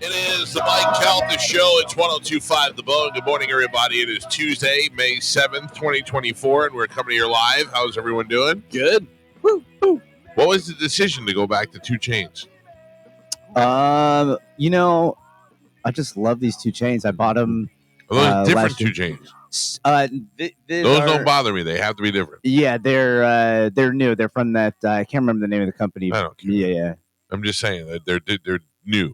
It is the Mike Calta Show. It's 102.5 The Bone. Good morning, everybody. It is Tuesday, May 7th, 2024, and we're coming here live. How's everyone doing? Good. Woo, woo. What was the decision to go back to 2 Chainz? I just love these 2 Chainz. I bought them. Are those different 2 Chainz? Those don't bother me. They have to be different. Yeah, they're new. They're from that. I can't remember the name of the company. I don't care. Yeah. I'm just saying that they're new.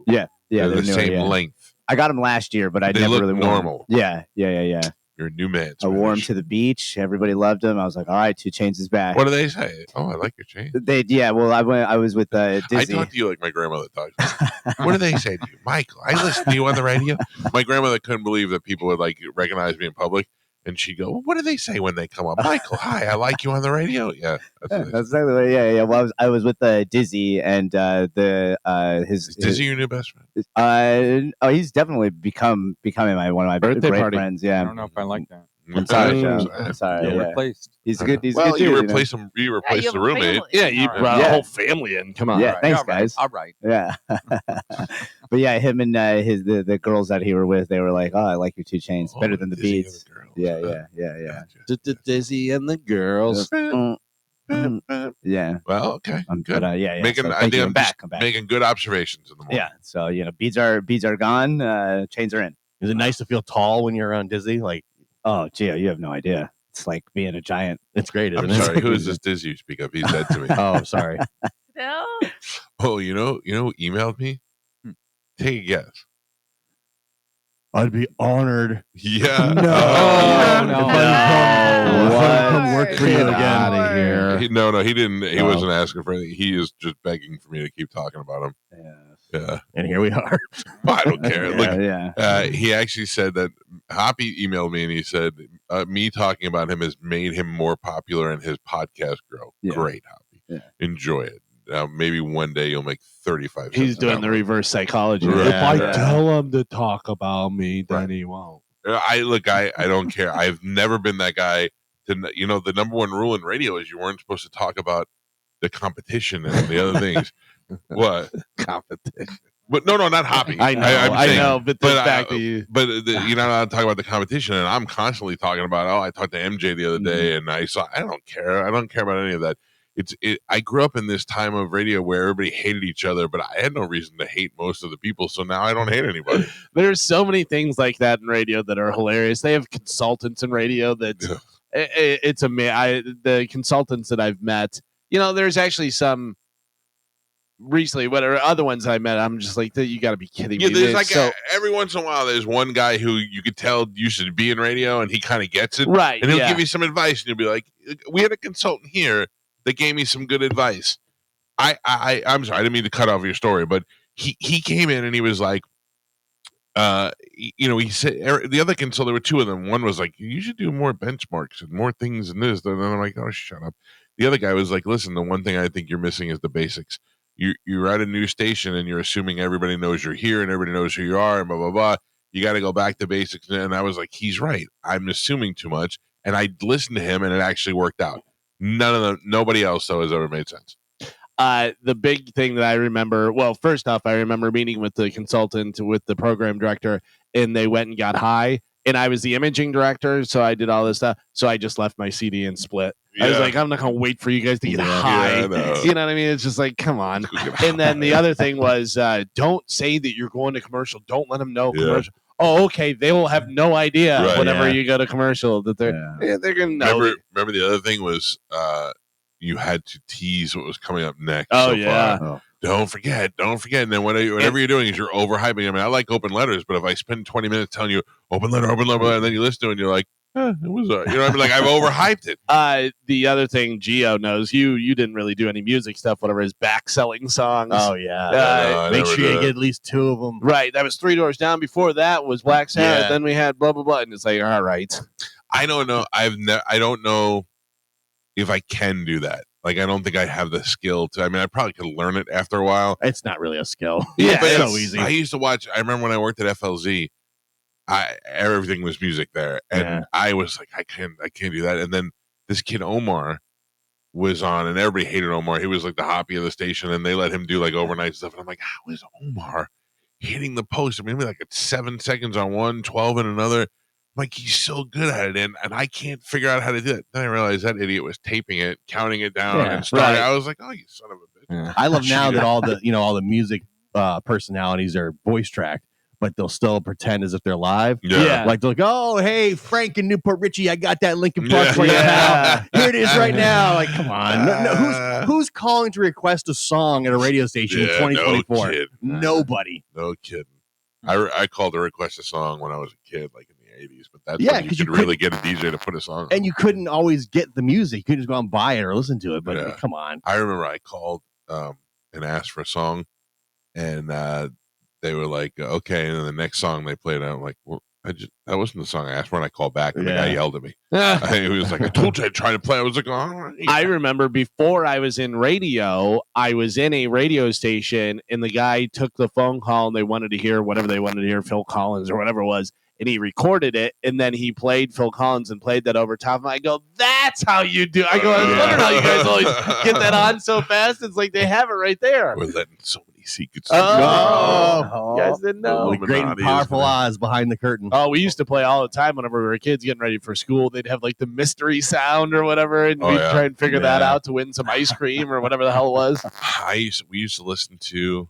Yeah, they're the new, same length. I got them last year, but I they never look really normal. Yeah. You're a new man. I wore them to the beach. Everybody loved them. I was like, all right, 2 Chainz is back. What do they say? Oh, I like your chain. Well, I was with Disney. I talk to you like my grandmother talks to me. What do they say to you? Michael, I listen to you on the radio. My grandmother couldn't believe that people would recognize me in public. And she'd go, well, what do they say when they come up? Michael, hi, I like you on the radio. Yeah. That's exactly what, yeah. Well, I was with Dizzy and is Dizzy your new best friend? He's definitely becoming one of my birthday great party. friends. Yeah. I don't know if I like that. I'm sorry, Joe. I'm sorry. Yeah. Replaced. He's good. He's well, good. You dude, replace him. You replace the roommate. Yeah, you brought a whole family in. Come on. Yeah, thanks, guys. All right. Yeah. But yeah, him and the girls that he were with, they were like, "Oh, I like your 2 Chainz better than the Dizzy Beats." and the girls. Yeah. Gotcha. Dizzy and the girls. Yeah. Well, okay. Good. But, yeah. Making, So I thank think you. I'm I'm back. making good observations in the morning. Yeah. So beads are gone. Chains are in. Is it nice to feel tall when you're around Dizzy? Like, oh, Gio, you have no idea. It's like being a giant. it's great, isn't I'm it? sorry. Who is this Dizzy you speak of? He's dead to me. Oh, I'm sorry. No. Oh, you know who emailed me? Take a guess. I'd be honored. Yeah. Come work for you Get again. out of here. No, he didn't. He wasn't asking for anything. He is just begging for me to keep talking about him. Yeah. And here we are. I don't care. Look, Yeah. he actually said that Hoppy emailed me and he said me talking about him has made him more popular and his podcast grow. Yeah. Great, Hoppy. Yeah. Enjoy it. Maybe one day you'll make 35 He's cents doing an the hour. reverse psychology. Right. If I Yeah. tell him to talk about me, then Right. he won't. I don't care. I've never been that guy. The number one rule in radio is you weren't supposed to talk about the competition and the other things. What? Competition. But no, not Hoppy. I know. I'm saying, know. But the fact that you. But you're not allowed to talk about the competition, and I'm constantly talking about. Oh, I talked to MJ the other day, and I don't care. I don't care about any of that. I grew up in this time of radio where everybody hated each other, but I had no reason to hate most of the people, so now I don't hate anybody. There's so many things like that in radio that are hilarious. They have consultants in radio that Yeah. it's amazing. The consultants that I've met, there's actually some recently, whatever other ones I met, I'm just like, you got to be kidding Yeah, me. there's every once in a while, there's one guy who you could tell used to be in radio, and he kind of gets it, right, and he'll yeah. give you some advice, and you'll be like, "We had a consultant here that gave me some good advice." I'm sorry, I didn't mean to cut off your story, but he came in and he was like, he said the other consultant, there were 2 of them. One was like, "You should do more benchmarks and more things than this." And then I'm like, "Oh, shut up." The other guy was like, "Listen, the one thing I think you're missing is the basics. You're at a new station and you're assuming everybody knows you're here and everybody knows who you are and blah blah blah. You got to go back to basics." And I was like, "He's right. I'm assuming too much." And I listened to him, and it actually worked out. Nobody else though has ever made sense. The big thing that I remember, well, first off, I remember meeting with the consultant, with the program director, and they went and got high. And I was the imaging director, so I did all this stuff. So I just left my CD and split. I was like, I'm not going to wait for you guys to get high. Yeah, I know. You know what I mean? It's just like, come on. And then the other thing was, don't say that you're going to commercial. Don't let them know commercial. Oh, okay. They will have no idea whenever you go to commercial that they're going to know. Remember the other thing was you had to tease what was coming up next. Oh, so yeah. far. Don't forget. And then whatever you're doing is you're overhyping. I mean, I like open letters, but if I spend 20 minutes telling you open letter, and then you listen to it and you're like, it was, you know what I mean? Like, I've overhyped it. The other thing Gio knows, you didn't really do any music stuff, whatever, is back selling songs. Oh, yeah. I Make never sure you did. get at least 2 of them. Right. That was 3 Doors Down. Before that was Black Sabbath. Yeah. Then we had blah, blah, blah. And it's like, all right. I don't know. I don't know if I can do that. Like, I don't think I have the skill to. I mean, I probably could learn it after a while. It's not really a skill. Yeah, but it's it's so easy. I used to watch. I remember when I worked at FLZ. Everything was music there, and I was like, I can't do that. And then this kid Omar was on, and everybody hated Omar. He was like the Hoppy of the station, and they let him do like overnight stuff. And I'm like, how is Omar hitting the post. I mean, maybe like at 7 seconds on one, 12 in another. I'm like, he's so good at it, and I can't figure out how to do it. Then I realized that idiot was taping it, counting it down, Yeah, and starting. right. I was like, oh, you son of a bitch. Yeah. I love now that all the music personalities are voice tracked, but they'll still pretend as if they're live. Yeah. Like they're like, oh, hey, Frank and Newport Richie, I got that Linkin Park for you, Yeah. pal. Here it is right now. Like, come on. Who's calling to request a song at a radio station in 2024? No kid. Nobody. No kidding. I called to request a song when I was a kid, like in the 80s, but that's Yeah, when you 'cause could you really get a DJ to put a song on. And you couldn't always get the music. You couldn't just go out and buy it or listen to it. But Yeah. come on. I remember I called and asked for a song, and they were like, okay. And then the next song they played, I'm like, well, that wasn't the song I asked for. And I called back, and the guy yelled at me. He was like, I told you I'd try to play. I was like, all right. I remember before I was in radio, I was in a radio station, and the guy took the phone call, and they wanted to hear whatever they wanted to hear, Phil Collins or whatever it was, and he recorded it, and then he played Phil Collins and played that over top. And I go, that's how you do. I go, I was wondering how you guys always get that on so fast. It's like they have it right there. We're letting so many secrets. Oh, you guys didn't know. The great and Illuminati, powerful isn't it? eyes behind the curtain. Oh, we used to play all the time whenever we were kids getting ready for school. They'd have like the mystery sound or whatever, and Oh, we'd yeah. try and figure that Yeah. out to win some ice cream or whatever the hell it was. We used to listen to.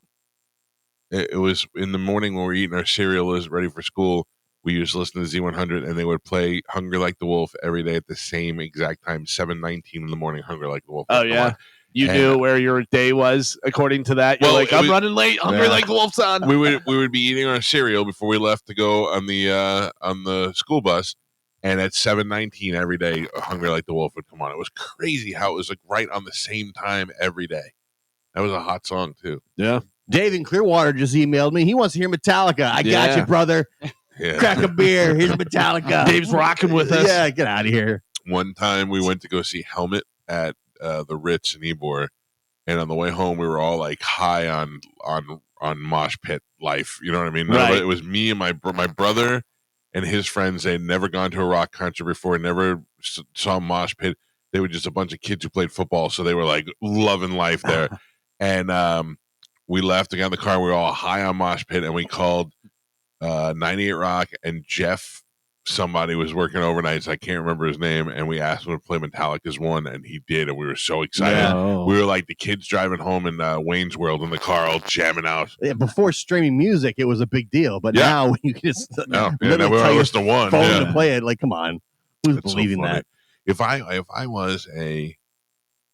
It was in the morning when we were eating our cereal, is ready for school. We used to listen to Z100, and they would play "Hungry Like the Wolf" every day at the same exact time, 7:19 in the morning. "Hungry Like the Wolf." Oh would come yeah, on. you And- knew where your day was according to that. You're Well, like, it I'm was- running late. Hungry Yeah. like the wolf's on. we would be eating our cereal before we left to go on the school bus, and at 7:19 every day, "Hungry Like the Wolf" would come on. It was crazy how it was like right on the same time every day. That was a hot song too. Yeah, Dave in Clearwater just emailed me. He wants to hear Metallica. I got Yeah. you, brother. Yeah. Crack a beer. Here's Metallica. Dave's rocking with us. Yeah, get out of here. One time we went to go see Helmet at the Ritz in Ybor, and on the way home we were all like high on mosh pit life. You know what I mean? Right. It was me and my brother and his friends. They had never gone to a rock concert before, never saw mosh pit. They were just a bunch of kids who played football, so they were like loving life there. And we left, got in the car, and we were all high on mosh pit, and we called 98 Rock, and Jeff, somebody was working overnights. I can't remember his name, and we asked him to play Metallica's One, and he did, and we were so excited. Yeah. We were like the kids driving home in Wayne's World in the car, all jamming out. Yeah, before streaming music, it was a big deal. But Yeah. now when you can just No, literally now we tell were your listening to One. phone Yeah. to play it, like, come on. Who's That's so believing funny. that? If I was a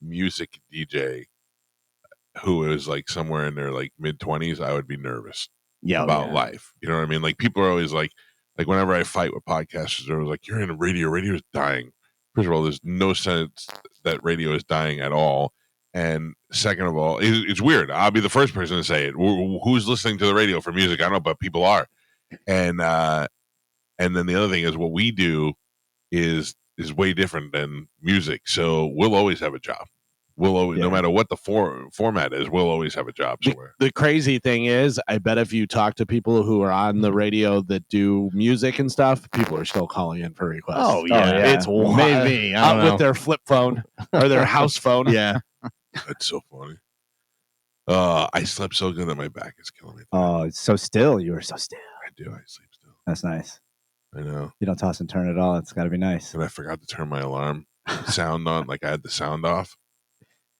music DJ who was like somewhere in their like mid-20s, I would be nervous Yeah. about yeah. life. You know what I mean? Like people are always like whenever I fight with podcasters, they're always like, you're in radio is dying. First of all, there's no sense that radio is dying at all. And second of all, it's weird. I'll be the first person to say it. Who's listening to the radio for music? I don't know, but people are. And then the other thing is what we do is way different than music. So we'll always have a job. We'll always, no Yeah. matter what the format is, we'll always have a job somewhere. The crazy thing is, I bet if you talk to people who are on the radio that do music and stuff, people are still calling in for requests. Oh, yeah. It's wild. Maybe. I Out don't know. with their flip phone or their house phone. Yeah. That's so funny. I slept so good that my back is killing me. Oh, it's so still. You were so still. I do. I sleep still. That's nice. I know. You don't toss and turn at all. It's got to be nice. And I forgot to turn my alarm sound on. Like I had the sound off.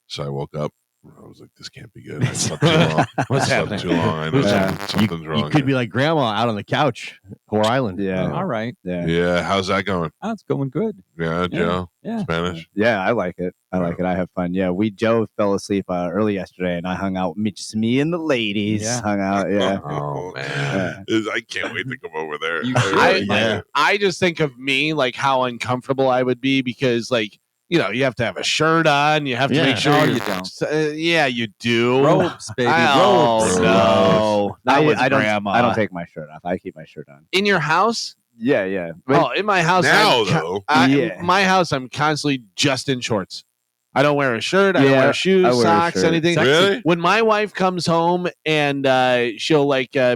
So I woke up. I was like, this can't be good. I slept too long. What's Slept happening? too long. I know Yeah. something's wrong. You could be like grandma out on the couch, Whore Island. Yeah. All right. Yeah. Yeah. How's that going? Oh, it's going good. Yeah, Joe. Yeah. Spanish. Yeah, I like it. I like it. I have fun. Yeah, Joe fell asleep early yesterday, and I hung out. Just me and the ladies Yeah. hung out. Yeah. Oh man. I can't wait to come over there. You I just think of me like how uncomfortable I would be because like, you know, you have to have a shirt on. You have to Yeah. make sure No, you're- you don't. Yeah, you do. Ropes, baby. Oh, ropes. no. That was I don't. grandma. I don't take my shirt off. I keep my shirt on. In your house? Yeah, yeah. Oh, in my house. Now I'm though. Yeah. my house, I'm constantly just in shorts. I don't wear a shirt. I don't Yeah, wear shoes, I wear a socks, shirt. anything. Really? When my wife comes home and she'll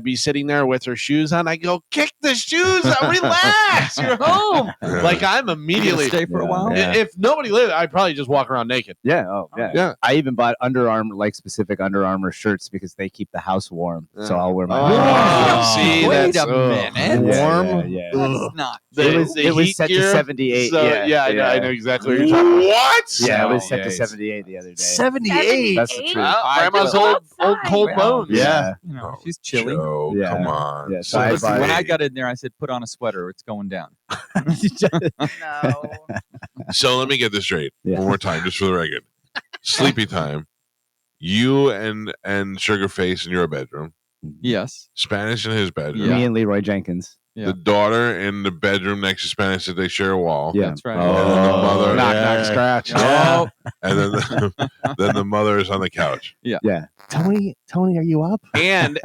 be sitting there with her shoes on, I go, kick the shoes out, relax, you're home. Like I'm You immediately. gonna stay for a Yeah. while. Yeah. If nobody lived, I'd probably just walk around naked. Yeah. Oh, yeah. Yeah. I even bought Under Armour, like specific Under Armour shirts because they keep the house warm. So Yeah. I'll wear my. Oh, see, Wait that's a minute. Yeah, warm. Yeah. That's not. It was heat set gear. to 78. So, yeah, I know exactly what you're talking about. What? Yeah, it was Oh, set to yes. 78 the other day. 78. That's the truth. Well, grandma's Go old cold Well, bones. Yeah. You know, Oh, she's chilly. Joe, Yeah. come on. Yeah, so So I listen, buy- when I got in there, I said, "Put on a sweater. It's going down." No. So let me get this straight Yeah. one more time, just for the record. Sleepy time. You and Sugarface in your bedroom. Yes. Spanish in his bedroom. Me and Leroy Jenkins. Yeah. The daughter in the bedroom next to Spanish that they share a wall. Yeah. That's right. And then the mother, Knock, knock, scratch. Oh, and then then the mother is on the couch. Tony, are you up? And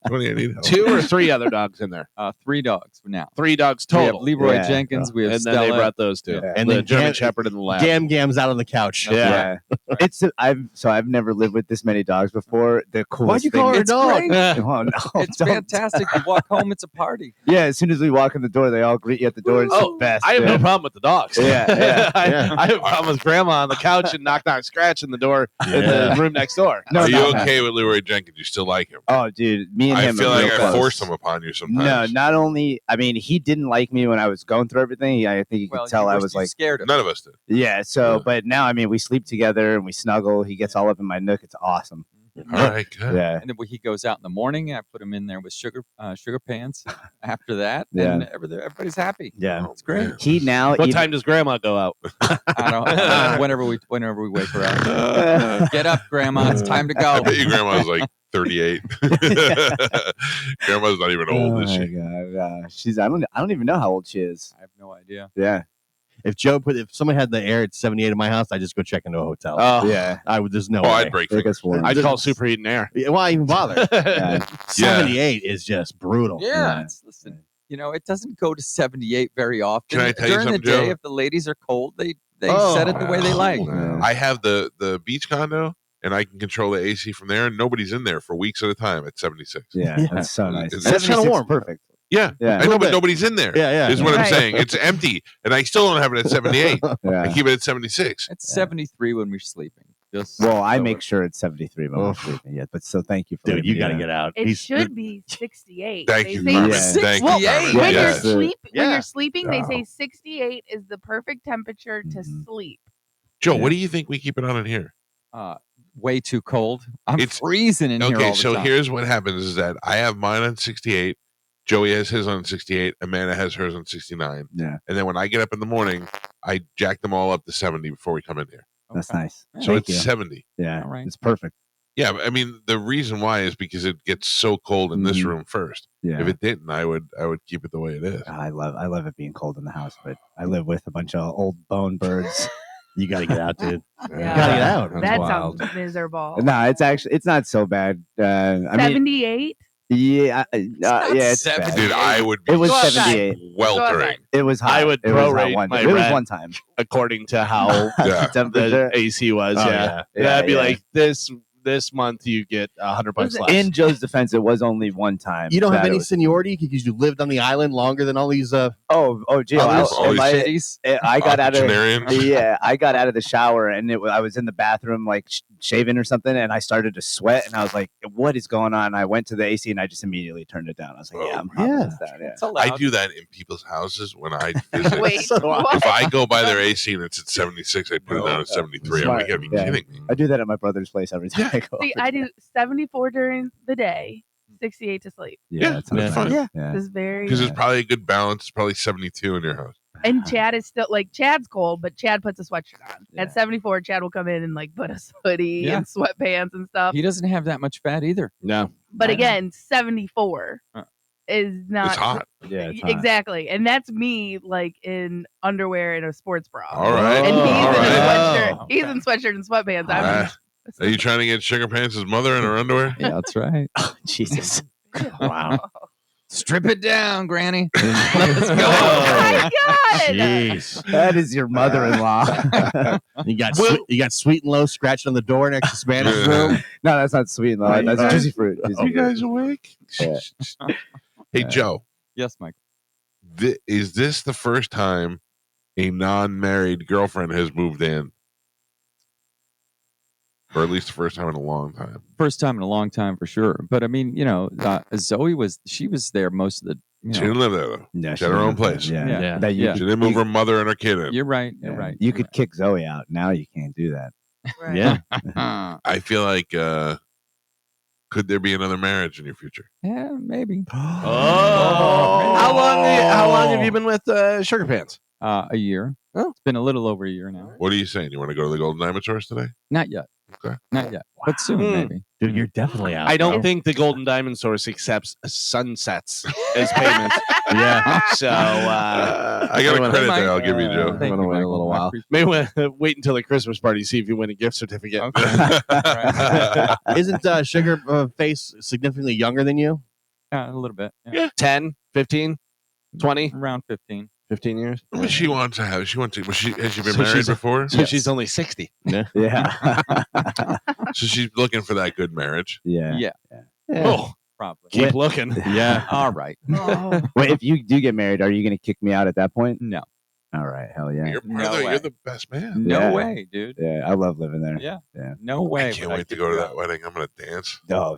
Tony, I need help. 2 or 3 other dogs in there. 3 dogs for now. 3 dogs We have total. Leroy Yeah. Jenkins. We have And then they Stella. brought those 2. Yeah. And the then German Gam- Shepherd and the Lab. Gam's out on the couch. Yeah. It's I've never lived with this many dogs before. The coolest Why'd you thing. call her a It's dog? great. Oh, no, It's don't. fantastic. You walk home, it's a party. Yeah, as soon as we walk in the door, they all greet you at the door. It's Oh, the best. I have no yeah. problem with the dogs. Yeah, yeah, I have a problem with grandma on the couch and knock, knock, scratch in the door in the room next door. No, Are you no, okay with Leroy Jenkins? You still like him? Oh, dude, me and I him. feel are like real I close. forced him upon you No, sometimes. not only. I mean, he didn't like me when I was going through everything. I think you Well, could tell I you was were like, scared of. None of us did. yeah. So, Yeah. but now, I mean, we sleep together and we snuggle. He gets all up in my nook. It's awesome. All right, good. Yeah, And then when he goes out in the morning, I put him in there with sugar pants. After that, Yeah. and everybody's happy. yeah. It's great. man. He now. What even- time does grandma go out? I don't. Whenever we wake her up. Get up, Grandma. It's time to I go. bet you grandma's like 38. Grandma's not even old, Oh is my she? God. She's. I don't even know how old she is. I have no idea. Yeah. If someone had the air at 78 in my house, I just go check into a hotel. Oh, Yeah. I would. There's no Oh, way. I'd break It fingers. gets warm. I'd call superheating air. Yeah, why even bother? Yeah. 78 is just brutal. Yeah. Listen, it doesn't go to 78 very often. Can I tell you During the something, day, Joe? if the ladies are cold, they Oh, set it the way they like. Yeah. I have the beach condo, and I can control the AC from there, and nobody's in there for weeks at a time at 76. Yeah. Yeah. That's so nice. It's- That's kinda 76 is warm. Perfect. Yeah, Yeah. I know, but bit. nobody's in there. Yeah, Is what I'm Right. saying. It's empty, and I still don't have it at 78. I Yeah. keep it at 76. It's 73 when we're sleeping. Just Well, I so make it- sure it's 73 when I'm Oof. sleeping. Yeah, but so thank you for Dude, letting you me got to know. get out. It He's- should be 68. Thank They you, say Carmen. Yeah. Thank you, Well, Carmen. When Yes. you're when Yeah. you're sleeping, they Oh. say 68 is the perfect temperature to Mhm. sleep. Joe, what do you think we keep it on in here? way too cold. I'm It's- freezing in here all Okay, the so time. here's what happens is that I have mine on 68. Joey has his on 68. Amanda has hers on 69. Yeah, And then when I get up in the morning, I jack them all up to 70 before we come in here. that's Okay. nice. So Thank it's you. 70. Yeah, All right. it's perfect. Yeah, but I mean the reason why is because it gets so cold in this Mhm. room first. Yeah. If it didn't, I would keep it the way it is. I love it being cold in the house, but I live with a bunch of old bone birds. You got to get out, dude. Yeah. Gotta get out. That wild. sounds miserable. No, it's not so bad. I mean, 78. yeah, not yeah, it's 70. bad. Dude, I would be It was Go outside. 78. weltering. It was hot. I would it was hot prorate one. my It was rent. one time. According to how Yeah. The temperature. the AC was. Oh, yeah. yeah. That'd be Yeah. like this month you get 100 bucks Was it less. In Joe's defense, it was only one time. You don't have that it any was- seniority because you lived on the island longer than all these. gee, Oh, I, these- all these Cities. I got out of Octogenarians. yeah, I got out of the shower and I was in the bathroom like shaving or something, and I started to sweat, and I was like, "What is going on?" I went to the AC and I just immediately turned it down. I was like, "Yeah, I'm hopping Yeah. this down." Yeah. It's allowed. I do that in people's houses when I visit. Wait, So what? If I go by their AC and it's at 76, I put it down at 73. I'm Smart. like, you gotta be Yeah. kidding me. I do that at my brother's place every time I go. See, over I there. do 74 during the day, 68 to sleep. Yeah, Yeah, that that's sounds nice. fine. Yeah. This is very. Because it's probably a good balance. It's probably 72 in your house. And Chad is still like Chad's cold, but Chad puts a sweatshirt on. Yeah. At 74, Chad will come in and like put a hoodie Yeah. and sweatpants and stuff. He doesn't have that much fat either. No. But I know. again, 74 Huh. is not It's hot. Yeah, it's hot. exactly, and that's me like in underwear and a sports bra. All right. And he's All in a right. sweatshirt. He's in sweatshirt and sweatpants. All right. Are you trying to get Sugar Pants' mother in her underwear? Yeah, that's right. Jesus. Wow. Strip it down, Granny. Let's go. Oh my God. Jeez. That is your mother-in-law. You got Sweet and Low scratching on the door next to Spanish room. No, that's not sweet. No, that's juicy fruit. Juicy Are you fruit. guys awake? Yeah. Hey, Joe, Yes, Mike. is this the first time a non-married girlfriend has moved in? Or at least the first time in a long time. First time in a long time for sure. But I mean, Zoe was there most of the. She didn't live there, though. Yeah, She had her own place. Yeah. Yeah. That you Yeah. She could- didn't move her mother and her kid in. You're right. You're yeah. right. You could kick Zoe out. Now you can't do that. Right. Yeah. Yeah. I feel like, could there be another marriage in your future? Yeah, maybe. Oh. How long have you been with Sugar Pants? A year. Oh. It's been a little over a year now. What are you saying? You want to go to the Golden Diamond Source today? Not yet. Okay. Not yet. But soon, Hmm. maybe. Dude, you're definitely out. I don't bro. think the Golden Diamond Source accepts sunsets as payments. Yeah. So I got a credit Mike. there. I'll give you, Joe. Thank gonna you, wait a Michael. little I while. appreciate maybe wait until the Christmas party, see if you win a gift certificate. it. Okay. Right. Isn't Sugar Face significantly younger than you? Yeah, a little bit. Yeah. 10, 15, 20, Around 15. 15 years. What does she want to have? Has she been So married she's- before? So she's only 60. Yeah. So she's looking for that good marriage. Yeah. Yeah, Oh, probably. keep looking. Yeah. All right. Oh. Wait, if you do get married, are you going to kick me out at that point? No. All right. Hell yeah. You're, No brother, way. you're the best man. No Yeah. way, dude. Yeah. I love living there. Yeah. Yeah. No way. I can't would wait to kick go to you that out. wedding. I'm going to dance. Oh,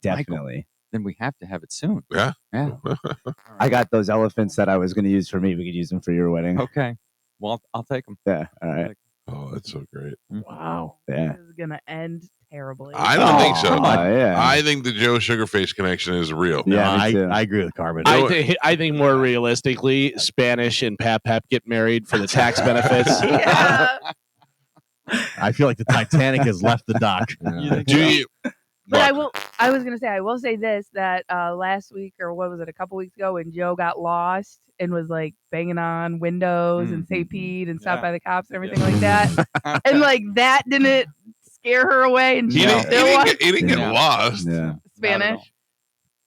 definitely. Then we have to have it soon. Yeah. Yeah. I got those elephants that I was going to use for me. We could use them for your wedding. Okay. Well, I'll take them. Yeah. All right. Oh, that's so great. Wow. Yeah. This is gonna end terribly. I don't think so. Yeah. I think the Joe Sugarface connection is real. Yeah, me I too. agree with Carmen. I think more realistically, Spanish and Pap get married for the tax benefits. Yeah. I feel like the Titanic has left the dock. You think Do so? you? But What? I will say this, that last week, or what was it, a couple weeks ago, when Joe got lost and was like banging on windows and St. Pete and stopped Yeah. by the cops and everything like that. And like that didn't scare her away, and He she No. still was he didn't get No. lost. Yeah. Not at Spanish. all.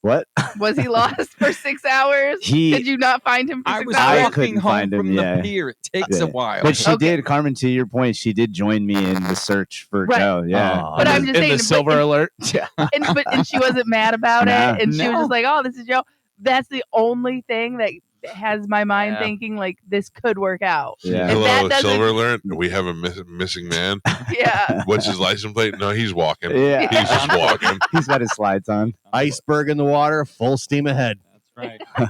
What? Was he lost for 6 hours? He. Did you not find him for I 6 was hours? I walking couldn't home find him, from yeah. the pier. It takes Yeah. a while. But she Okay. did, Carmen. To your point, she did join me in the search for Right. Joe. Yeah. Aw. But I'm just in saying, the but- silver alert. and she wasn't mad about Nah. it, and she was No. just like, "Oh, this is Joe." That's the only thing that has my mind Yeah. thinking like this could work out. Yeah. If that Hello, doesn't- Silver Alert. We have a missing man. Yeah. What's his license plate? No, he's walking. Yeah. He's just walking. He's got his slides on. Iceberg in the water, full steam ahead. That's right.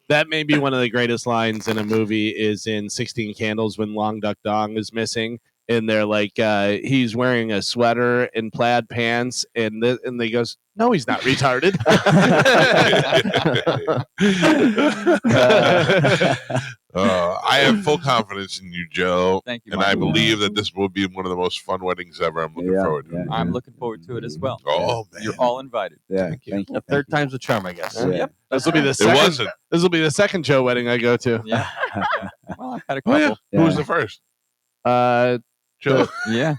That may be one of the greatest lines in a movie is in 16 Candles when Long Duck Dong is missing. And they're like, he's wearing a sweater and plaid pants. And they goes, no, he's not retarded. I have full confidence in you, Joe, Thank you, and I Michael. believe that this will be one of the most fun weddings ever. I'm looking Yeah, forward to it. yeah. I'm looking forward to it as well. Oh man, You're all invited. Yeah. Thank you. Thank you. The third time's the charm, I guess. Yeah. Yep. This will be the it second. wasn't. This will be the second Joe wedding I go to. Yeah. Well, I've had a Oh couple. yeah. Who was Yeah. the first? Joe. Yeah.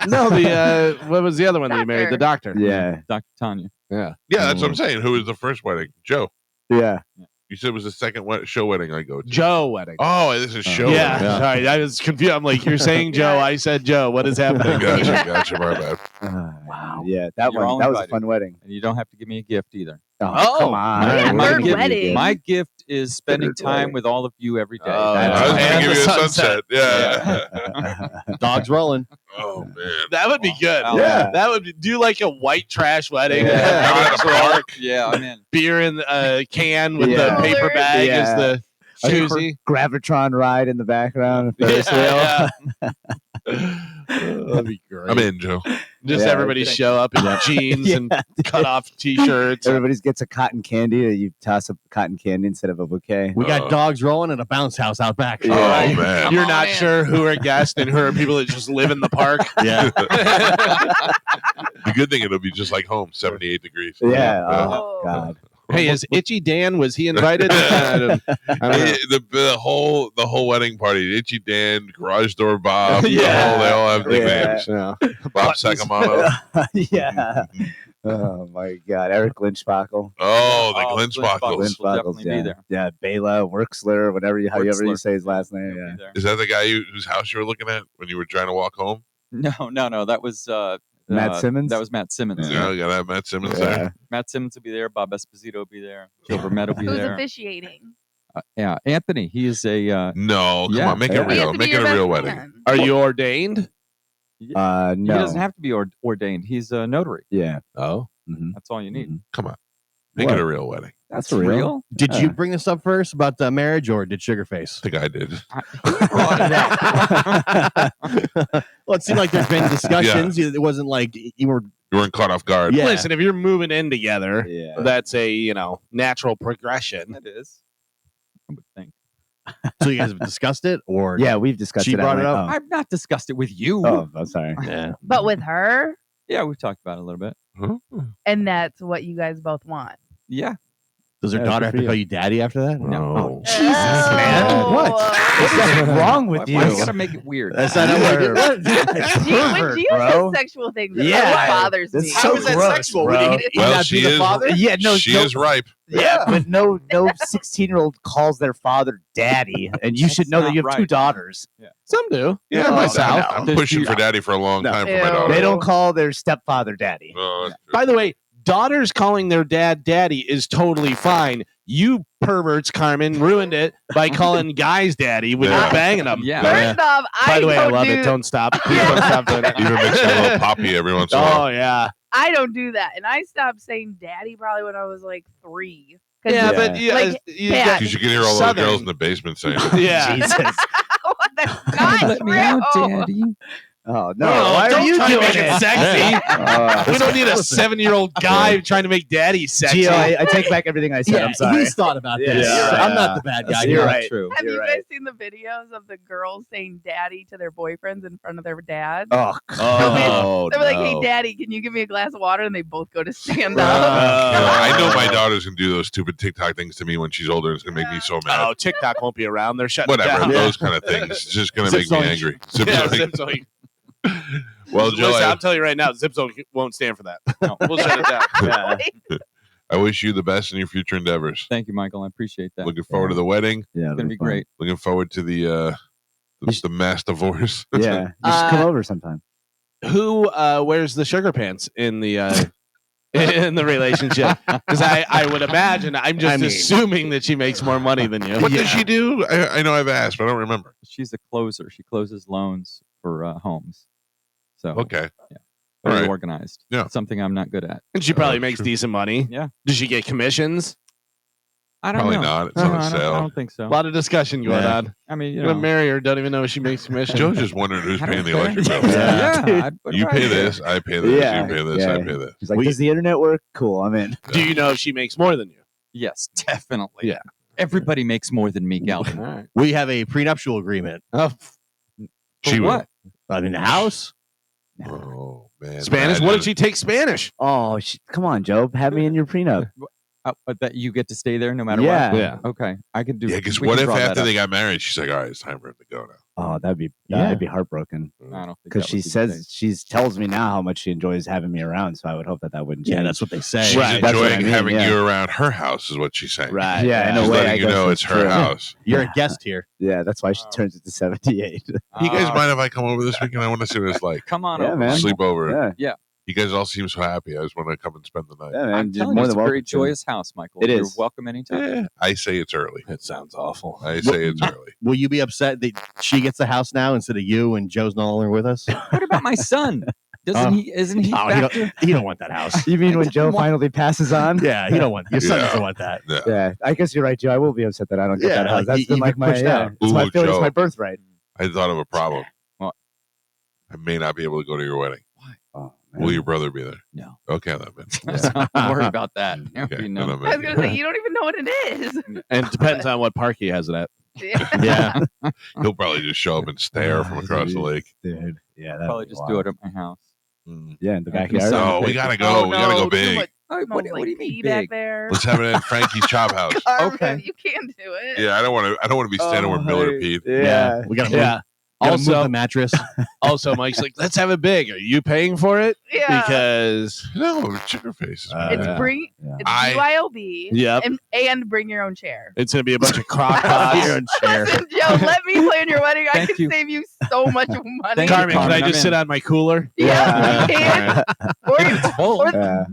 No, the what was the other one that you married? The doctor. Yeah. Dr. Tanya. Yeah, that's what I'm saying. Who was the first wedding? Joe. Yeah. You said it was the second show wedding I go to. Joe wedding. Oh, this is show. yeah, wedding. sorry, I was confused. I'm like, you're saying Joe, I said Joe. What is happening? Gotcha. My bad. Wow. Yeah. That You're all one. That was a invited. fun wedding. And you don't have to give me a gift either. Oh, come on. my- yeah, my third gift- wedding. My gift is spending Third time wedding. with all of you every day. Oh, I was And going to give the you a sunset. sunset. Yeah. Dogs rolling. Oh man. That would be good. Oh, Yeah. That would be, do like a white trash wedding. Yeah. Have it at a park. Yeah, I'm in. Beer in a can with Yeah. the paper bag Yeah. as the koozie. Gravitron ride in the background. Ferris wheel. Yeah, That'd be great. I'm in, Joe. Just Yeah. everybody show up in jeans and cut off t-shirts. Everybody gets a cotton candy. You toss a cotton candy instead of a bouquet. We got dogs rolling and a bounce house out back. Yeah. Oh man. You're on not in. sure who are guests and who are people that just live in the park. Yeah. The good thing it'll be just like home, 78 degrees. Yeah. Uh, Oh, God. Hey, is Itchy Dan? Was he invited? I don't know. the whole wedding party, Itchy Dan, Garage Door Bob, Yeah. they all have Yeah. nicknames. Yeah. Bob Sacamano. Yeah. Oh my God, Eric Lynchbachel. Oh, the Oh, Glintspockles. Glintspockles. Will definitely be yeah. there. Yeah, Bela Werksler, however you Werksler. say his last name. He'll Yeah. be there. Is that the guy whose house you were looking at when you were trying to walk home? No. That was Matt Simmons? That was Matt Simmons. Yeah, you got to have Matt Simmons Yeah. there. Matt Simmons will be there. Bob Esposito will be there. Joe Vermette will be Who's there. officiating? Yeah, Anthony. He is a No, come Yeah. on, make it Yeah. He has real. to be Make your it a best real wedding. man. Are you ordained? No. He doesn't have to be ordained. He's a notary. Yeah. Oh. Mhm. That's all you need. Mhm. Come on, make What? it a real wedding. That's real. Did Yeah. you bring this up first about the marriage, or did Sugarface? I think I did. He brought it up. Well, it seemed like there's been discussions. It wasn't like you were. You weren't caught off guard. Yeah. Listen, if you're moving in together, Yeah. that's a natural progression. It is. I would think. So you guys have discussed it, or Yeah, we've discussed She it. at brought it length. up? I've not discussed it with you. Oh, I'm sorry. Yeah. But with her, Yeah, we've talked about it a little bit. Huh? and that's what you guys both want. Yeah. Does her Yeah, daughter good have for to you. call you daddy after that? No. Oh, Jesus, man. Oh. What? What is wrong with Why you? you gotta make it weird? That's not how You're- it Gio, when Pervert, Gio bro. says sexual things, that Yeah. really bothers That's me. so How is that gross, sexual? bro. Would he Well, not she be the is- father? Yeah, no, she no, is ripe. Yeah, but no 16-year-old calls their father daddy, and you should That's know that not you have two right. daughters. Some do. Yeah, Oh, my no, South. no. I'm Does pushing she- for daddy for a long No. time for my Ew. daughter. They don't call their stepfather daddy. Oh, that's true. By the way, daughters calling their dad daddy is totally fine. You perverts, Carmen, ruined it by calling guys daddy when Yeah. you're banging them. Yeah. First off, By the way, I don't love do, it. Don't stop. Please don't stop doing it. Even mixing a little poppy every once in a while. Oh yeah. I don't do that, and I stopped saying daddy probably when I was like 3. 'Cause Yeah, Yeah. but Like, you yeah. got- Because you can hear all those Southern. girls in the basement saying, yeah. Jesus. what the not Let me out, daddy. Oh no! No, Why don't are you try to doing make it sexy. We don't need a 7-year-old guy trying to make daddy sexy. Gio, I take back everything I said. Yeah, I'm sorry. he's thought about Yeah, this. you're right. I'm not the bad guy. You're here. right. True. Have You're you right. guys seen the videos of the girls saying daddy to their boyfriends in front of their dads? Oh, Oh, They're like, hey, no. daddy, can you give me a glass of water? And they both go to stand Oh. up. I know my daughter's going to do those stupid TikTok things to me when she's older. It's going to make me so mad. Oh, TikTok won't be around. They're shutting Whatever, down. those kind of things. It's just going to make me Zipzoink. angry. Yeah, Zipzoink. Zipzoink. Well, Joe, Listen, I'm telling you right now, Zipzo won't stand for that. No, we'll shut it down. yeah. I wish you the best in your future endeavors. Thank you, Michael. I appreciate that. Looking forward to the wedding. Yeah, It's gonna be great. Looking forward to the mass divorce. Yeah, you should come over sometime. Who wears the sugar pants in the in the relationship? Because I would imagine I'm just assuming that she makes more money than you. What does she do? I know I've asked, but I don't remember. She's a closer. She closes loans for homes. So Okay. very Alright. organized. Yeah. Something I'm not good at. And she probably Oh, makes true. decent money. Yeah. Does she get commissions? I don't Probably know. not. It's on a I sale. don't think so. A lot of discussion going Yeah. on. I mean, you You're gonna know, marry her, don't even know if she makes commission. Joe's just wondering who's I don't paying the care. electric bill. Yeah. You pay this, I pay this, Yeah. you pay this, Yeah. I pay this. He's like, does the internet work? Cool, I'm in. Do you know if she makes more than you? Yes, definitely. Yeah. Everybody makes more than me, Galvin. All right. We have a prenuptial agreement. Oh, She will. what? In the house. Oh man. Spanish? What did she take Spanish? Oh, come on, Joe. Have me in your prenup. That you get to stay there no matter Yeah. what? Yeah. Okay. I could do Yeah, because we what can if draw that after up. they got married, she's like, all right, it's time for him to go now. Oh, that'd be Yeah. I'd be heartbroken. I don't think Because that she would be the says case. she tells me now how much she enjoys having me around. So I would hope that wouldn't change. Yeah, that's what they say. She's Right. That's what I enjoying mean, having yeah. you around her house, is what she's saying. Right. Yeah, in a She's way, I letting you guess know that's it's her true. house. You're Yeah. a guest here. Yeah, that's why she Oh. turns it to 78. You guys Ah, mind if I come over this weekend? I want to see what it's like. Come on Yeah, over. man. Sleep over. Yeah, You guys all seem so happy. I just want to come and spend the night. yeah, man. I'm You're telling more you, it's than a very welcome to. joyous house, Michael. It You're is. welcome anytime. Yeah, I say it's early. It sounds awful. I say it's early. Will you be upset that she gets the house now instead of you and Joe's no longer with us? What about my son? Doesn't he? Isn't he? Oh, back to- he don't want that house. You mean when Joe What? finally passes on? Yeah, he don't want. Your son Yeah. doesn't want that. Yeah. Yeah, I guess you're right, Joe. I will be upset that I don't get Yeah, that house. like, That's you been like get my pushed out. It's my Ooh, feeling. It's Joe. my birthright. I thought of a problem. What? I may not be able to go to your wedding. Oh, Will your brother be there? No. Okay, then, man. Don't worry about that. Okay, You then know. I'm I was in. going to say, you don't even know what it is. And it depends on what park he has it at. Yeah, He'll probably just show up and stare from across the lake. dude. Yeah, that'd Probably be just wild. do it at my house. Mm. Yeah, in the Yeah, backyard. so- No, we gotta go. Oh, We gotta no, go too big. much- What, smells do like you mean pee back big? there. Let's have it at Frankie's Chop House. Carmen, Okay. You can't do it. Yeah, I don't want to. I don't want to be standing where Miller peed. Yeah, we got to Yeah. Gotta move Also, the mattress. Mike's like, let's have it big. Are you paying for it? Yeah. Because No, chicken faces. man. It's yeah. bring Yeah. it's I- BYOB. Yep. And bring your own chair. it's gonna be a bunch of crock Your pots. own chair. Listen, Joe, let me plan your wedding. I Thank can you. save you so much money. Thank you, Carmen, can I Carmen, just I'm sit in. on my cooler? Yeah, you can. Or, It's full.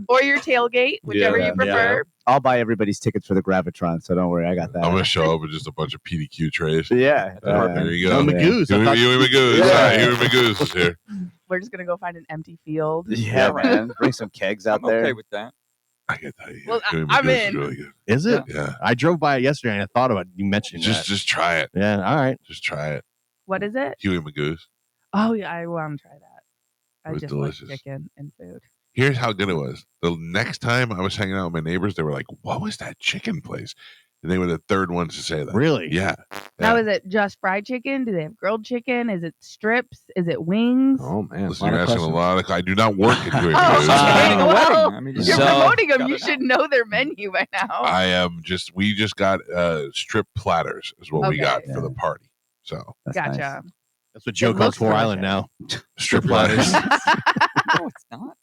or your tailgate, whichever Yeah. you prefer. I'll buy everybody's tickets for the Gravitron, so don't worry, I got that. I'm gonna show up with just a bunch of PDQ trays. Yeah. There you go. Oh, Magoo's. I thought- Huey Magoo's. Yeah. All right, Huey Magoo's is here. We're just gonna go find an empty field. Yeah, man. Bring some kegs out I'm there. okay with that. I can tell you. Well, Huey I'm Magoo's is in. really good. Is it? Yeah. I drove by it yesterday and I thought about you mentioning Just try it. that. Yeah, all right. Just try it. What is it? Huey Magoo's. Oh yeah, I want to try that. I It was just delicious. like chicken and food. Here's how good it was. The next time I was hanging out with my neighbors, they were like, "What was that chicken place?" And they were the third ones to say that. Really? Yeah. Now Yeah. is it just fried chicken? Do they have grilled chicken? Is it strips? Is it wings? Oh man, Listen, you're asking a lot of. I do not work at Huey Oh, Magoo's. okay. Planning a well, wedding. I mean, You're So- promoting them. Got You it should know their menu by now. I am just. We just got strip platters is what we got Okay. for the party. So That's Gotcha. nice. That's what Joe It calls looks 4 Island delicious. now. strip platters. No, it's not.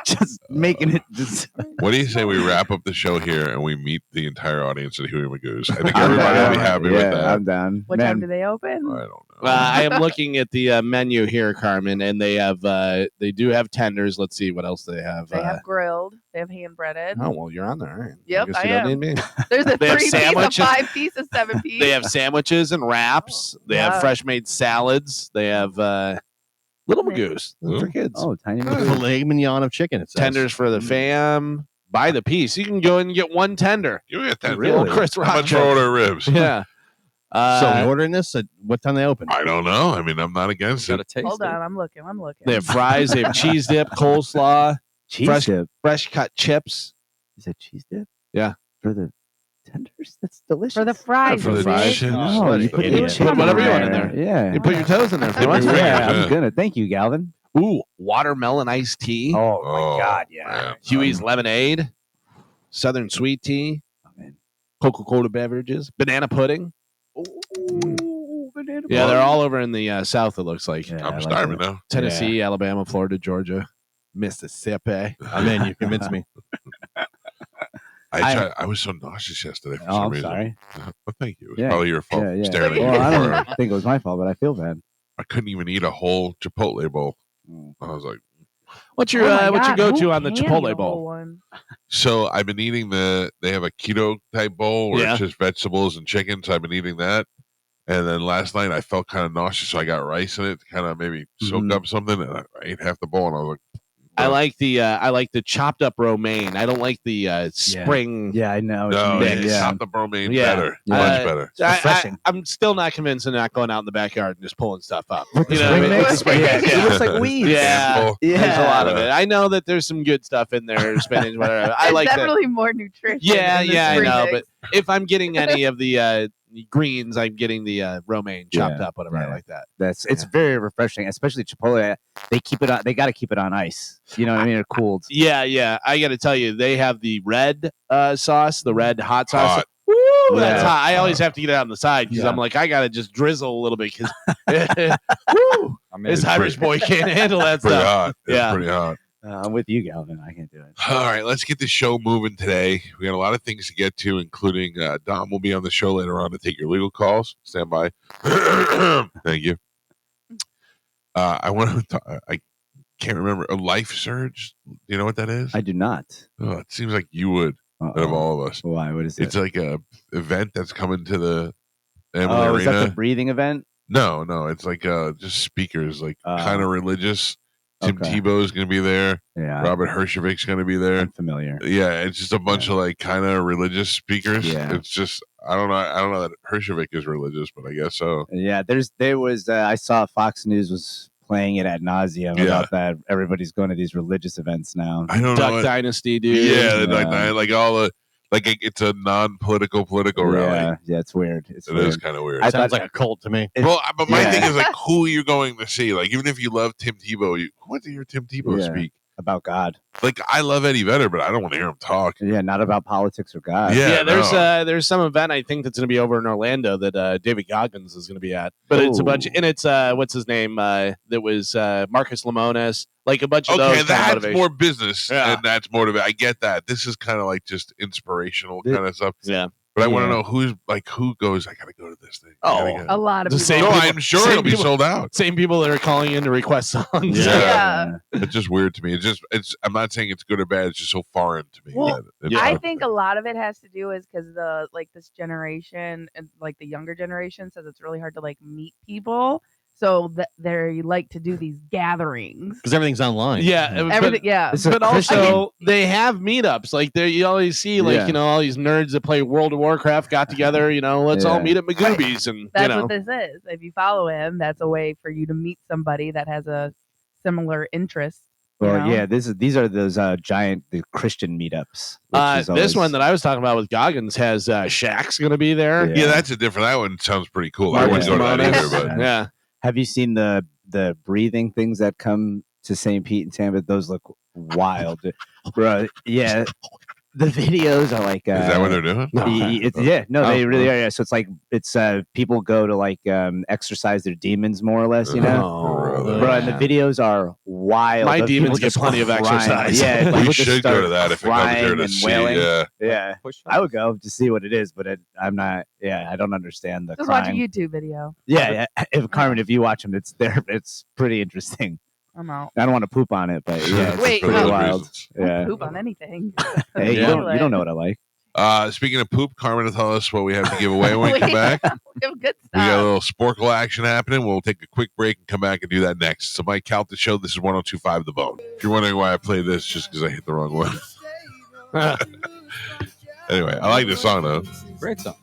Just making it. Just, What do you say we wrap up the show here and we meet the entire audience at Huey Magoo's? I think I'm everybody will down. be happy yeah, with that. I'm down. What time do they open? I don't know. I am looking at the menu here, Carmen, and they have they do have tenders. Let's see what else they have. They have grilled. They have hand breaded. Oh well, you're on there. All right. Yep, guess I you don't am. need me. There's a They have 3-piece, a sandwiches. 5-piece, a 7-piece. They have sandwiches and wraps. They have Wow. fresh made salads. They have little Magoo's for kids. Oh, tiny. Filet mignon of chicken. It says. Tenders for the fam. Buy the piece. You can go in and get one tender. You get that. Really? Chris How Rock much joke. order ribs? Yeah. So we ordering this at what time they open? I don't know. I mean, I'm not against Got it. to taste Hold it. on, I'm looking. They have fries. They have cheese dip, coleslaw, Cheese Fresh- dip. fresh cut chips. Is that cheese dip? Yeah. For the tenders? That's delicious. for the fries. For the Nick. chips. No, What you an put idiot. the chicken Put whatever you want in there. there. Yeah. You put your toes in there if you want. Yeah. Yeah, Yeah. I'm gonna. Thank you, Galvin. Ooh, watermelon iced tea. Oh, Oh, my God, yeah. man. Huey's lemonade. Southern sweet tea. Oh, man. Coca-Cola beverages. Banana pudding. Ooh, banana Yeah, they're pudding. all over in the South, it looks like. Yeah, I I'm like starving that. now. Tennessee, Alabama, Florida, Georgia, Mississippi. I'm in. You convinced me. I was so nauseous yesterday for Oh, some I'm reason. sorry. Well, thank you. It was Yeah. probably your fault. Yeah, yeah. Staring at Well, you Well, I before. don't think it was my fault, but I feel bad. I couldn't even eat a whole Chipotle bowl. I was like, What's your Oh my what's your God, go-to who on the can eat Chipotle a bowl? whole one? so I've been eating they have a keto type bowl where Yeah. it's just vegetables and chicken. So I've been eating that. And then last night I felt kind of nauseous. So I got rice in it to kind of maybe soak Mhm. up something. And I ate half the bowl and I was like, I like the chopped up romaine. I don't like the spring. Yeah, I know. what you no, mean, it's yeah. not the romaine Yeah. better. Yeah. Much better. refreshing. I'm still not convinced of not going out in the backyard and just pulling stuff up. With the You know spring what I mean? mix? Spring Yeah, mix. it looks like weeds. Yeah. Handful. Yeah. There's a lot of it. I know that there's some good stuff in there, spinach, whatever. I It's like that. definitely more nutrition. Yeah, than the yeah, I spring know. mix. But if I'm getting any of the greens, I'm getting the romaine chopped Yeah, up, whatever. I yeah. like that. It's very refreshing, especially Chipotle. They keep it on. They got to keep it on ice. You know what I mean? Or cooled. Yeah, yeah. I got to tell you, they have the red sauce, the red hot sauce. Hot. Woo, that's Yeah. hot. I always have to get it on the side because Yeah. I'm like, I got to just drizzle a little bit because I mean, this Irish boy can't handle that Pretty stuff. hot. It's Yeah. pretty hot. I'm with you, Galvin. I can't do it. All right, let's get the show moving today. We got a lot of things to get to, including Dom will be on the show later on to take your legal calls. Stand by. Thank you. I want to talk, I can't remember a life surge. Do you know what that is? I do not. Oh, it seems like you would out of Uh-oh. all of us. Why? What is it? It's like a event that's coming to the Emily Oh, is that Arena. the breathing event? No, it's like just speakers, like kind of religious. Tim okay. Tebow's going to be there. Yeah, Robert Hershovik's going to be there. I'm familiar. Yeah, it's just a bunch of like kind of religious speakers. Yeah. It's just I don't know that Hershovik is religious, but I guess so. Yeah, there was. I saw Fox News was playing it ad nauseum Yeah. about that. Everybody's going to these religious events now. I don't Duck know. Dynasty, dude. Yeah, Yeah. like all the it's a non-political political rally. Yeah, it's weird. It's It weird. is kind of weird. I Sounds thought- like a cult to me. Well, but my Yeah. thing is like, who are you going to see? Like, even if you love Tim Tebow, what did your Tim Tebow Yeah. speak? about God. Like, I love Eddie Vedder, but I don't want to hear him talk. Yeah, not about politics or God. Yeah, there's some event I think that's going to be over in Orlando that David Goggins is going to be at, but it's a bunch, and it's what's his name that was Marcus Lemonis, like a bunch of those. Okay, kind of that's motivation. more business, Yeah. and that's motivating. I get that. This is kind of like just inspirational kind of stuff. Yeah. But I want to know who goes, I got to go to this thing. A lot of The people. same No, people- I'm sure same it'll be people- sold out. Same people that are calling in to request songs. Yeah. It's just weird to me. I'm not saying it's good or bad. It's just so foreign to me. Well, that I think a lot of it has to do is because this generation and like the younger generation says it's really hard to like meet people, so that they like to do these gatherings. Because everything's online. Yeah, Everything, yeah. It's a But Christian- also, they have meetups. Like you always see, like Yeah. all these nerds that play World of Warcraft got together. Let's all Yeah. meet at Magoobies, and That's what this is. If you follow him, that's a way for you to meet somebody that has a similar interest. Well, you know? yeah, these are those giant Christian meetups. which is this always- one that I was talking about with Goggins has Shaq's going to be there. Yeah, that's a different. That one sounds pretty cool. I Marcus wouldn't go to that Lemonis. either, but Yeah. Have you seen the breathing things that come to St. Pete and Tampa? Those look wild, bro. Yeah, the videos are like. is that what they're doing? They really are. Yeah, so it's people go to like exercise their demons more or less, you know. Oh, Bro, and the videos are wild. My Those demons people get just plenty of crying. exercise. Yeah, We people just should go start to that if it comes here crying to and see. wailing. Yeah. Yeah, Push I would go to see what it is, but I'm not. Yeah, I don't understand the Just watch a crying. YouTube video. Yeah, if Carmen, if you watch them, it's pretty interesting. I'm out. I don't want to poop on it, but yeah, it's Wait, For pretty those wild. reasons. Yeah. Poop on anything. Hey, Yeah. you don't know what I like. Speaking of poop, Carmen will tell us what we have to give away when we come back. We have good We got a stuff. little sporkle action happening. We'll take a quick break and come back and do that next. So, Mike Calta Show, this is 102.5 The Bone. If you're wondering why I play this, just because I hit the wrong one. Anyway, I like this song, though. Great song.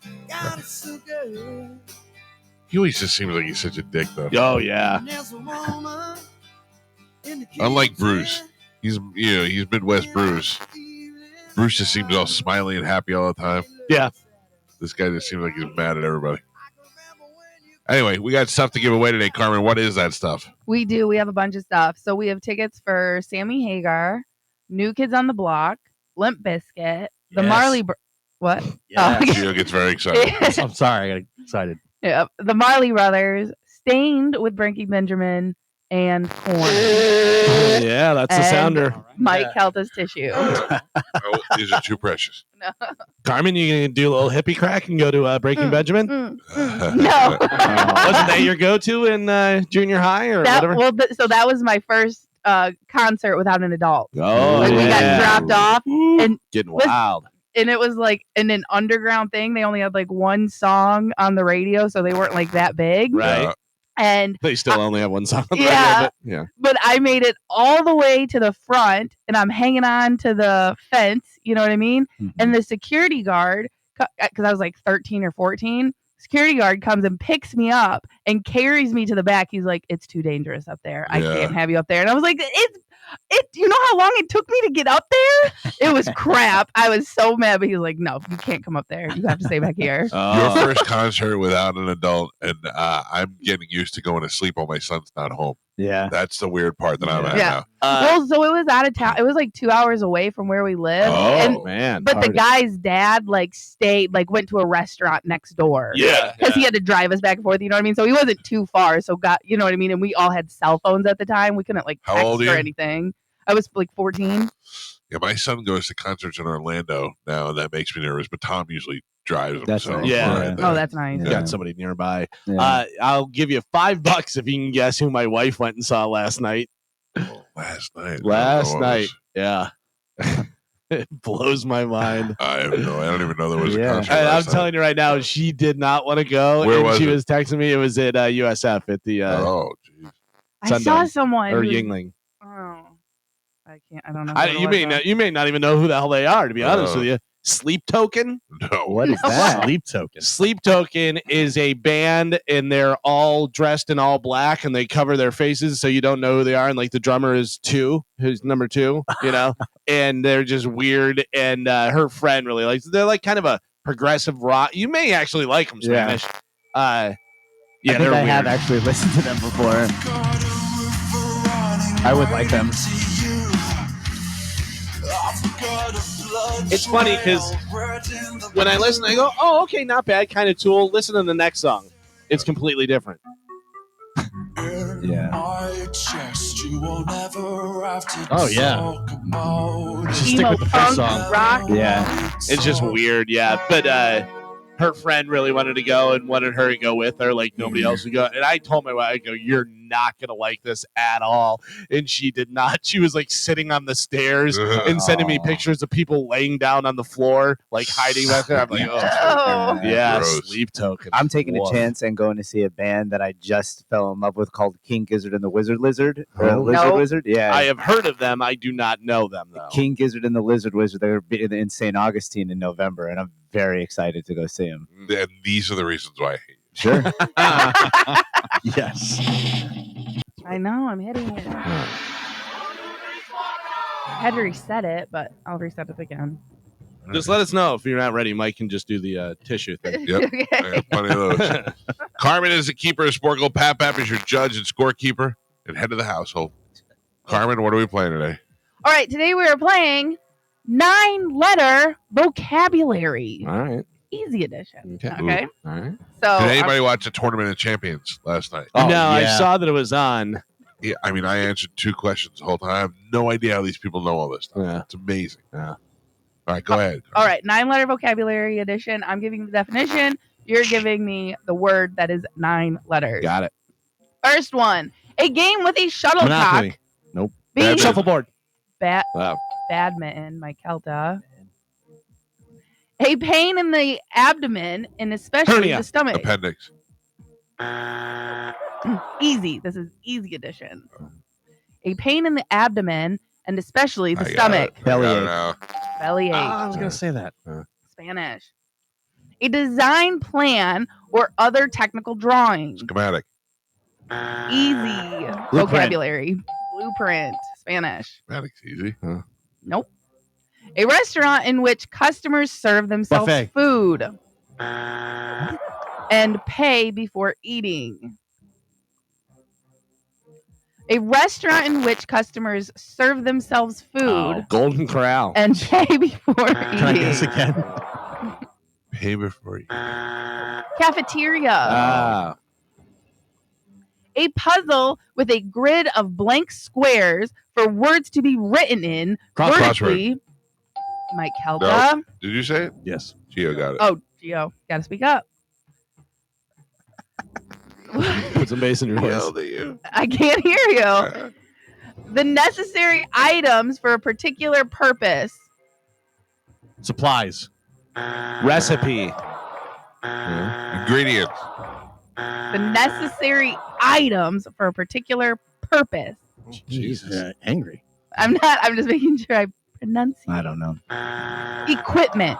He always just seems like he's such a dick, though. Oh yeah. Unlike Bruce. He's Midwest Bruce. Bruce just seems all smiley and happy all the time. Yeah. This guy just seems like he's mad at everybody. Anyway, we got stuff to give away today, Carmen. What is that stuff? We do. We have a bunch of stuff. So we have tickets for Sammy Hagar, New Kids on the Block, Limp Bizkit, the Yes. Marley. What? Yeah. Oh, Gio gets very excited. I'm sorry, I got excited. yeah, the Marley Brothers, Stained with Frankie Benjamin, and Korn. Yeah, that's the And sounder. Mike Calta's Tissue. Oh, these are too precious. No. Carmen, you gonna do a little hippie crack and go to Breaking Benjamin? No. Wasn't that your go-to in junior high or whatever? So that was my first concert without an adult. Oh, Like, we yeah. got dropped off, and Getting Listen- wild. and it was like in an underground thing. They only had like one song on the radio, so they weren't like that big. Right. And They still only have one song. on the Yeah. radio, but- yeah. but I made it all the way to the front, and I'm hanging on to the fence. You know what I mean? And the security guard, because I was like 13 or 14, security guard comes and picks me up and carries me to the back. He's like, "It's too dangerous up there. I Yeah. can't have you up there." And I was like, "It. You know how long it took me to get up there? It was crap. I was so mad." But he was like, "No, you can't come up there. You have to stay back here." Your first concert without an adult, and I'm getting used to going to sleep while my son's not home. Yeah. That's the weird part that I'm at Yeah. now. Well, so it was out of town. It was like 2 hours away from where we live. Oh, and man. But the Party. guy's dad went to a restaurant next door. Yeah. Because he had to drive us back and forth, you know what I mean? So he wasn't too far. So you know what I mean? And we all had cell phones at the time. We couldn't like How text old are or you? anything. I was like 14. Yeah, my son goes to concerts in Orlando now, and that makes me nervous. But Tom usually drives him. That's so nice. Yeah. we're right there. Oh, that's nice. Yeah. Got somebody nearby. Yeah. I'll give you $5 if you can guess who my wife went and saw last night. Last night. Last I night. Yeah. It blows my mind. I have no. I don't even know there was a Yeah. concert. And I'm last night. telling you right now, she did not want to go. Where and was she it? was texting me. It was at USF at the Oh, jeez. I saw Sundown. someone. or who- Yingling. Oh, I can't. I don't know. I, who it you was, may though. not. You may not even know who the hell they are. To be honest Oh. with you, Sleep Token. No. What is No. that? Sleep token. Sleep Token is a band, and they're all dressed in all black, and they cover their faces so you don't know who they are. And like the drummer is who's number 2, you know, and they're just weird. And her friend really likes. They're like kind of a progressive rock. You may actually like them, Yeah. Spanish. I Yeah, think they're I weird. have actually listened to them before. I would like them. It's funny because when I listen, I go, "Oh, okay, not bad." Kind of Tool. Listen to the next song; it's completely different. Yeah. Oh yeah. Just stick Emo with the punk first song. rock. Yeah. It's just weird, yeah. But her friend really wanted to go and wanted her to go with her, like nobody else would go. And I told my wife, I go, "You're not gonna like this at all." And she did not. She was like sitting on the stairs and sending me pictures of people laying down on the floor, like hiding back there. I'm like, Oh. yeah, Gross. sleep token. I'm taking Woof. a chance and going to see a band that I just fell in love with called King Gizzard and the Wizard Lizard. Oh. Lizard No. Wizard? Yeah. I have heard of them. I do not know them though. King Gizzard and the Lizard Wizard. They're in St. Augustine in November, and I'm very excited to go see them. And these are the reasons why I hate you. Sure. Yes. I know, I'm hitting it. I had to reset it, but I'll reset it again. Just let us know if you're not ready. Mike can just do the tissue thing. Yep. Okay. I got plenty of those. Carmen is the keeper of Sporkle. Pap is your judge and scorekeeper and head of the household. Carmen, what are we playing today? All right, today we are playing 9-letter vocabulary. All right. Easy edition. Okay. Okay. All right. So Did anybody watch the Tournament of Champions last night? Oh, no, I yeah. saw that it was on. Yeah, I mean, I answered 2 questions the whole time. I have no idea how these people know all this stuff. Yeah. It's amazing. Yeah. All right, go ahead. all right, 9-letter vocabulary edition. I'm giving the definition. You're giving me the word that is 9 letters. Got it. First one, a game with a shuttlecock. Monopoly. Nope. Being Badminton. Shuffleboard. Wow. badminton, Mike Calta. A pain in the abdomen and especially Hernia. the stomach. Appendix. Easy. This is easy edition. A pain in the abdomen and especially the I got stomach. it. I got it Bellyache. now. Bellyache. I was going to say that. Spanish. A design plan or other technical drawing. Schematic. Easy vocabulary. Blueprint. Spanish. Schematic's easy. Nope. A restaurant in which customers serve themselves Buffet. food and pay before eating. A restaurant in which customers serve themselves food Golden Corral. and pay before Can I guess eating. again? Pay before you. Cafeteria. Ah. A puzzle with a grid of blank squares for words to be written in Crossword. vertically. Mike Calta. Did you say it? Yes. Gio got it. Oh, Gio, gotta speak up. Put some bass in your voice. Yelled at you. I can't hear you. The necessary items for a particular purpose. Supplies. Recipe. Ingredients. The necessary items for a particular purpose. Jesus. Angry. I'm just making sure I pronunciate. I don't know. Equipment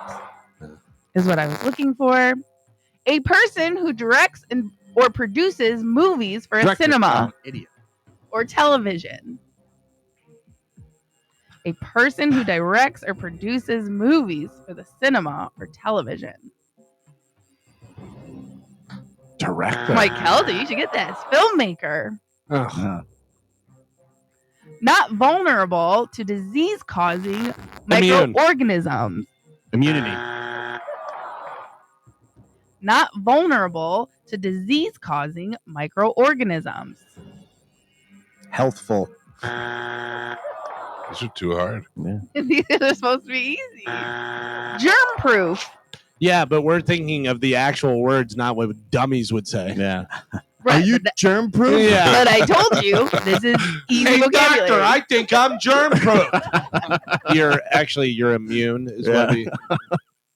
is what I was looking for. A person who directs or produces movies for a Director. cinema Idiot. or television. A person who directs or produces movies for the cinema or television. Director. Mike Calda, you should get this. Filmmaker. Ugh. Not vulnerable to disease-causing Immune. microorganisms. Immunity. Not vulnerable to disease-causing microorganisms. Healthful. These are too hard. These are supposed to be easy. Germ-proof. Yeah, but we're thinking of the actual words, not what dummies would say. Yeah. Right, Are you but, germ proof? Yeah. but I told you this is easy Hey, vocabulary. doctor, I think I'm germ-proof. You're immune is what we...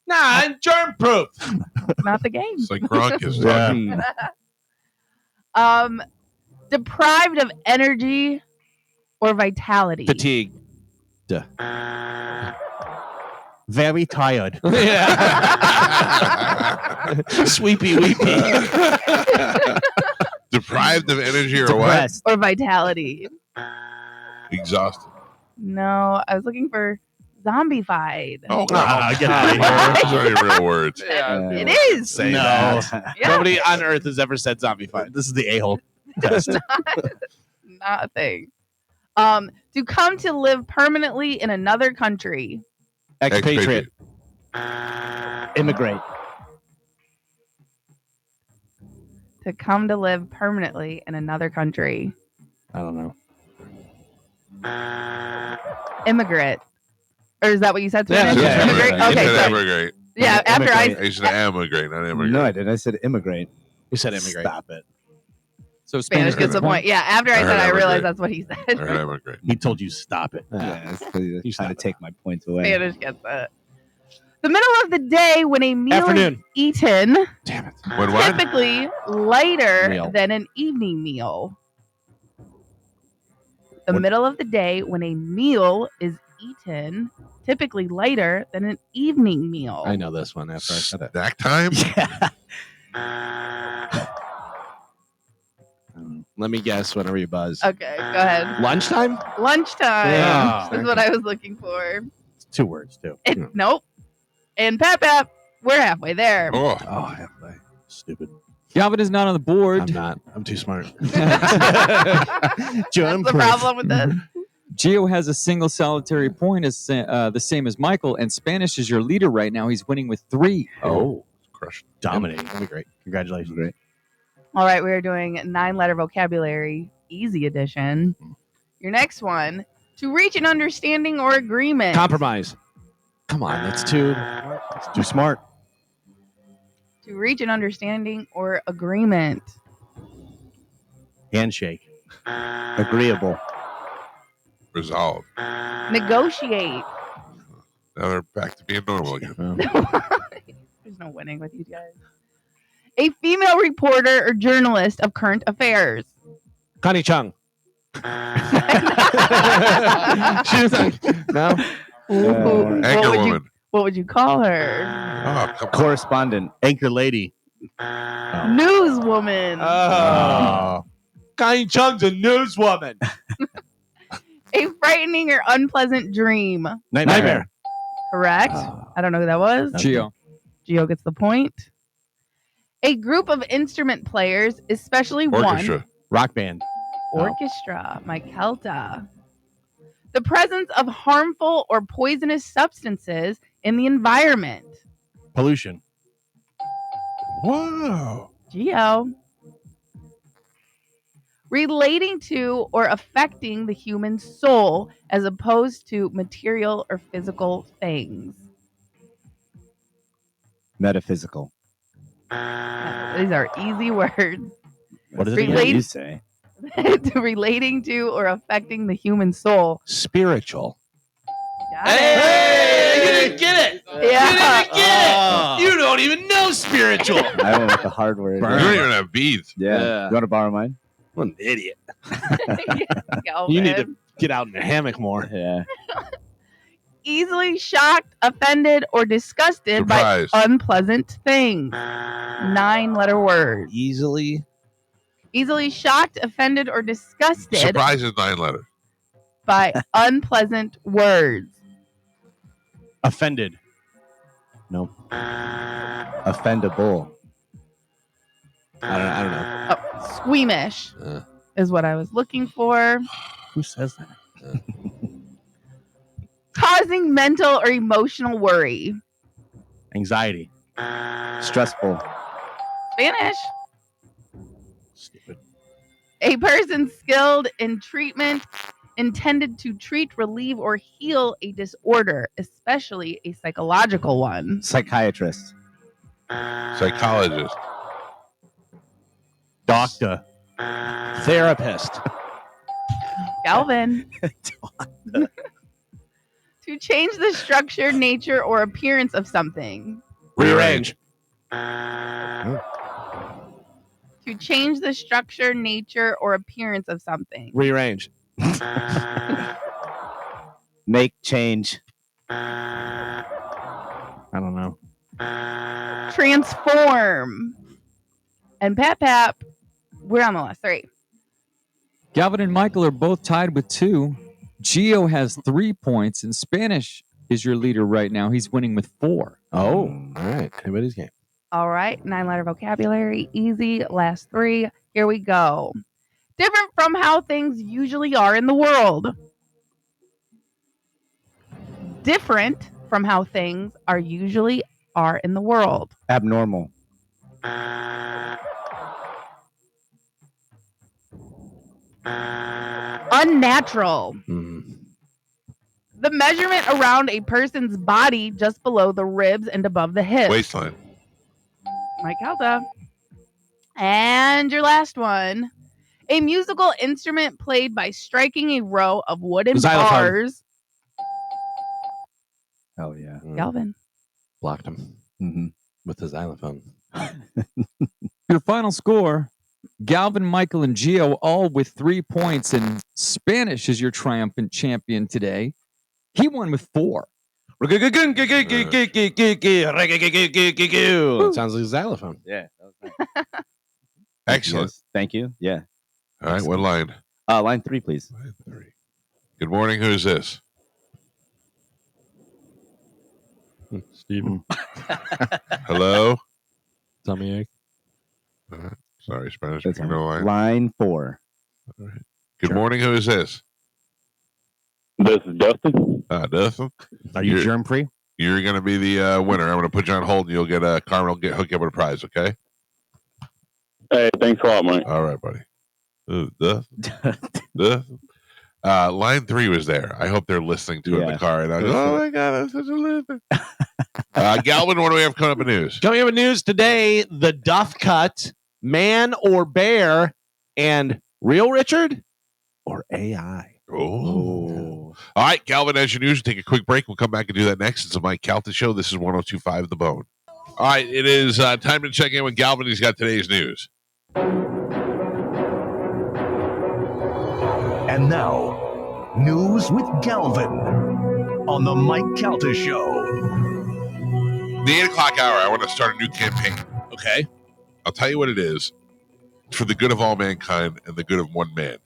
Nah, I'm germ-proof. Not the game. It's like Gronk is Yeah. talking. Deprived of energy or vitality. Fatigue. Very tired. Yeah. Sweepy weepy. Deprived of energy or what? Depressed. Or vitality. Exhausted. No, I was looking for zombified. Oh, Get out of here. Those aren't real words. Yeah. It is. Say No. that. Yeah, Nobody on earth has ever said zombie fight. This is the a-hole test. not a thing. To come to live permanently in another country. Expatriate. Immigrate. To come to live permanently in another country. I don't know. Immigrant. Or is that what you said? Yeah, Spanish? yeah, Immigrant? yeah. You Okay, said sorry. emigrate. Yeah, after I Immigrate. You said emigrate, not immigrate. No, I didn't. I said immigrate. You said immigrate. Stop it. So Spanish gets the point. Yeah, after I I heard said I realized immigrate. that's what he I said. heard emigrate. He told you stop it. Yeah, it's trying to stop it. take my points away. Spanish gets it. The middle of the day when a meal Afternoon. is eaten, Damn it. When what? typically lighter Meal. than an evening meal. The What- middle of the day when a meal is eaten, typically lighter than an evening meal. I know this one after I said it. Snack time? Let me guess whenever you buzz. Okay, go ahead. Lunchtime? Lunchtime Yeah. is what I was looking for. It's 2 words too. Nope. And Pap, we're halfway there. Oh, Oh, halfway. Stupid. Galvin is not on the board. I'm not. I'm too smart. That's John the Proof. problem with this. Gio has a single solitary point, as the same as Michael, and Spanish is your leader right now. He's winning with 3. Oh, crushed. Dominating. that'd be great. Congratulations. Great. All right, we are doing 9-letter vocabulary, easy edition. Your next one, to reach an understanding or agreement. Compromise. Come on, that's too. It's too smart. To reach an understanding or agreement. Handshake. Agreeable. Resolved. Negotiate. Now they're back to being normal again. There's no winning with you guys. A female reporter or journalist of current affairs. Connie Chung. She was like, no. Ooh, Anchor woman. what would you call her? Oh, come on. Correspondent. Anchor lady. Newswoman. Connie Chung's a newswoman. A frightening or unpleasant dream. Nightmare. Correct. I don't know who that was. Gio. Gio gets the point. A group of instrument players, especially Orchestra. Rock band. one orchestra. Mike Calta. The presence of harmful or poisonous substances in the environment. Pollution. Wow. Gio. Relating to or affecting the human soul as opposed to material or physical things. Metaphysical. These are easy words. What is it Relate- What again? do you say? Relating to or affecting the human soul. Spiritual. Got it. You didn't get it. Yeah. You don't even know spiritual. I went with the hard word. You don't even have beads. Yeah. Yeah. You want to borrow mine? What an idiot. Go, You need man. to get out in the hammock more. Yeah. Easily shocked, offended, or disgusted Surprise. by unpleasant things. 9-letter word. Easily. Easily shocked, offended, or disgusted Surprise is 9 letters. by unpleasant words. Offended. Offendable. I don't know. Oh, squeamish Uh. is what I was looking for. Who says that? Causing mental or emotional worry. Anxiety. Stressful. Spanish. Stupid. A person skilled in treatment intended to treat, relieve, or heal a disorder, especially a psychological one. Psychiatrist. Psychologist. Doctor. Therapist. Galvin. To change the structure, nature, or appearance of something. Rearrange. To change the structure, nature, or appearance of something. Rearrange. Make change. I don't know. Transform. And Pap, we're on the last 3. Galvin and Michael are both tied with 2. Gio has 3 points, and Spanish is your leader right now. He's winning with 4. Oh, all right. Anybody's game. All right, 9-letter vocabulary, easy, last 3. Here we go. Different from how things usually are in the world. Different from how things are usually are in the world? Abnormal. Unnatural. Mhm. The measurement around a person's body just below the ribs and above the hips. Waistline. Mike Calta. And your last one. A musical instrument played by striking a row of wooden Xylophone. bars. Oh yeah. Galvin. Blocked him Mm-hmm. with the xylophone. Your final score: Galvin, Michael, and Gio all with 3 points, and Spanish is your triumphant champion today. He won with 4. It sounds like a xylophone. Yeah. Excellent. Yes. Thank you. Yeah. All right, what line? Line 3, please. Line 3. Good morning. Who's this? Steven. Hello? Tummy ache. Sorry, Spanish. That's speaking line. Line 4. Good morning. Who is this? This is Dustin. Dustin. Are you You're- germ free? You're going to be the winner. I'm going to put you on hold, and you'll get Carmen will get hooked up with a prize, okay? Hey, thanks a lot, Mike. All right, buddy. Dustin. Line 3 was there. I hope they're listening to it in the Yeah. car. And I go, oh my God, I'm such a listener. Galvin, what do we have coming up in news? Coming up in news today, the Duff Cut, Man or Bear, and Real Richard or AI. Oh. All right, Galvin, as your news, we'll take a quick break. We'll come back and do that next. It's the Mike Calta Show. This is 102.5 The Bone. All right, it is time to check in with Galvin. He's got today's news. And now, news with Galvin on the Mike Calta Show. The 8 o'clock hour, I want to start a new campaign. Okay. I'll tell you what it is. It's for the good of all mankind and the good of one man.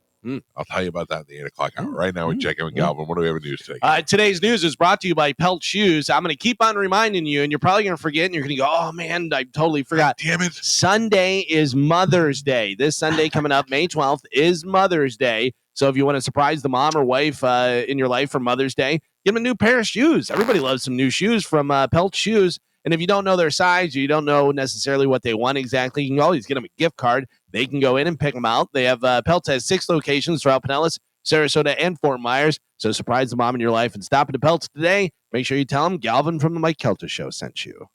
I'll tell you about that in the 8 o'clock hour. Right now, we're checking with Galvin. What do we have in news today? Today's news is brought to you by Pelt Shoes. I'm going to keep on reminding you, and you're probably going to forget, and you're going to go, oh, man, I totally forgot. Damn it. Sunday is Mother's Day. This Sunday coming up, May 12th, is Mother's Day. So if you want to surprise the mom or wife in your life for Mother's Day, give them a new pair of shoes. Everybody loves some new shoes from Pelt Shoes. And if you don't know their size or you don't know necessarily what they want exactly, you can always get them a gift card. They can go in and pick them out. They have Pelts has 6 locations throughout Pinellas, Sarasota, and Fort Myers. So surprise the mom in your life and stop at the Pelts today. Make sure you tell them Galvin from the Mike Calta Show sent you.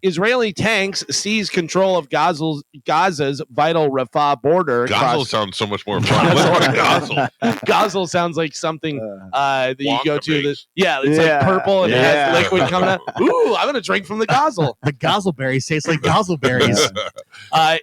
Israeli tanks seize control of Gaza's vital Rafah border. Gozzle sounds so much more fun. Let's go to Gozzle. Gozzle sounds like something that you go to. Wonka It's like purple and it has liquid coming out. Ooh, I'm going to drink from the Gozzle. The gozzleberries taste like gozzleberries.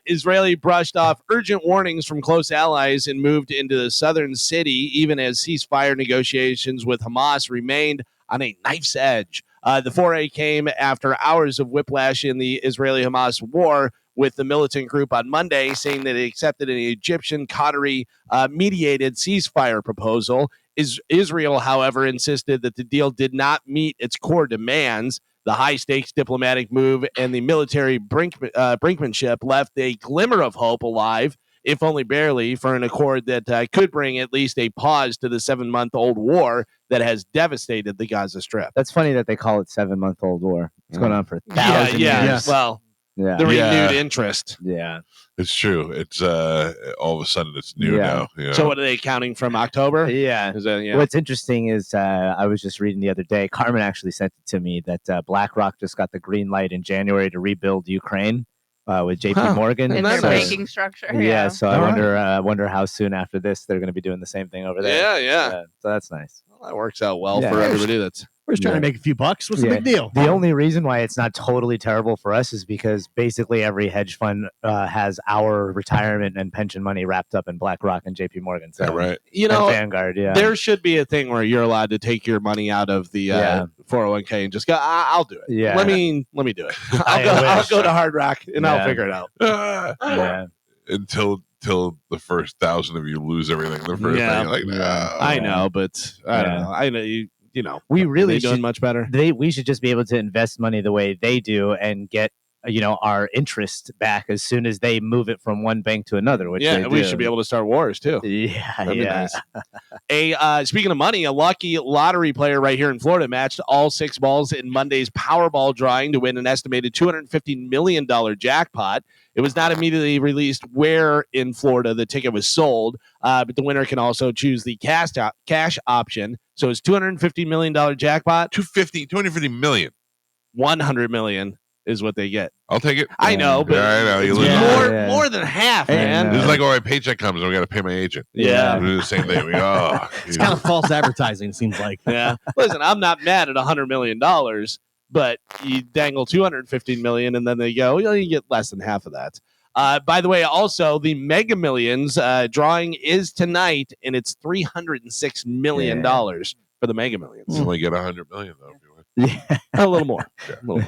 Israeli brushed off urgent warnings from close allies and moved into the southern city, even as ceasefire negotiations with Hamas remained on a knife's edge. The foray came after hours of whiplash in the Israeli-Hamas war, with the militant group on Monday saying that it accepted an Egyptian Qatari mediated ceasefire proposal. Israel, however, insisted that the deal did not meet its core demands. The high-stakes diplomatic move and the military brinkmanship left a glimmer of hope alive, if only barely, for an accord that could bring at least a pause to the 7-month-old war that has devastated the Gaza Strip. That's funny that they call it 7-month-old war. It's going on for thousands yeah. years. Well, Yeah. the renewed Yeah. interest. Yeah. It's true. It's all of a sudden it's new Yeah. now. Yeah. So what are they counting from October? Yeah. Is that, What's interesting is I was just reading the other day, Carmen actually sent it to me, that BlackRock just got the green light in January to rebuild Ukraine with JP Morgan. In That's their nice. banking structure. Yeah, so I All right. wonder how soon after this they're going to be doing the same thing over there. Yeah. So that's nice. Well, that works out well Yeah. for everybody. That's We're just trying to make a few bucks. What's the big deal? The only reason why it's not totally terrible for us is because basically every hedge fund has our retirement and pension money wrapped up in BlackRock and JP Morgan. So, Is that right? you and know. Vanguard, yeah. There should be a thing where you're allowed to take your money out of the 401k and just go. I'll do it. Yeah. Let me do it. I I'll wish. go to Hard Rock and Yeah. I'll figure it out. yeah. Until the first 1,000 of you lose everything. The first Yeah. thing, like, no. I know, but I don't Yeah. know. I know you know. We really They doing should, much better. we should just be able to invest money the way they do and get our interest back as soon as they move it from one bank to another. Which they we do. should be able to start wars too. Yeah, That'd be yeah. nice. Speaking of money, a lucky lottery player right here in Florida matched all 6 balls in Monday's Powerball drawing to win an estimated $250 million jackpot. It was not immediately released where in Florida the ticket was sold, but the winner can also choose the cash option. So it's $250 million jackpot. 250 million. 100 million is what they get. I'll take it. I know, but I know. You it's lose. more than half, man. This is like when my paycheck comes and we got to pay my agent. Yeah. We do the same thing. It's kind of false advertising, it seems like. Yeah. Listen, I'm not mad at $100 million, but you dangle $250 million and then they go, you get less than half of that. By the way, also the Mega Millions drawing is tonight, and it's $306 million for the Mega Millions. You only get 100 million though. Yeah, A little more.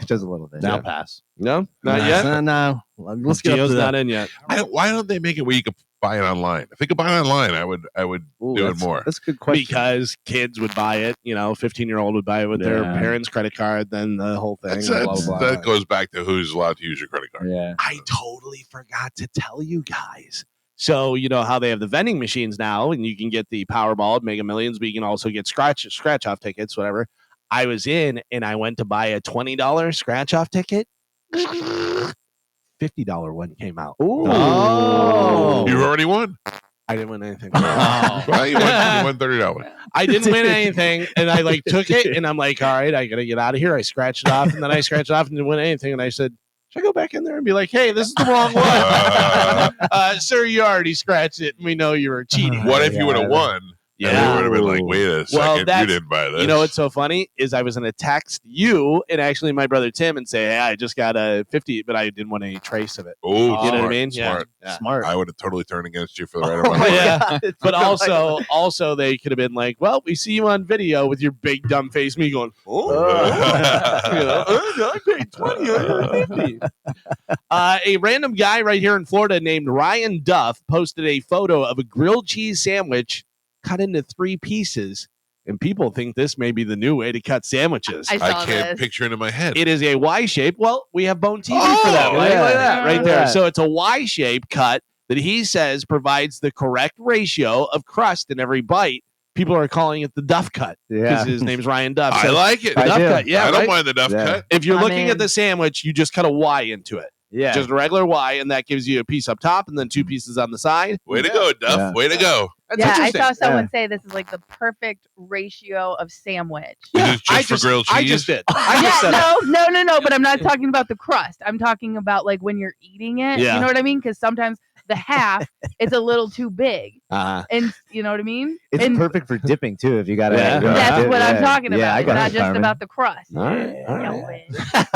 just a little bit. Now pass. No, not yet. No. Let's get up Gio's to not that. in yet. Why don't they make it where you can buy it online? If they could buy it online, I would do it more. That's a good question. Because kids would buy it, 15-year-old would buy it with their parents' credit card, then the whole thing. Blah, blah, blah. That goes back to who's allowed to use your credit card. Yeah. I totally forgot to tell you guys. So you know how they have the vending machines now, and you can get the Powerball at Mega Millions, but you can also get scratch off tickets, whatever. I was in, and I went to buy a $20 scratch off ticket. $50 one came out. Ooh. Oh. You already won. I didn't win anything. Well, you won $30. I didn't win anything, and I took it, and I'm like, all right, I gotta get out of here. I scratched it off, and then I scratched it off and didn't win anything, and I said, should I go back in there and be like, hey, this is the wrong one? Sir, you already scratched it, and we know you were cheating. What if you would have won? Yeah. And we would have been like, wait a second, you that's- didn't buy this. You know what's so funny is I was going to text you and actually my brother Tim and say, hey, I just got a 50, but I didn't want any trace of it. Oh, You know what I smart, mean? Smart. Yeah. Smart. I would have totally turned against you for the right amount. Yeah. But also they could have been like, well, we see you on video with your big dumb face, me going, I paid 20, I got 50. A random guy right here in Florida named Ryan Duff posted a photo of a grilled cheese sandwich cut into 3 pieces, and people think this may be the new way to cut sandwiches. I I saw can't this. picture it in my head. It is a Y shape. Well, we have Bone TV for that, right? yeah. Look at that right there. Yeah. So it's a Y shape cut that he says provides the correct ratio of crust in every bite. People are calling it the Duff cut because Yeah. his name's Ryan Duff. I So like it. the I Duff do. cut, yeah. I don't right? mind the Duff Yeah. cut. If you're I'm looking in. at the sandwich, you just cut a Y into it. Yeah. Just a regular Y, and that gives you a piece up top and then 2 pieces on the side. Way to go, Duff. Yeah. Way to go. That's Yeah, I interesting. saw someone say this is like the perfect ratio of sandwich. Is it I just for grilled cheese? I just did. I just said Yeah, no, but I'm not talking about the crust. I'm talking about like when you're eating it. Yeah. You know what I mean? Because sometimes the half is a little too big, uh and you know what I mean. It's and perfect for dipping too. If you got to, Yeah. that's what I'm talking about. Yeah, I It's got not you, just Carmen. about the crust. All right, all right. Kelvin.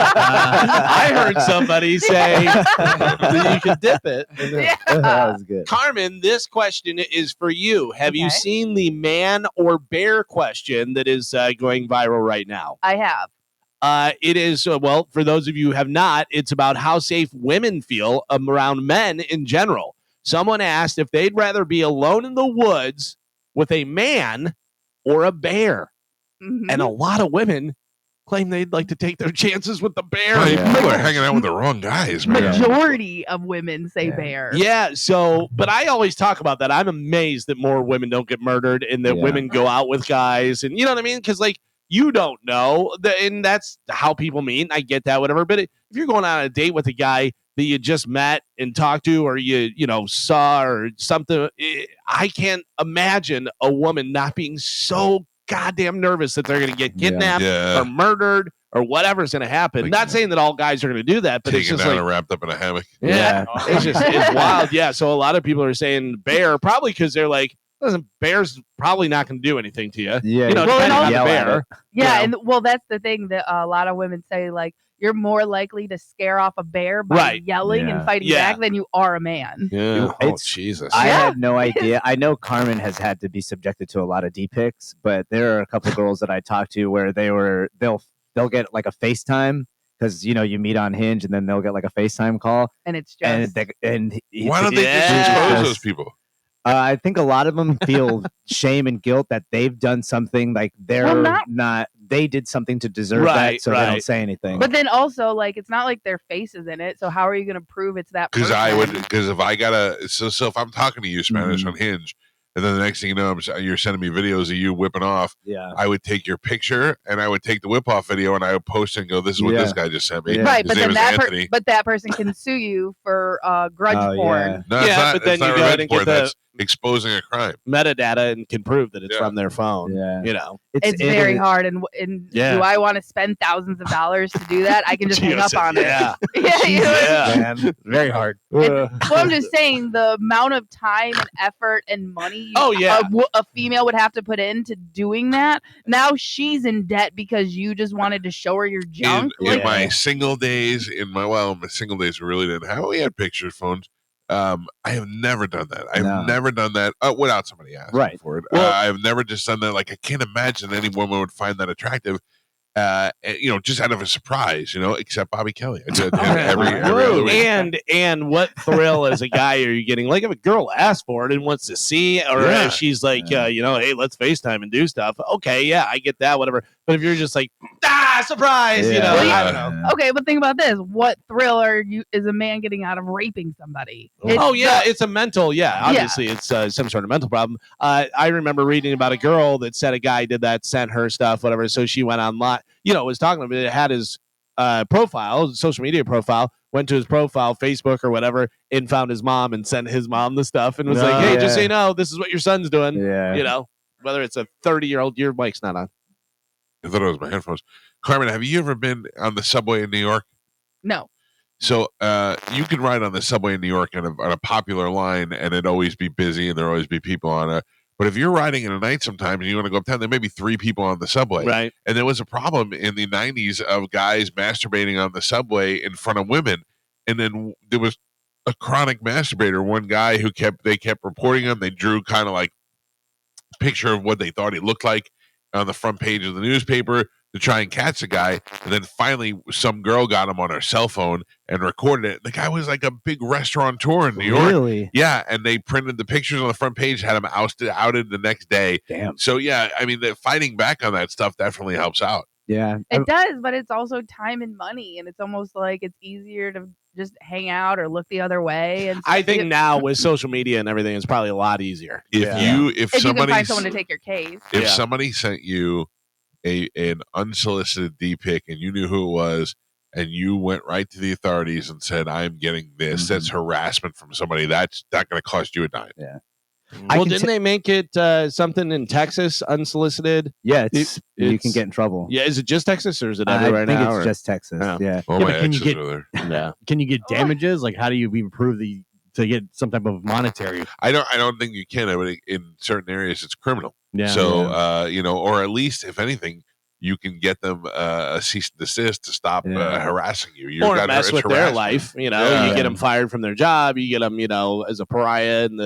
I heard somebody say that you can dip it. Yeah. that was good. Carmen, this question is for you. Have you Okay. seen the man or bear question that is going viral right now? I have. It is, well, for those of you who have not, it's about how safe women feel around men in general. Someone asked if they'd rather be alone in the woods with a man or a bear. Mhm. And a lot of women claim they'd like to take their chances with the bear. Oh, you Yeah. people are hanging out with the wrong guys, man. Majority of women say Yeah. bear. Yeah, so, but I always talk about that. I'm amazed that more women don't get murdered and that Yeah. women go out with guys. And you know what I mean? Because, like, you don't know. And that's how people meet. I get that, whatever. But if you're going on a date with a guy that you just met and talked to or you saw or something, I can't imagine a woman not being so goddamn nervous that they're going to get kidnapped Yeah. or murdered or whatever's going to happen. Like- Not saying that all guys are going to do that, but it's Taken just down like, and wrapped up in a hammock. yeah, it's wild. Yeah, so a lot of people are saying bear probably because they're like, listen, bear's probably not going to do anything to you. Yeah. You know, Well, depending on the yell at bear. it. Yeah, Yeah. and well, that's the thing that a lot of women say. Like, you're more likely to scare off a bear by Right. yelling Yeah. and fighting Yeah. back than you are a man. Yeah. Oh, It's- Jesus. I Yeah. had no idea. I know Carmen has had to be subjected to a lot of D-pics, but there are a couple girls that I talked to where they'll get like a FaceTime because you meet on Hinge and then they'll get like a FaceTime call And it's and just and Why don't they Yeah. just expose Yes. those people? I think a lot of them feel shame and guilt that they've done something like they're not. They did something to deserve that, so they don't say anything. But then also, like, it's not like their face is in it. So how are you going to prove it's that? Because if I gotta, so if I'm talking to you Spanish on Hinge, and then the next thing you know, you're sending me videos of you whipping off. Yeah, I would take your picture and I would take the whip off video and I would post it and go, "This is what this guy just sent me." Right, His but name then is that person can sue you for grudge porn. No, it's not, but then you go ahead and get that's exposing a crime. Metadata and can prove that it's from their phone. Yeah, you know, it's very hard. And do I want to spend thousands of dollars to do that? I can just hang up on it. Man, very hard. Well, I'm just saying the amount of time and effort and money a female would have to put into doing that. Now she's in debt because you just wanted to show her your junk. In my single days, my single days we really didn't have. We had picture phones. I have never done that. I've never done that without somebody asking for it. I've never just done that. Like, I can't imagine any woman would find that attractive. Just out of a surprise, except Bobby Kelly. I did every other week. And what thrill as a guy are you getting? Like, if a girl asks for it and wants to see, or if she's like, hey, let's FaceTime and do stuff. Okay, I get that, whatever. But if you're just like, surprise, I don't know. Okay, but think about this: what thrill is a man getting out of raping somebody? It's a mental. Obviously, it's some sort of mental problem. I remember reading about a girl that said a guy did that, sent her stuff, whatever. So she went online. Was talking about it, had his profile, social media profile, went to his profile, Facebook or whatever, and found his mom and sent his mom the stuff and was like, hey, just so you know, this is what your son's doing. Yeah. Whether it's a 30-year-old, your mic's not on. I thought it was my headphones. Carmen, have you ever been on the subway in New York? No. So you can ride on the subway in New York on a popular line and it'd always be busy and there'd always be people on it. But if you're riding in the night sometimes and you want to go uptown, there may be 3 people on the subway. Right. And there was a problem in the 90s of guys masturbating on the subway in front of women. And then there was a chronic masturbator, one guy who kept reporting him. They drew kind of like a picture of what they thought he looked like on the front page of the newspaper to try and catch the guy. And then finally some girl got him on her cell phone and recorded it. The guy was like a big restaurateur in New York. Really? Yeah. And they printed the pictures on the front page, had him outed the next day. Damn. So yeah, I mean, fighting back on that stuff definitely helps out. Yeah. It does, but it's also time and money. And it's almost like it's easier to just hang out or look the other way. And I think now with social media and everything, it's probably a lot easier. If somebody you can find someone to take your case. If somebody sent you an unsolicited D-pic and you knew who it was and you went right to the authorities and said, I'm getting this, that's harassment from somebody, that's not going to cost you a dime. Yeah. Well, didn't they make it something in Texas unsolicited? Yeah, you can get in trouble. Yeah, is it just Texas or is it everywhere now? I think it's just Texas. Yeah. Oh, yeah, my but can you exes get are there. Can you get damages? Like, how do you even prove to get some type of monetary? I don't think you can. I mean, in certain areas, it's criminal. Yeah. So, or at least, if anything, you can get them a cease and desist to stop harassing you. Or mess with their life. You get them fired from their job. You get them, as a pariah, and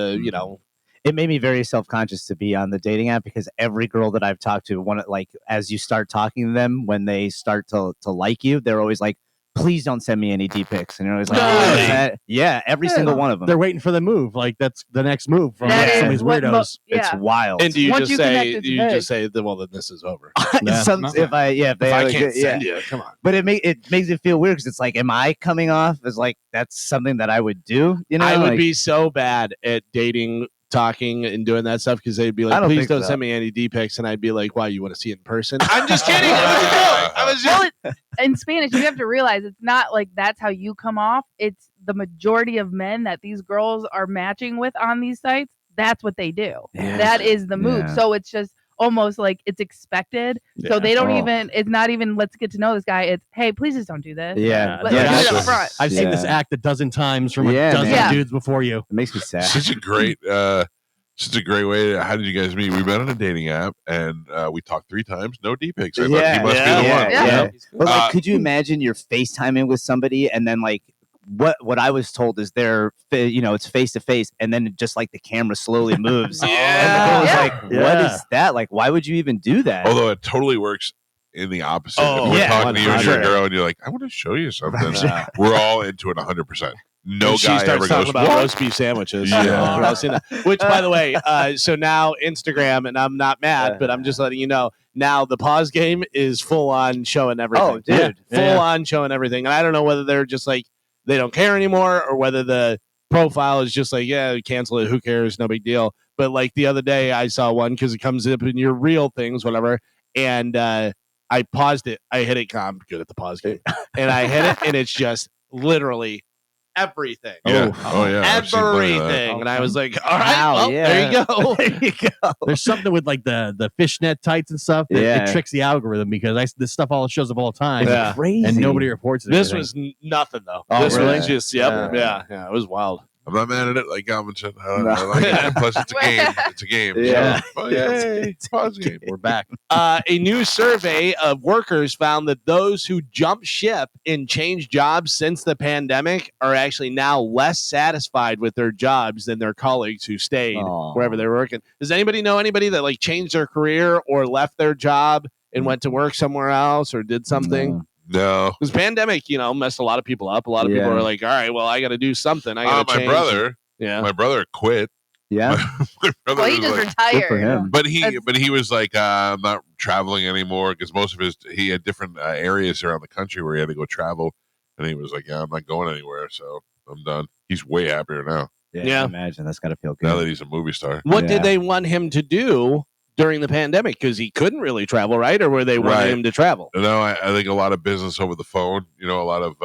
It made me very self-conscious to be on the dating app because every girl that I've talked to, as you start talking to them, when they start to like you, they're always like, please don't send me any D-pics. And you're always like, yeah, every single one of them. They're waiting for the move. Like, that's the next move from some of these weirdos. It's wild. And do you just say, well, then this is over. If I can't send you, come on. But it makes it feel weird because it's like, am I coming off as like that's something that I would do? I would be so bad at dating, talking and doing that stuff because they'd be like, please don't send me any D-pics, and I'd be like, why, you want to see it in person? I'm just kidding. I was just in Spanish, you have to realize it's not like that's how you come off. It's the majority of men that these girls are matching with on these sites. That's what they do. Yeah. That is the move. Yeah. So it's just almost like it's expected. So they don't it's not even, let's get to know this guy. It's, hey, please just don't do this. Yeah. Let's do it up front. I've seen this act a dozen times from a dozen dudes before you. It makes me sad. Such a great way. How did you guys meet? We met on a dating app and we talked 3 times. No D-pics. I thought he must be the one. Yeah. But could you imagine you're FaceTiming with somebody and then what I was told is it's face to face, and then just like the camera slowly moves. And the girl was like, "What is that? Like, why would you even do that?" Although it totally works in the opposite. If we're talking to you and your girl, and you're like, "I want to show you something." We're all into it 100%. no And she guy starts ever talking goes, about "What?" roast beef sandwiches. Yeah. I've seen that. Which, by the way, so now Instagram, and I'm not mad, but I'm just letting you know, now the pause game is full on showing everything. Oh, dude. Full on showing everything. And I don't know whether they're just like, they don't care anymore, or whether the profile is just like, yeah, cancel it. Who cares? No big deal. But like the other day, I saw one because it comes up in your real things, whatever. And I paused it. I hit it. I'm good at the pause game. And I hit it, and it's just literally everything. Yeah. Oh, yeah. I've seen plenty of that. Everything. And I was like, all right, Wow, well, there you go. There you go. There's something with like the fishnet tights and stuff that Yeah. it tricks the algorithm because this stuff all shows up all the time. Yeah. Crazy. And nobody reports it. This was nothing, though. Oh, this really? was just, Yeah. yeah, it was wild. I'm not mad at it, like Galvin said. I No. like it. And plus, it's a game. It's a game. Yeah. So, oh, yay. Pause game. We're back. A new survey of workers found that those who jumped ship and changed jobs since the pandemic are actually now less satisfied with their jobs than their colleagues who stayed Aw. wherever they were working. Does anybody know anybody that like changed their career or left their job and went to work somewhere else or did something? No. No. Because pandemic, messed a lot of people up. A lot of people Yeah. are like, all right, well, I got to do something. I got to My change. brother. Yeah. My brother quit. Yeah. My brother Well, he was just like, Good for retired. him. but he That's- was like, I'm not traveling anymore because most of he had different areas around the country where he had to go travel, and he was like, yeah, I'm not going anywhere, so I'm done. He's way happier now Yeah. I imagine that's got to feel now good. that he's a movie star. What Yeah. did they want him to do during the pandemic? Because he couldn't really travel, right? Or were they wanting Right. him to travel? No, I think a lot of business over the phone, a lot of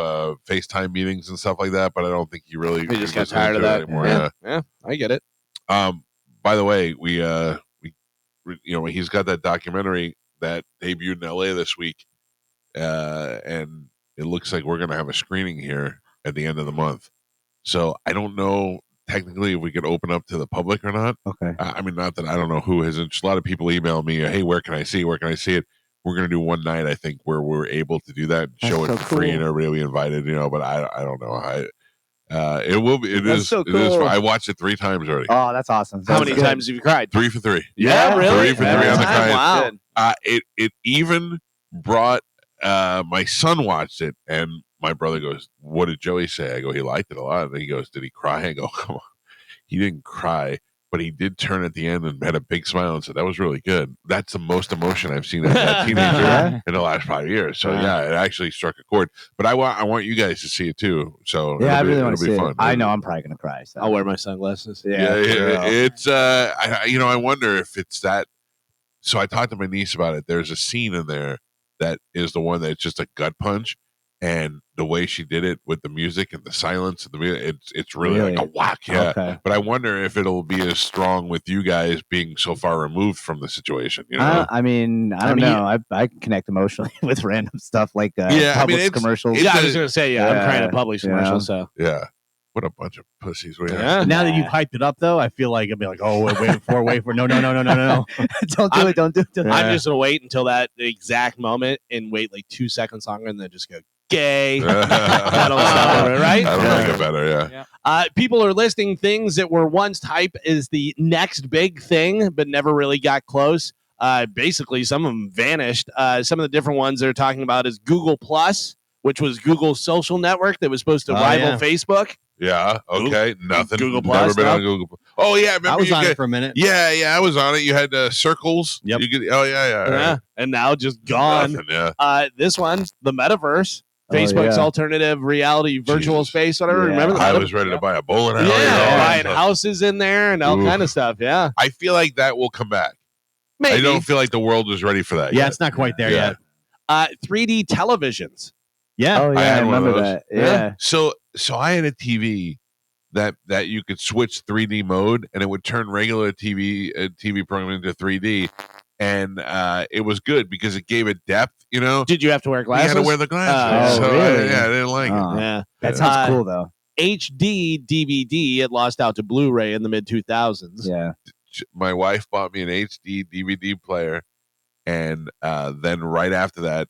FaceTime meetings and stuff like that. But I don't think he really He just got was tired of into it that. anymore. Yeah, I get it. By the way, we he's got that documentary that debuted in LA this week, and it looks like we're gonna have a screening here at the end of the month. So I don't know technically if we could open up to the public or not. Okay. I mean, not that I don't know who has. A lot of people email me, hey, where can I see? Where can I see it? We're gonna do one night, I think, where we're able to do that, That's show it so for free, cool. and everybody will be invited. But I don't know. It will be. It That's is. so It is. cool. I watched it 3 times already. Oh, that's awesome. How Sounds many good. times have you cried? 3 for 3. Yeah, really? 3 for 3 Every on the time? cried. Wow. It even brought my son watched it, and my brother goes, "What did Joey say?" I go, "He liked it a lot." And he goes, "Did he cry?" I go, "Come on, he didn't cry, but he did turn at the end and had a big smile and said that was really good. That's the most emotion I've seen as a teenager Yeah. in the last 5 years." So yeah, it actually struck a chord. But I want you guys to see it too. So Yeah, I really want it'll to be see fun. it. I know I'm probably gonna cry. So. I'll wear my sunglasses. Yeah, Yeah. it's I wonder if it's that. So I talked to my niece about it. There's a scene in there that is the one that's just a gut punch, and the way she did it with the music and the silence and the music, it's really like a Really? whack. Yeah. Okay. But I wonder if it'll be as strong with you guys being so far removed from the situation. I mean, I don't know. I connect emotionally with random stuff like Yeah, I mean, Publix it's- commercials. it's Yeah, I a- was gonna say, I'm crying at Yeah, Publix yeah. commercials. So Yeah. What a bunch of pussies we have. Yeah. Now that you've hyped it up, though, I feel like I'd be like, oh, wait for no. don't do it. Don't do it. I'm just gonna wait until that exact moment and wait like 2 seconds longer, and then just go gay. That'll stop it, right? That'll make it better. Yeah. People are listing things that were once hype as the next big thing, but never really got close. Basically, some of them vanished. Some of the different ones they're talking about is Google Plus, which was Google's social network that was supposed to rival yeah. Facebook. Yeah. Okay. Nothing. Google Never Plus been now? on Google. Oh yeah. Remember I was you on get- it for a minute. Yeah, I was on it. You had circles. Yep. You could, oh yeah. Yeah, and now just gone. Nothing, yeah. This one's the metaverse, Oh, Facebook's yeah. alternative reality virtual Jesus. space, whatever. Yeah. Remember I that? was ready to buy a bowling alley. Yeah, and all that buying stuff. houses in there and all Oof. kind of stuff. Yeah, I feel like that will come back. maybe. I don't feel like the world is ready for that. Yeah, yet. it's not quite there Yeah. yet. 3D televisions. Yeah. Oh yeah, I had one of remember those. that. Yeah. So I had a TV that you could switch 3D mode and it would turn regular TV program into 3D, and it was good because it gave it depth. Did you have to wear You glasses? had to wear the glasses. Oh, so really? I didn't like it. Oh, Yeah. that sounds Uh, cool though. HD DVD. It lost out to Blu-ray in the mid 2000s. Yeah. My wife bought me an HD DVD player, and then right after that,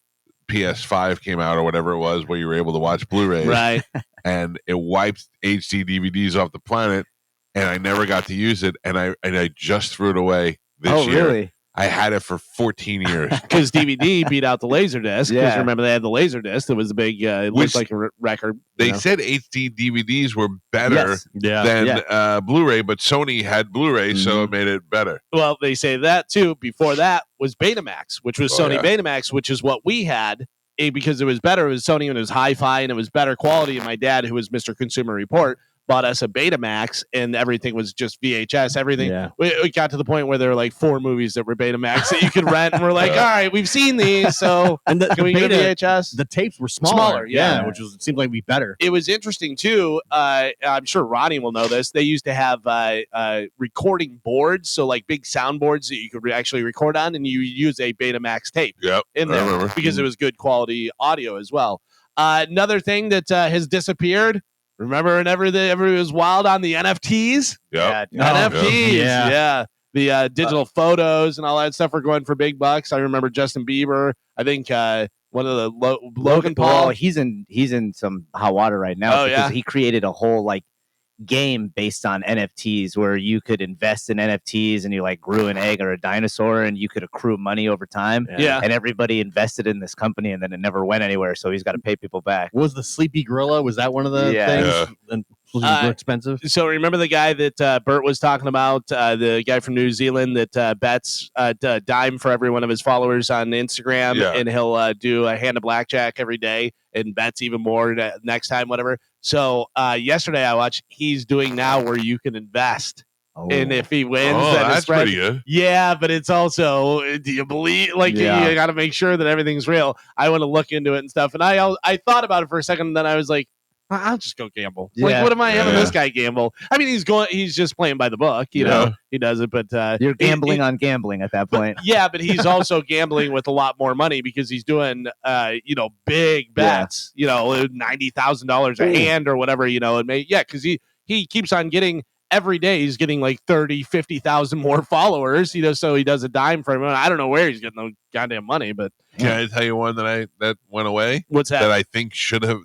PS5 came out or whatever it was, where you were able to watch Blu-rays, Right. and it wiped HD DVDs off the planet, and I never got to use it, and I just threw it away this Oh year. really? I had it for 14 years. Because DVD beat out the Laserdisc. Because Yeah. remember, they had the Laserdisc. It was a big, it Which looked like a record. They you know? said HD DVDs were better Yes. than Blu-ray, but Sony had Blu-ray, so it made it better. Well, they say that too. Before that was Betamax, which was Sony Betamax, which is what we had because it was better. It was Sony and it was hi-fi and it was better quality. And my dad, who was Mr. Consumer Report, bought us a Betamax and everything was just VHS. Everything. Yeah. We got to the point where there were like 4 movies that were Betamax that you could rent. And we're like, all right, we've seen these. So And the, can the we get beta, a VHS? the tapes were smaller. Smaller, yeah. Which was seemed like be better. It was interesting too. I'm sure Ronnie will know this. They used to have recording boards, so like big soundboards that you could actually record on, and you use a Betamax tape Yep, in I there remember. because it was good quality audio as well. Another thing that has disappeared. Remember, whenever everybody was wild on the NFTs, Yep. NFTs, yeah. the digital photos and all that stuff were going for big bucks. I remember Justin Bieber. I think one of the Logan Paul. Well, he's in some hot water right now Oh, because yeah? he created a whole like game based on NFTs where you could invest in NFTs and you like grew an egg or a dinosaur and you could accrue money over time. Yeah. And everybody invested in this company and then it never went anywhere. So he's got to pay people back. What was the Sleepy Gorilla? Was that one of the Yeah. things? Yeah. And supposed to be more expensive? So remember the guy that Bert was talking about, the guy from New Zealand that bets a dime for every one of his followers on Instagram, Yeah. and he'll do a hand of blackjack every day and bets even more next time, whatever. So yesterday I watched, he's doing now where you can invest. And if he wins, Oh, then it's that's pretty good. Yeah, but it's also, do you believe? Like, you got to make sure that everything's real. I want to look into it and stuff. And I thought about it for a second, and then I was like, I'll just go gamble. Like, Yeah. what am I having Yeah. this guy gamble? I mean, he's just playing by the book, you know. He does it, but You're gambling on gambling at that point. yeah, but he's also gambling with a lot more money because he's doing, big bets. $90,000 a hand or whatever. Because he keeps on getting. Every day he's getting like 30, 50,000 more followers, so he does a dime for him. I don't know where he's getting the goddamn money, but Can I tell you one that went away? what's that? That I think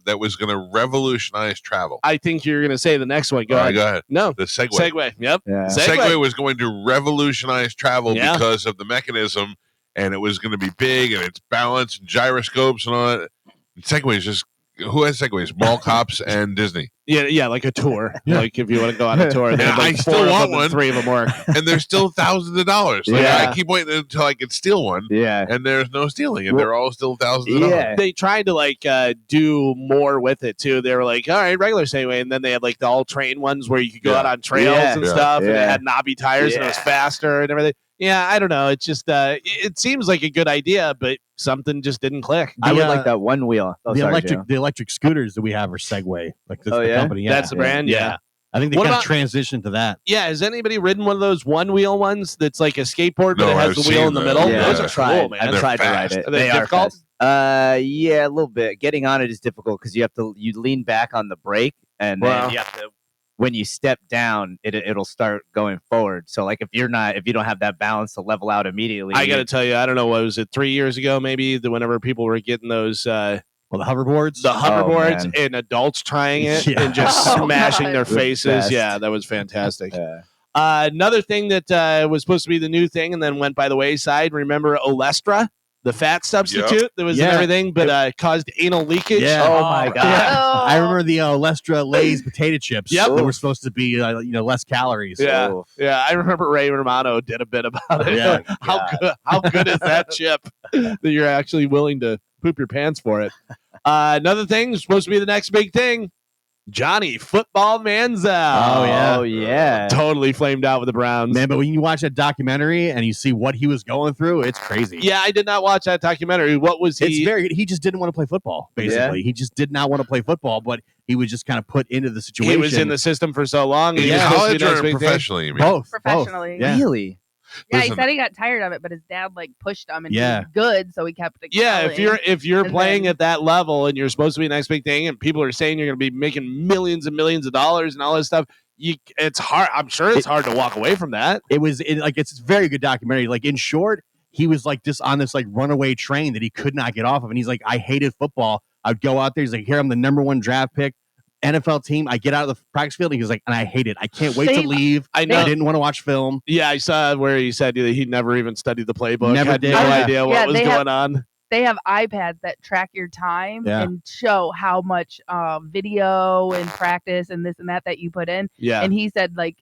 that was going to revolutionize travel. I think you're going to say the next one. Go All right, ahead. go ahead. No. The Segway. Segway. Yep. Yeah. Segway was going to revolutionize travel Yeah. because of the mechanism, and it was going to be big, and it's balance and gyroscopes and all that. And Segway is just, who has Segways? Mall cops and Disney. Yeah, like a tour. Yeah. Like if you want to go on a tour, they have I like still 4 of want them and one. 3 of them work. And there's still thousands of dollars. Like, Yeah. I keep waiting until I can steal one, Yeah. and there's no stealing, and they're all still thousands of dollars. Yeah. They tried to do more with it too. They were like, all right, regular Segway, and then they had like the all terrain ones where you could go Yeah. out on trails Yeah. and Yeah. stuff, and it Yeah. had knobby tires and it was Yeah. faster and everything. Yeah, I don't know. It's just it seems like a good idea, but something just didn't click. I would The, like that one wheel. Oh, the sorry, Joe. electric scooters that we have are Segway. Like that's Oh, the yeah? company. Yeah. That's the brand. Yeah. I think they What kind of about- transitioned to that. Yeah, has anybody ridden one of those one wheel ones that's like a skateboard, but No, it has I've the wheel seen in the that. middle? Yeah, Those I've are tried. cool, man. I've They're tried to ride fast. it. Are they are difficult? fast. Yeah, a little bit. Getting on it is difficult because you lean back on the brake, and Wow. then you have to. When you step down, it'll start going forward. So like if you don't have that balance to level out immediately, I got to tell you, I don't know, what was it, 3 years ago maybe, whenever people were getting those Well, the hoverboards. the hoverboards man. and adults trying it Yeah. and just Oh, smashing God. their The faces. best. Yeah, that was fantastic. Yeah. Another thing that was supposed to be the new thing and then went by the wayside. Remember Olestra, the fat substitute that was in Yeah. everything, but caused anal leakage? Yeah. Oh my God. Yeah. I remember the Lestra Lay's potato chips Yep. that were supposed to be less calories. Yeah. Oh. Yeah, I remember Ray Romano did a bit about it. Yeah. How good is that chip that you're actually willing to poop your pants for it? Another thing supposed to be the next big thing. Johnny Football Manziel. Oh, yeah. Oh yeah. Totally flamed out with the Browns. Man, but when you watch that documentary and you see what he was going through, it's crazy. Yeah, I did not watch that documentary. What was It's he? he just didn't want to play football, basically. He just did not want to play football, but he was just kind of put into the situation. He was in the system for so long. and he was Yeah, supposed to be college the next or big thing. professionally, you mean? both. Professionally. Yeah. Really? Yeah, Listen. he said he got tired of it, but his dad like pushed him and he Yeah. was good, so he kept it. Yeah, if you're And playing then- at that level and you're supposed to be the next big thing, and people are saying you're going to be making millions and millions of dollars and all this stuff, it's hard. I'm sure it's hard to walk away from that. It's a very good documentary. Like, in short, he was like just on this like runaway train that he could not get off of. And he's like, I hated football. I'd go out there. He's like, here, I'm the #1 draft pick. NFL team. I get out of the practice field, and he's like, and I hate it. I can't wait to Same. leave. I know. I didn't want to watch film. Yeah, I saw where he said that he never even studied the playbook. Never had did. no Yeah. idea what Yeah, was they going have- on. They have iPads that track your time Yeah. and show how much video and practice and this and that you put in. Yeah. And he said like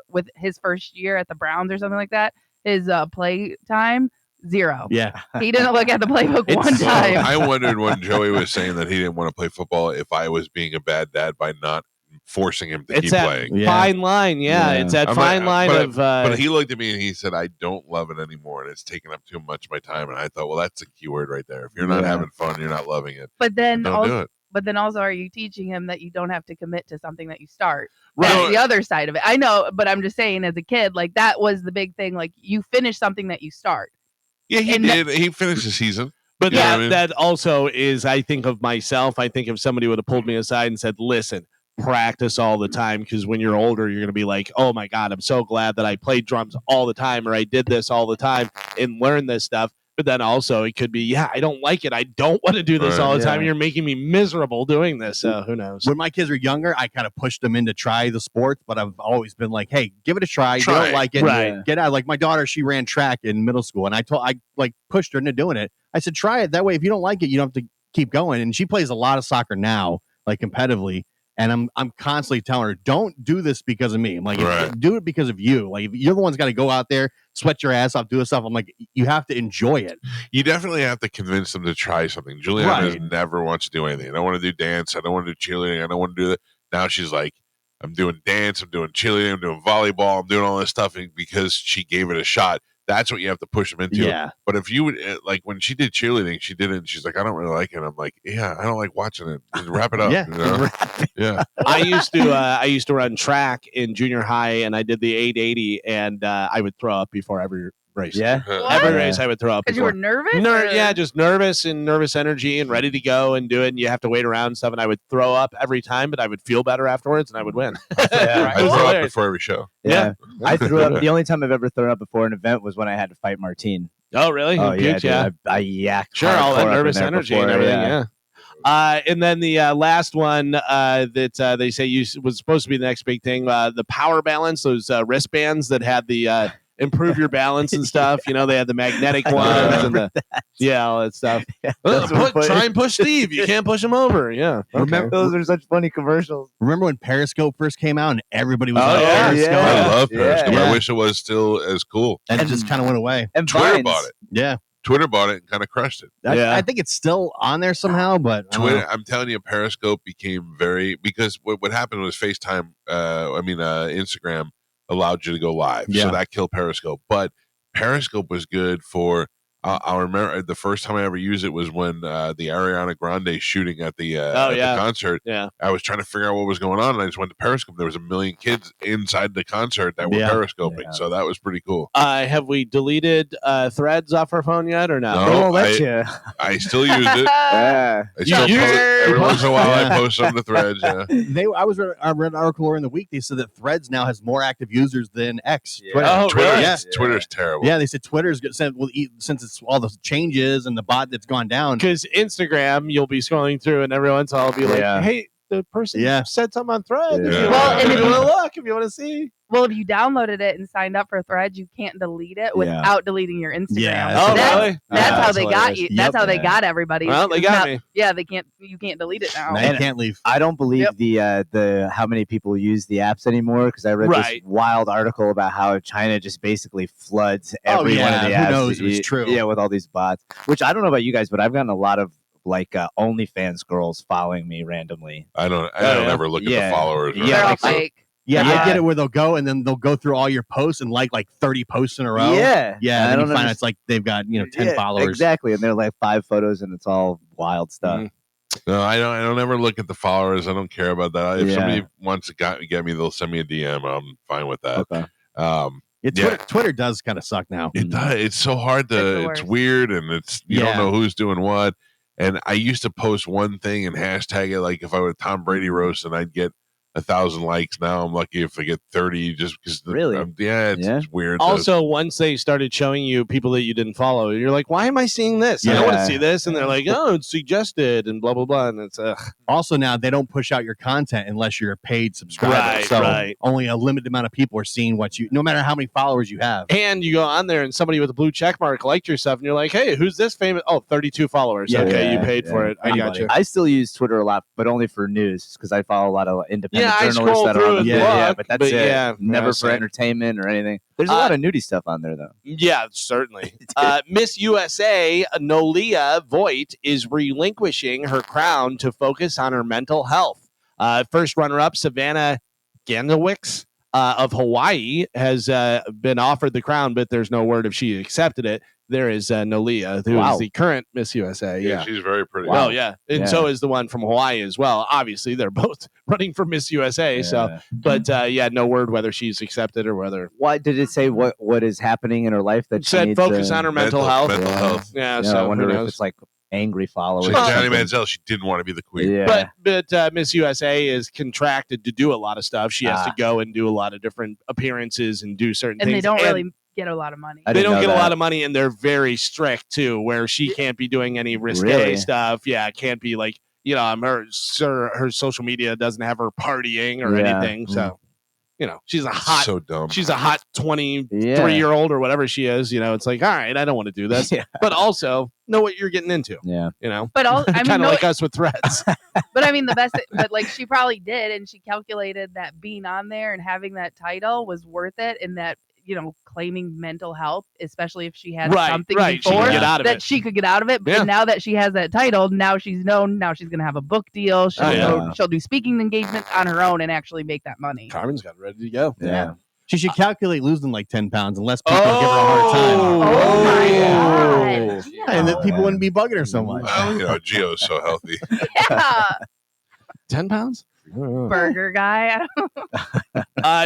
with his first year at the Browns or something like that, his play time 0. Yeah. He didn't look at the playbook It's one so- time. I wondered when Joey was saying that he didn't want to play football if I was being a bad dad by not forcing him to It's keep that playing. Yeah. fine line. Yeah, Yeah. it's that I'm fine like- line of. But he looked at me and he said, I don't love it anymore and it's taking up too much of my time. And I thought, well, that's a key word right there. If you're not Yeah. having fun, you're not loving it. But then Don't also, do it. but then also, are you teaching him that you don't have to commit to something that you start? Right. That's the other side of it. I know, but I'm just saying, as a kid, like that was the big thing. Like you finish something that you start. Yeah, he And did. He finished the season. But You know that, what I mean? that also is, I think of myself. I think if somebody would have pulled me aside and said, listen, practice all the time, because when you're older, you're going to be like, oh my God, I'm so glad that I played drums all the time, or I did this all the time and learned this stuff. But then also it could be, yeah, I don't like it. I don't want to do this Right. all the time. Yeah. And you're making me miserable doing this. So who knows? When my kids were younger, I kind of pushed them in to try the sports, but I've always been like, hey, give it a try. If you Try don't it. like it, Right. get out. Like my daughter, she ran track in middle school, and I pushed her into doing it. I said, try it. That way, if you don't like it, you don't have to keep going. And she plays a lot of soccer now, like competitively. And I'm constantly telling her, don't do this because of me. I'm like, Right. do it because of you. Like, you're the one's got to go out there, sweat your ass off, do this stuff. I'm like, you have to enjoy it. You definitely have to convince them to try something. Juliana Right. never wants to do anything. I don't want to do dance. I don't want to do cheerleading. I don't want to do that. Now she's like, I'm doing dance. I'm doing cheerleading. I'm doing volleyball. I'm doing all this stuff because she gave it a shot. That's what you have to push them into. Yeah. But if you would, like when she did cheerleading, she did it and she's like, I don't really like it. I'm like, yeah, I don't like watching it. Just wrap it up. Yeah. You know? Yeah. I used to run track in junior high, and I did the 880, and I would throw up before every race. Yeah. What? Every Yeah. race I would throw up. Because you were before. nervous. or- Yeah, just nervous energy and ready to go and do it. And you have to wait around and stuff. And I would throw up every time, but I would feel better afterwards and I would win. Yeah. I It was throw up hilarious. before every show. Yeah. I threw up. The only time I've ever thrown up before an event was when I had to fight Martine. Oh, really? Oh You yeah, puked, dude. yeah. I yacked. Sure, all hardcore that up in nervous there energy before, and everything, yeah. And then the last one that they say was supposed to be the next big thing, the power balance, those wristbands that had the improve your balance and stuff. You know, they had the magnetic ones and all that stuff. Those were funny. Try and push Steve. You can't push him over. Yeah. Remember, those are such funny commercials. Remember when Periscope first came out and everybody was Oh, on yeah. Periscope? Yeah. I love Yeah. Periscope. Yeah. I wish it was still as cool. And it just kind of went away. And Twitter Vines. bought it. Yeah. Twitter bought it and kind of crushed it. Yeah. I think it's still on there somehow, but I don't Twitter, know. I'm telling you, Periscope became very because what happened was FaceTime. Instagram allowed you to go live, Yeah. so that killed Periscope. But Periscope was good for. I remember the first time I ever used it was when the Ariana Grande shooting at the concert. Yeah. I was trying to figure out what was going on, and I just went to Periscope. There was 1 million kids inside the concert that were Yeah. Periscoping, Yeah. so that was pretty cool. Have we deleted Threads off our phone yet or No. not? They won't let I- you. I still use it. Yeah. I still use post, it? every once in a while. Yeah. I post some to Threads. Yeah. I read an article earlier in the week. They said that Threads now has more active users than X. Yeah. Twitter. Oh, Twitter, really? Yeah. Twitter's terrible. Yeah, they said Twitter's since it's all the changes and the bot that's gone down. Because Instagram, you'll be scrolling through, and every once in a while, I'll be like, Yeah. "Hey, the person Yeah. said something on Threads. If Yeah. you Well, want, and if if you you- want to look, if you want to see." Well, if you downloaded it and signed up for Threads, you can't delete it without deleting your Instagram. Yeah, Oh, that's, really? That's Yeah, how that's they got hilarious. you. Yep. That's how they Yeah. got everybody. Well, they It's got not- me. Yeah, you can't delete it now. Now you can't leave. I don't believe Yep. the how many people use the apps anymore because I read Right. this wild article about how China just basically floods every one of the who apps. knows if it's true. Yeah, with all these bots. Which I don't know about you guys, but I've gotten a lot of like OnlyFans girls following me randomly. I don't yeah. ever look at Yeah. the followers. Yeah, They're all like so- fake. Yeah, Yeah. I get it where they'll go and then they'll go through all your posts and like 30 posts in a row. Yeah, Yeah, I and then don't you find understand- it's like they've got 10 Yeah, followers. exactly, and they're like 5 photos, and it's all wild stuff. Mhm. No, I don't ever look at the followers. I don't care about that. If Yeah. somebody wants to get me, they'll send me a DM. I'm fine with that. Okay. Yeah. Twitter does kind of suck now. It does. It's so hard It's the to. It's worst. weird, and it's you Yeah. don't know who's doing what. And I used to post one thing and hashtag it like if I were Tom Brady roast, and I'd get 1,000 likes. Now I'm lucky if I get 30 just because. Really? It's weird. Also, once they started showing you people that you didn't follow, you're like, why am I seeing this? I don't want to Yeah. see this. And they're like, oh, it's suggested and blah, blah, blah. And it's, Also, now they don't push out your content unless you're a paid subscriber. Right, so right. only a limited amount of people are seeing what you, no matter how many followers you have. and you go on there and somebody with a blue check mark liked your stuff and you're like, hey, who's this famous? Oh, 32 followers. Yeah, okay, you yeah, paid for it. I got Anybody. you. I still use Twitter a lot, but only for news because I follow a lot of independent Yeah, I journalists scroll that are through on the and yeah, look, but that's but it. yeah, Never yeah, for same. entertainment or anything. There's a lot of nudie stuff on there though. Yeah, certainly. Miss USA, Nolia Voigt, is relinquishing her crown to focus on her mental health. First runner-up, Savannah Gandowicz of Hawaii, has been offered the crown, but there's no word if she accepted it. There is Nolia, who is the current Miss USA. yeah, she's very pretty. Wow. Oh, yeah. And Yeah. so is the one from Hawaii as well. Obviously, they're both running for Miss USA. So, but no word whether she's accepted or whether. Why did it say what is happening in her life that It she said needs focus on her mental health. Mental health. Yeah, Yeah, so I wonder who if knows? it's like angry followers. Like or Johnny something. Manziel, she didn't want to be the queen. Yeah. But Miss USA is contracted to do a lot of stuff. She has to go and do a lot of different appearances and do certain And things. they don't really get a lot of money. I They didn't don't know get a that. lot of money, and they're very strict too, where she can't be doing any risque Really? stuff. Yeah, it can't be like her social media doesn't have her partying or Yeah. anything. So she's a hot. So dumb. She's a hot 23-year-old or whatever she is. It's like, all right, I don't want to do this, Yeah. but also know what you're getting into. Yeah. But I mean, Kind of like us with threads. but I mean, the best. But like, she probably did, and she calculated that being on there and having that title was worth it, and that claiming mental health, especially if she had something she before can get out of that it. she could get out of it. Yeah. But now that she has that title, now she's known. Now she's gonna have a book deal. She'll do speaking engagements on her own and actually make that money. Carmen's got it ready to go. Yeah. She should calculate losing like 10 pounds and less people give her a hard time. Oh my Oh. god! And that people wouldn't be bugging her so much. Well, Gio's so healthy. Yeah, 10 pounds? burger guy.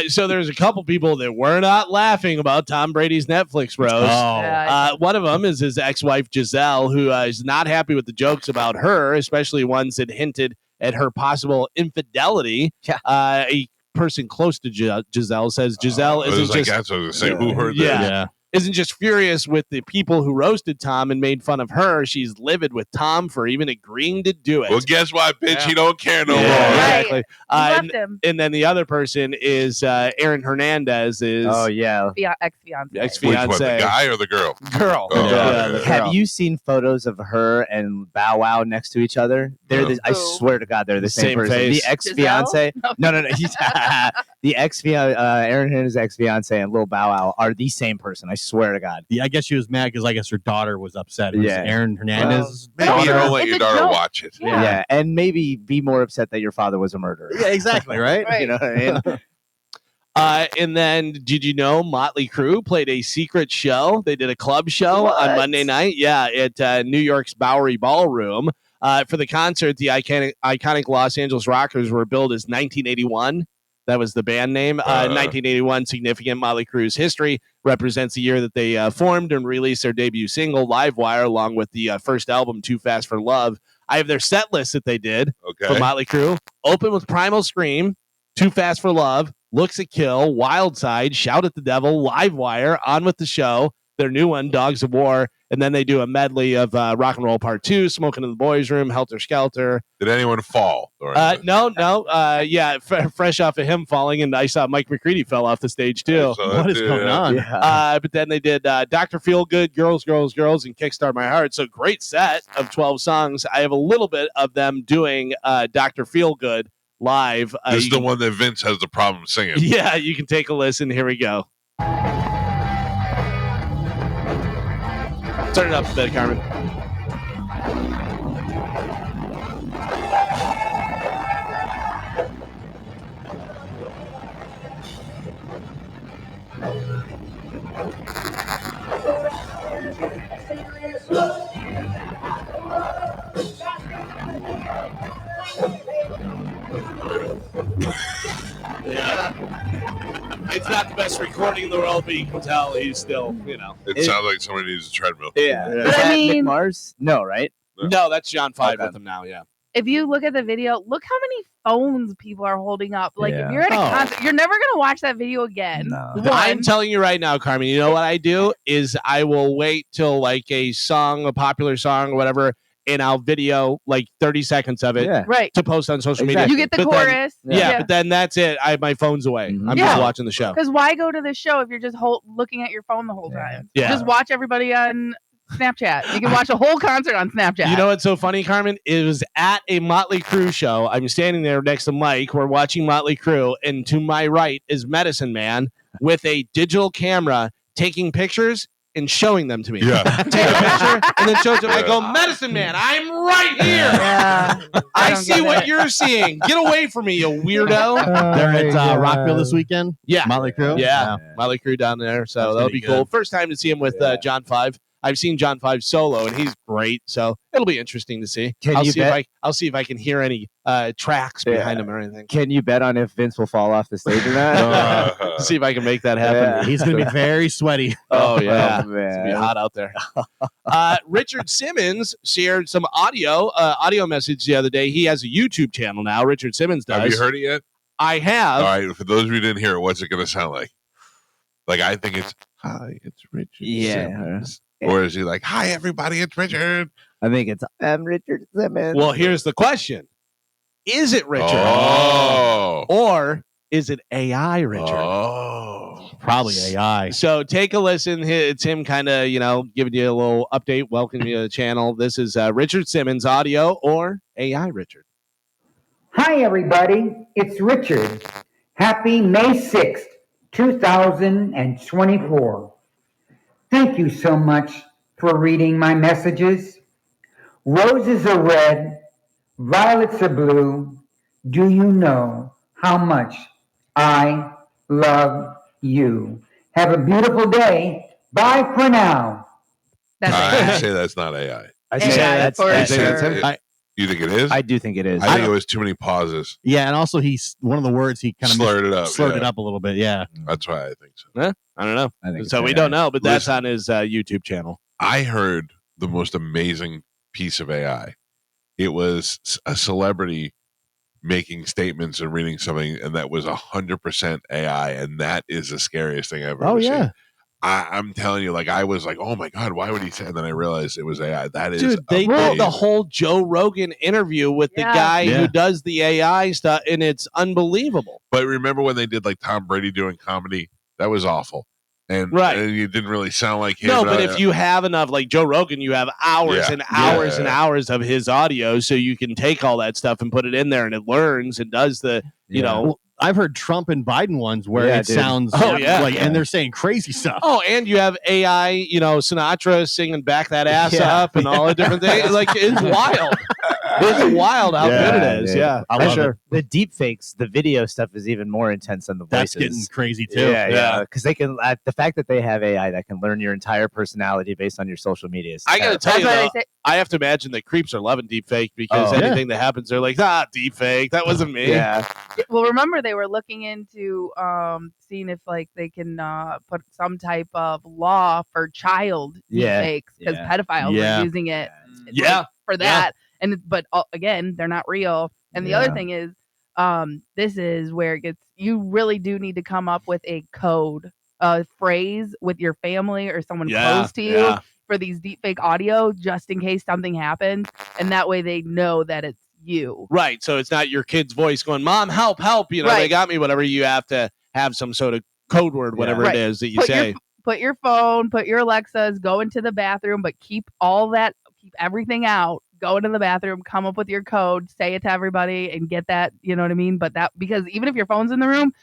So there's a couple people that were not laughing about Tom Brady's Netflix roast. One of them is his ex-wife Giselle, who is not happy with the jokes about her, especially ones that hinted at her possible infidelity. Yeah. A person close to Giselle says Giselle isn't just that's what I was gonna say. Who heard Yeah. that? isn't just furious with the people who roasted Tom and made fun of her. She's livid with Tom for even agreeing to do it. Well, guess what, bitch? Yeah. He don't care no more. Exactly. He left him. And then the other person is Aaron Hernandez. Is Ex-fiance. Which one, the guy or the girl? Girl. Oh, Yeah, okay. the girl. Have you seen photos of her and Bow Wow next to each other? They're I Who? swear to God, they're the same Same person. face. The ex-fiance. No. The ex-fiance, Aaron Hernandez's ex-fiance and Lil Bow Wow are the same person. I swear to God. Yeah, I guess she was mad because I guess her daughter was upset. It was Yeah. Aaron Hernandez. Maybe you don't let It's your a daughter joke. watch it. Yeah. And maybe be more upset that your father was a murderer. Yeah, exactly, right? Right. You know what I mean? And then, did you know Motley Crue played a secret show? They did a club show on What? Monday night. Yeah, at New York's Bowery Ballroom. For the concert, the iconic Los Angeles Rockers were billed as 1981. That was the band name. 1981, significant Motley Crue's history, represents the year that they formed and released their debut single, Livewire, along with the first album, Too Fast for Love. I have their set list that they did for Okay. Motley Crue. Open with Primal Scream, Too Fast for Love, Looks at Kill, Wild Side, Shout at the Devil, Livewire, On with the Show, their new one, Dogs of War, and then they do a medley of Rock and Roll Part 2, Smoking in the Boys' Room, Helter Skelter. Did anyone fall? No. Fresh off of him falling, and I saw Mike McCready fell off the stage too. What is going on? But then they did Dr. Feelgood, Girls, Girls, Girls, and Kickstart My Heart. So great set of 12 songs. I have a little bit of them doing Dr. Feelgood live. This is the one that Vince has the problem singing. Yeah, you can take a listen. Here we go. Turn it up a bit, Carmen. It's not the best recording in the world, but you can tell he's still, It sounds like somebody needs a treadmill. Yeah. Is But I that Nick mean- Mars? No, right? No, that's John 5 Okay. with him now, yeah. if you look at the video, look how many phones people are holding up. Like if Yeah. you're at a Oh. concert, you're never gonna watch that video again. No. I'm One, telling you right now, Carmen, you know what I do is I will wait till like a popular song or whatever, and I'll video like 30 seconds of it Yeah. right. to post on social Exactly. You get the But then- chorus. media. But then that's it. My phone's away. Mhm. I'm Yeah. just watching the show. Because why go to the show if you're just looking at your phone the whole Yeah. time? Yeah. Just watch everybody on Snapchat. You can watch a whole concert on Snapchat. You know what's so funny, Carmen? It was at a Motley Crue show. I'm standing there next to Mike. We're watching Motley Crue, and to my right is Medicine Man with a digital camera taking pictures and showing them to me. Yeah. Take a picture and then shows it. I go, Medicine Man, I'm right here. Yeah. I don't see get what it. you're seeing. Get away from me, you weirdo. They're at Rockville this weekend. Yeah. Motley Crue. Yeah. Motley Crue down there. So That's that'll gonna be be cool. good. First time to see him with Yeah. John 5. I've seen John 5 solo, and he's great. So it'll be interesting to see. Can I'll you see I'll see if I can hear any tracks behind him or anything. Can you bet on if Vince will fall off the stage or not? See if I can make that happen. Yeah. He's going to be very sweaty. Oh yeah, Oh, it's gonna be man. hot out there. Richard Simmons shared some audio message the other day. He has a YouTube channel now. Richard Simmons does. Have you heard it yet? I have. All right. For those of you who didn't hear it, what's it going to sound like? Like, I think it's, hi, it's Richard Yeah. Simmons. Or is he like, hi, everybody, it's Richard? I think it's Richard Simmons. Well, here's the question: is it Richard, Oh. or is it AI Richard? Oh. Probably AI. So take a listen. It's him kind of, giving you a little update, welcoming you to the channel. This is Richard Simmons audio or AI Richard. Hi, everybody. It's Richard. Happy May 6th, 2024. Thank you so much for reading my messages. Roses are red, violets are blue. Do you know how much I love you? Have a beautiful day. Bye for now. That's I AI. say that's not AI. I AI say that's for that's sure. him. You think it is? I do think it is. I think it was too many pauses. Yeah, and also he's one of the words he kind of Slurred it up. slurred yeah. it up a little bit. Yeah. That's why I think so. I don't know. I think it's So we AI. don't know, but that's Listen. on his YouTube channel. I heard the most amazing piece of AI. It was a celebrity making statements and reading something, and that was 100% AI, and that is the scariest thing I've ever Oh, seen. yeah. I'm telling you, like, I was like, oh my God, why would he say? And then I realized it was AI. That is Dude, they did amazing. the whole Joe Rogan interview with the Yeah. guy Yeah. who does the AI stuff, and it's unbelievable. But remember when they did like Tom Brady doing comedy? That was awful. And, Right. and you didn't really sound like him. No, and but I- if you have enough, like Joe Rogan, you have hours Yeah. and hours and Yeah. hours of his audio, so you can take all that stuff and put it in there, and it learns and does the, you Yeah. know. Well, I've heard Trump and Biden ones where Yeah, it dude. sounds Oh, yeah. like, Yeah. and they're saying crazy stuff. Oh, and you have AI, Sinatra singing "Back That Ass Yeah. Up" and all the different things. Like, it's wild. It's wild how good it is. dude. Yeah, I for love sure. The deep fakes, the video stuff is even more intense than the That's voices. getting crazy too. Yeah. Because they can. The fact that they have AI that can learn your entire personality based on your social media. Is I gotta terrible. tell That's you, why though, they say I have to imagine the creeps are loving deepfake because Oh. anything that happens, they're like, deepfake. That wasn't me. Yeah. well, remember they were looking into seeing if like they can put some type of law for child Yeah. fakes because Yeah. pedophiles Yeah. are using it Yeah. for that. But again, they're not real. And the other Yeah. thing is, this is where it gets. You really do need to come up with a code, a phrase with your family or someone close to you yeah. for these deepfake audio, just in case something happens, and that way they know that it's you. Right. So it's not your kid's voice going, "Mom, help, help." They Right. got me, whatever. You have to have some sort of code word, whatever Right. it is that you Put say. Put your phone, put your Alexas, go into the bathroom, but keep everything out. Go into the bathroom, come up with your code, say it to everybody, and get that. You know what I mean? But because even if your phone's in the room,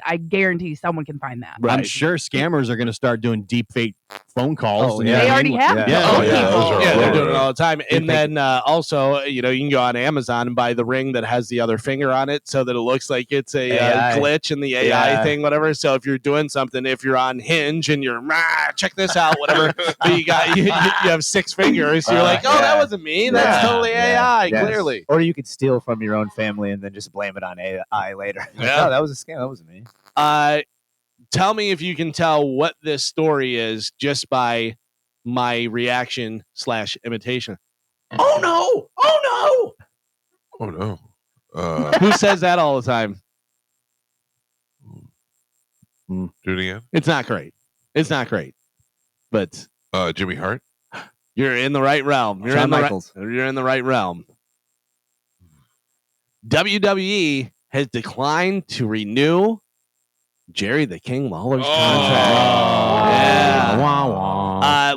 I guarantee someone can find that. I'm sure scammers are going to start doing deep fake phone calls. Oh, and yeah. They everything. already have. Yeah. to. Oh, yeah, those are Yeah, they're all doing it over. all the time. And think- then also, you can go on Amazon and buy the ring that has the other finger on it so that it looks like it's a AI. glitch in the AI Yeah. thing, whatever. So if you're doing something, if you're on Hinge and you're, check this out, whatever, but you have 6 fingers, you're like, oh, that Yeah. wasn't me. That's Yeah. totally Yeah. AI, Yes. clearly. Or you could steal from your own family and then just blame it on AI later. Yeah. No, that was a scam. That wasn't me. Tell me if you can tell what this story is just by my reaction / imitation. Oh no! Oh Oh no. Who says that all the time? Do it again. It's not great. It's not great. But Jimmy Hart. you're in the right realm. You're Shawn in the Michaels. You're in the right realm. WWE has declined to renew Jerry the King Lawler's contract. Yeah.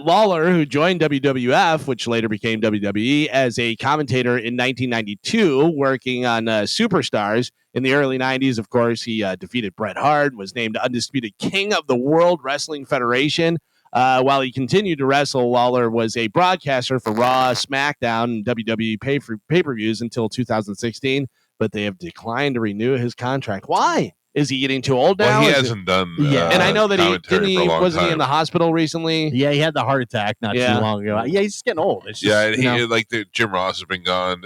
Lawler, who joined WWF, which later became WWE, as a commentator in 1992, working on Superstars. In the early 90s, of course, he defeated Bret Hart, was named Undisputed King of the World Wrestling Federation. While he continued to wrestle, Lawler was a broadcaster for Raw, SmackDown, and WWE pay-per-views until 2016, but they have declined to renew his contract. Why? Is he getting too old now? Well, he hasn't done. And I know that wasn't he in the time. hospital recently? Yeah, he had the heart attack not too long ago. Yeah, he's just getting old. It's just, Yeah, and he like Jim Ross has been gone.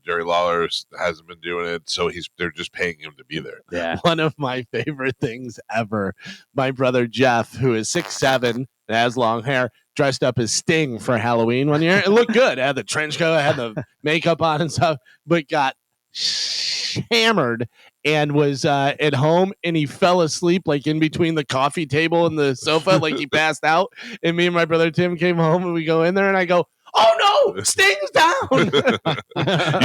Jerry Lawler hasn't been doing it, so they're just paying him to be there. Yeah. One of my favorite things ever. My brother Jeff, who is 6'7" and has long hair, dressed up as Sting for Halloween one year. It looked good. I had the trench coat, I had the makeup on and stuff, but got hammered and was at home, and he fell asleep like in between the coffee table and the sofa, like he passed out. And me and my brother Tim came home, and we go in there, and I go, "Oh no, Sting's down!" You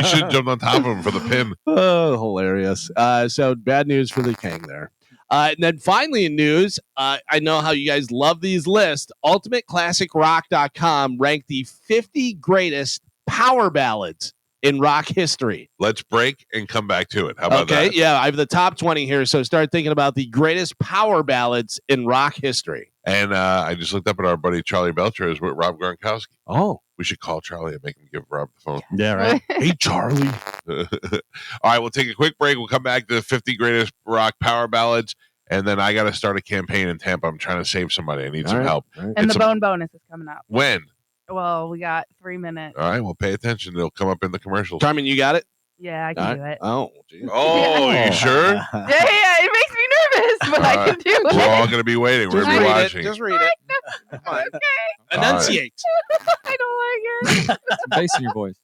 should have jumped on top of him for the pin. Oh, hilarious! So bad news for the King there. And then finally in news, I know how you guys love these lists. UltimateClassicRock.com ranked the 50 greatest power ballads in rock history. Let's break and come back to it. How about that? Okay, yeah, I have the top 20 here, so start thinking about the greatest power ballads in rock history. And I just looked up at our buddy Charlie Belcher is with Rob Gronkowski. Oh, we should call Charlie and make him give Rob the phone. Yeah, right. Hey, Charlie. All right, we'll take a quick break. We'll come back to the 50 greatest rock power ballads, and then I got to start a campaign in Tampa. I'm trying to save somebody. I need some help. And the bone bonus is coming up. When? Well, we got 3 minutes. All right, well, pay attention. It'll come up in the commercials. Carmen, you got it? Yeah, I can do it. Oh, geez. Oh, you sure? Yeah, it makes me nervous, but I can do it. We're all going to be waiting. We're going to be watching. Just read it. Okay. Enunciate. I don't like it. Some bass in your voice.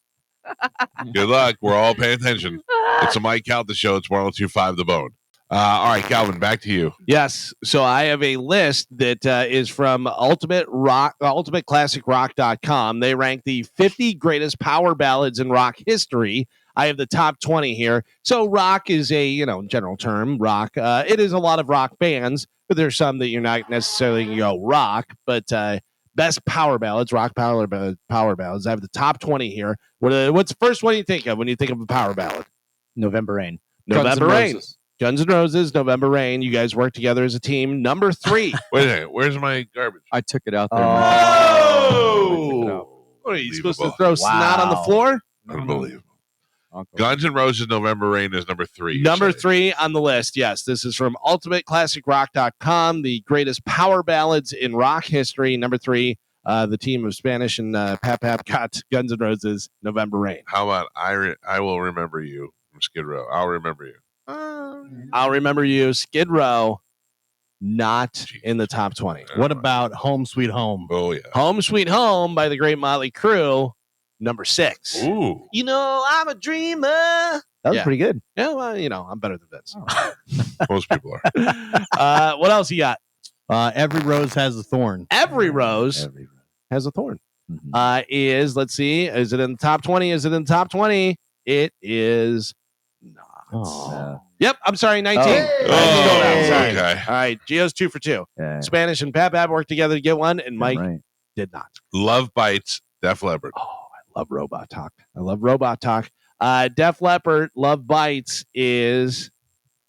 Good luck. We're all paying attention. It's a Mike Calta Show. It's 102.5 The Bone. All right, Calvin, back to you. Yes. So I have a list that is from UltimateClassicRock.com. They rank the 50 greatest power ballads in rock history. I have the top 20 here. So rock is a, general term, rock. It is a lot of rock bands, but there's some that you're not necessarily going to go rock, but best power ballads, rock power ballads. I have the top 20 here. What's the first one you think of when you think of a power ballad? November Rain. November Rain. Guns N' Roses, November Rain. You guys work together as a team. Number 3. Wait a second. Where's my garbage? I took it out there. Oh! What are you supposed to throw snot on the floor? Unbelievable. Guns N' Roses, November Rain is number 3. Number 3 on the list. Yes, this is from UltimateClassicRock.com. The greatest power ballads in rock history. Number 3, the team of Spanish and Pap got Guns N' Roses, November Rain. How about I Will Remember You from Skid Row? I'll remember you. I'll remember you. Skid Row, not in the top 20. What about Home Sweet Home? Oh, yeah. Home Sweet Home by the great Motley Crue, number 6. Ooh. I'm a dreamer. That was pretty good. Yeah, well, I'm better than Vince. Most people are. What else you got? Every Rose Has a Thorn. Every rose has a thorn. Let's see, is it in the top 20? Is it in the top 20? It is not. Oh. Yep, I'm sorry, 19. Oh, Sorry. okay. All right, Gio's 2 for 2. Yeah. Spanish and Pap worked together to get one, and Mike did not. Love Bites, Def Leppard. Oh, I love Robot Talk. Def Leppard, Love Bites is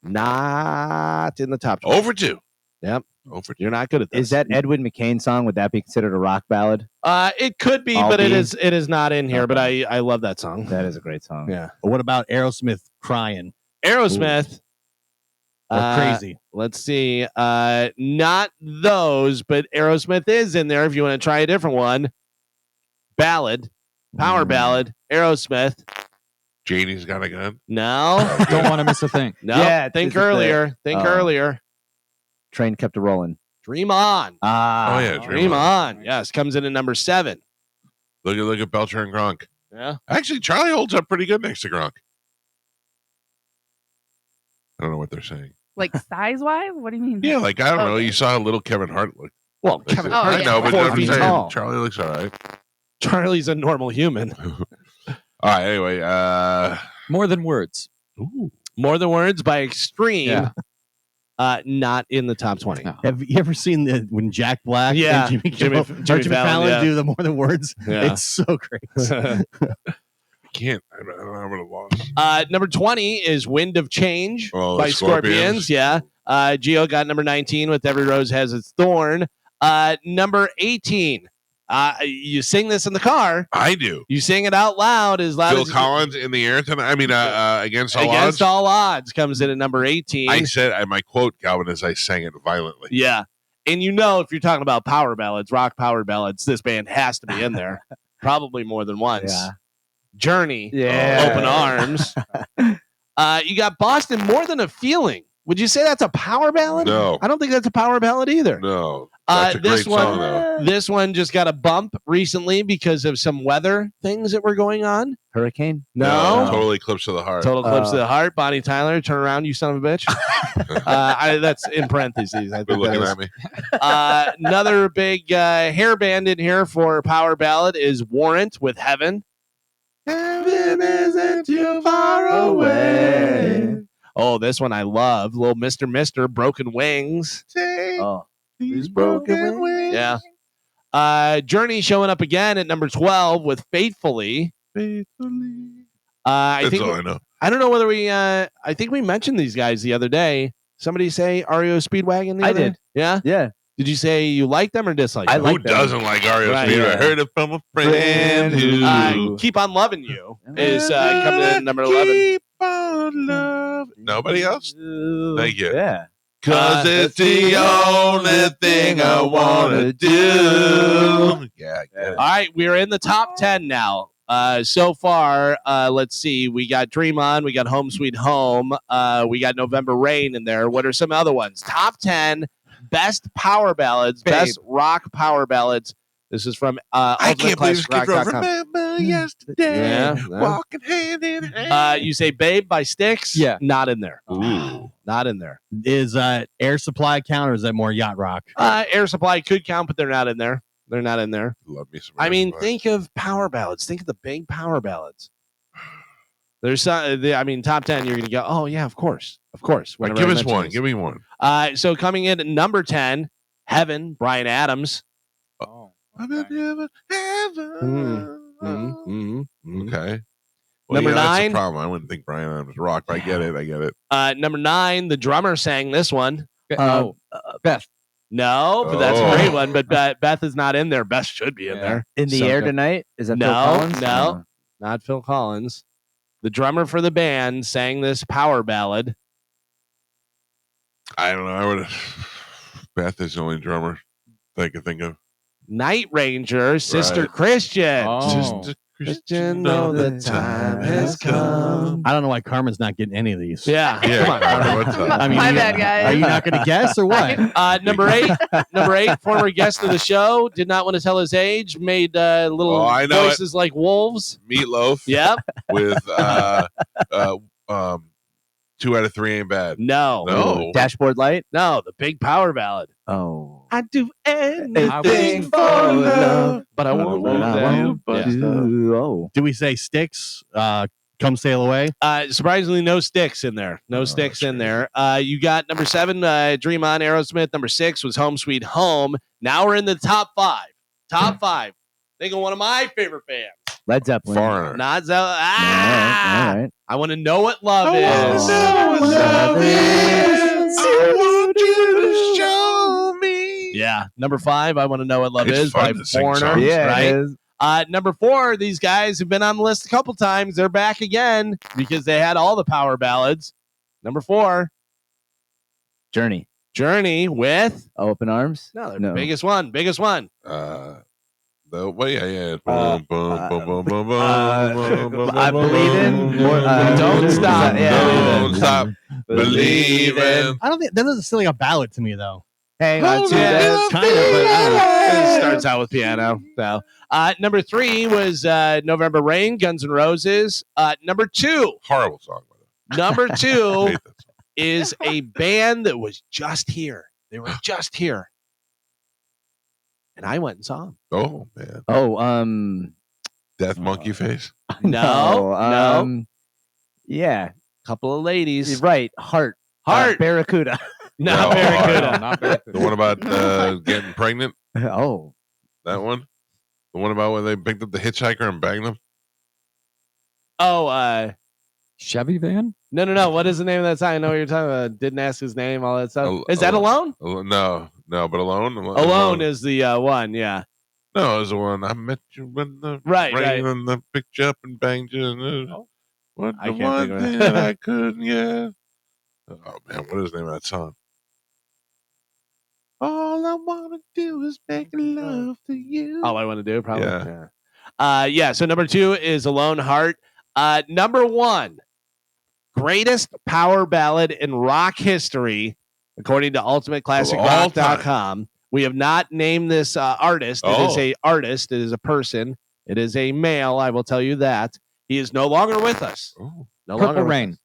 not in the top 20. Over 2. Yep. Over 2. You're not good at this. Is that Edwin McCain song? Would that be considered a rock ballad? It could be, I'll but be. it is not in here. But I love that song. That is a great song. Yeah. What about Aerosmith Crying? Aerosmith. Or Crazy? Let's see. Not those, but Aerosmith is in there if you want to try a different one. Ballad. Power ballad. Aerosmith. Janie's Got a Gun. No. Don't want to miss a thing. No. Yeah, Think this is earlier. Think earlier. Train kept it rolling. Dream On. Ah. Oh, yeah. Dream On. Yes. Comes in at number 7. Look at Belcher and Gronk. Yeah. Actually, Charlie holds up pretty good next to Gronk. I don't know what they're saying. Like size wise? What do you mean? Yeah, like I don't know. Okay. You saw how little Kevin Hart looked. Well, That's Kevin it. Hart I know, but 4 I'm feet saying tall. Charlie looks all right. Charlie's a normal human. All right. Anyway, More than words. ooh, More Than Words by Extreme. Yeah. Not in the top 20. No. Have you ever seen when Jack Black Yeah, and Jimmy Jimmy Fallon, Fallon yeah. do the More Than Words? Yeah. It's so great. I can't. I don't know. I'm at a loss. Number 20 is Wind of Change Oh, by the Scorpions. Scorpions. Yeah. Gio got number 19 with Every Rose Has Its Thorn. Number 18. You sing this in the car. I do. You sing it out loud as loud Phil as Collins in the air tonight. I mean, against all Against odds. All Odds comes in at number 18. I said my quote, Calvin, is I sang it violently. Yeah. And you know, if you're talking about power ballads, rock power ballads, this band has to be in there. Probably more than once. Yeah. Journey. Yeah. Open Arms. You got Boston, More Than a Feeling. Would you say that's a power ballad? No. I don't think that's a power ballad either. No, that's a this great song, one, though. This one just got a bump recently because of some weather things that were going on. Hurricane? No. Total Eclipse of the Heart. Total Eclipse of the Heart. Bonnie Tyler, turn around, you son of a bitch. That's in parentheses. I Good think that looking is. at me. Another big hair band in here for power ballad is Warrant with Heaven. Heaven isn't too far away. Oh, this one I love. Little Mr. Mister, Broken Wings. Oh. These broken wings. Yeah. Journey showing up again at number 12 with Faithfully. I That's think all I know. I don't know whether we I think we mentioned these guys the other day. Somebody say REO Speedwagon the I other did. day? Yeah? Yeah. Did you say you like them or dislike I them? Who like them. doesn't like REO Right, Speedway? yeah. I heard it from a friend who. Keep on Loving You is coming in at number 11. Keep on love. Nobody else? Thank you. Yeah. Cause it's the only thing I want to do. Yeah, I get it. All right, we're in the top 10 now. So far, let's see. We got Dream On, we got Home Sweet Home, we got November Rain in there. What are some other ones? Top 10 best power ballads, Babe. best rock power ballads. This is from I can't believe it's ultimateclassicrock.com. Remember yesterday, Yeah. walking hand in hand. You say Babe by Styx? Yeah. Not in there. Ooh. Not in there. Is Air Supply count or is that more yacht rock? Air Supply could count, but they're not in there. They're not in there. Love me some. I mean, Rainbow. think of power ballads. Think of the big power ballads. There's some. I mean, top 10. You're gonna go. Oh yeah, of course, of course. All right, whenever give I us mention one. this. Give me one. So coming in at number 10, Heaven, Bryan Adams. Oh. I'm in heaven, heaven. Okay. Well, Number yeah, that's 9. the problem. I wouldn't think Brian Adams rock, but I get it. I get it. Number 9, the drummer sang this one. Beth. No, but that's a Oh. great one. But Beth is not in there. Beth should be in Yeah. there. In the So air good. tonight? Is that No, Phil Collins? no. Not Phil Collins. The drummer for the band sang this power ballad. I don't know. I would have. Beth is the only drummer that I could think of. Night Ranger, Sister Right. Christian. Oh. Just Christian, know the time has come. I don't know why Carmen's not getting any of these. Yeah. Yeah, Come on. Carmen, what's up? I mean, My you- bad, guys. Are you not going to guess or what? Number 8, former guest of the show, did not want to tell his age, made little Oh, I know voices like wolves. Meatloaf Yep. with 2 out of 3 ain't bad. No. No. Dashboard light? No, the big power ballad. Oh. I do Anything anything for love, but I won't but I love won't you. do- Oh. Do we say Sticks? Come Sail Away? Surprisingly, no sticks in there. No sticks in there. You got number 7, Dream On, Aerosmith. Number 6 was Home Sweet Home. Now we're in the top 5. Top 5. Think of one of my favorite bands. Led Zeppelin. Foreigner. Not so. All right. I want to know what love is. I want you to show me. Yeah. Number 5, I want to know what love It's is fun by to sing Foreigner. songs. Yeah, right. it is. Number 4, these guys have been on the list a couple times. They're back again because they had all the power ballads. Number 4, Journey. Journey with Open Arms? no, biggest one. Yeah. Boom, boom, boom, boom, boom, boom, I believe in. Don't stop. Don't stop believing. I don't think that doesn't sound like a ballad to me, though. Hang on to Yeah. that. Kind of, but I don't know. It starts out with piano. So, number 3 was November Rain, Guns N' Roses. Number 2, Horrible song. By the number way. I 2, hate that song. is a band that was just here. They were just here. And I went and saw them. Oh man, Oh, Death Monkey Face. No. Yeah, Couple of ladies. right. Heart. Barracuda. Not No, Barracuda. Not bad. The one about getting pregnant. Oh, That one. The one about when they picked up the hitchhiker and banged him. Oh, Chevy van? no. What is the name of that song? I know what you're talking about. Didn't ask his name, all that stuff. Is that Alone? No, but Alone. Alone is the one, yeah. No, it was the one. I met you when the Right. and the picked you up and banged you. And, what I the can't one think of it. thing that I couldn't, yeah. Oh man, what is the name of that song? All I wanna do is make love to you. All I want to do, probably. Yeah. Yeah. So number 2 is Alone Heart. Number 1, greatest power ballad in rock history, according to UltimateClassicRock.com. We have not named this artist. It is a artist. It is a person. It is a male. I will tell you that. He is no longer with us. Oh. No Purple longer with Rain. us.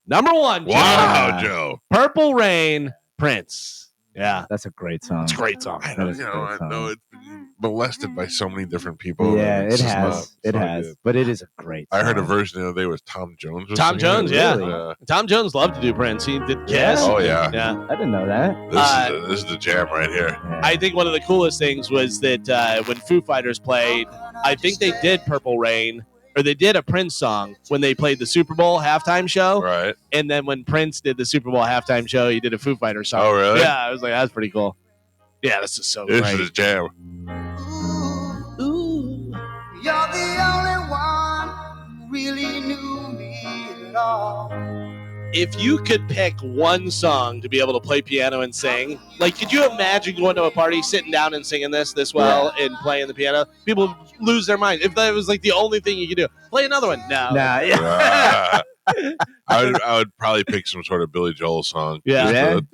Number 1. Wow, Joe. Purple Rain, Prince. Yeah. that's a great song. It's a great song. I That know, is a great I song. know it's been molested by so many different people. Yeah, It's it just has. not- it's It not has. good. But it is a great I song. heard a version the other day was Tom Jones. was Tom singing Jones, it. yeah. Really? Tom Jones loved to do Prince. He did Kiss. Oh yeah. Yeah. I didn't know that. This is the jam right here. I think one of the coolest things was that when Foo Fighters played, I think they did Purple Rain, or they did a Prince song when they played the Super Bowl halftime show. Right. And then when Prince did the Super Bowl halftime show, he did a Foo Fighters song. Oh, really? Yeah, I was like, that's pretty cool. Yeah, this is so This great. is jam. Ooh, you're the only one who really knew me at all. If you could pick one song to be able to play piano and sing, like, could you imagine going to a party, sitting down and singing this well and playing the piano? People lose their mind. If that was like the only thing you could do, play another one. No. Nah, yeah. I would probably pick some sort of Billy Joel song. Yeah. Just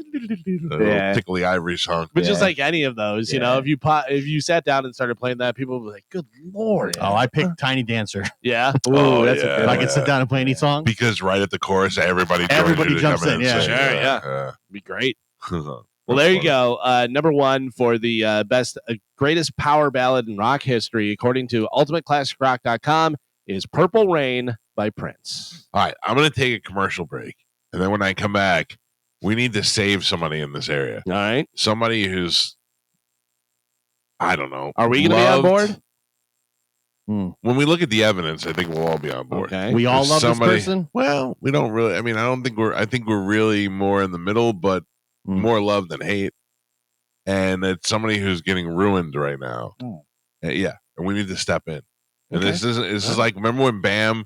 the Yeah. Tickle the Ivory song. But just Yeah. like any of those, you Yeah. know, if you sat down and started playing that, people would be like, "Good lord!" Oh, I picked Tiny Dancer. Yeah, Ooh, Oh, that's yeah. a good If I one. could sit down and play any song. Because right at the chorus, everybody Everybody to jumps come in, yeah. and sing. Sure, yeah. be great. Well, Well, there you go. Number 1 for the best, greatest power ballad in rock history, according to UltimateClassicRock.com, is "Purple Rain" by Prince. All right, I'm going to take a commercial break. And then when I come back, we need to save somebody in this area. All right, Somebody who's, I don't know. are we going to be on loved- board? When we look at the evidence, I think we'll all be on board. Okay. We all love Somebody- this person. Well, we don't really. I mean, I think we're really more in the middle, but more love than hate. And it's somebody who's getting ruined right now. Oh. Yeah, and we need to step in. And Okay. this is like, remember when Bam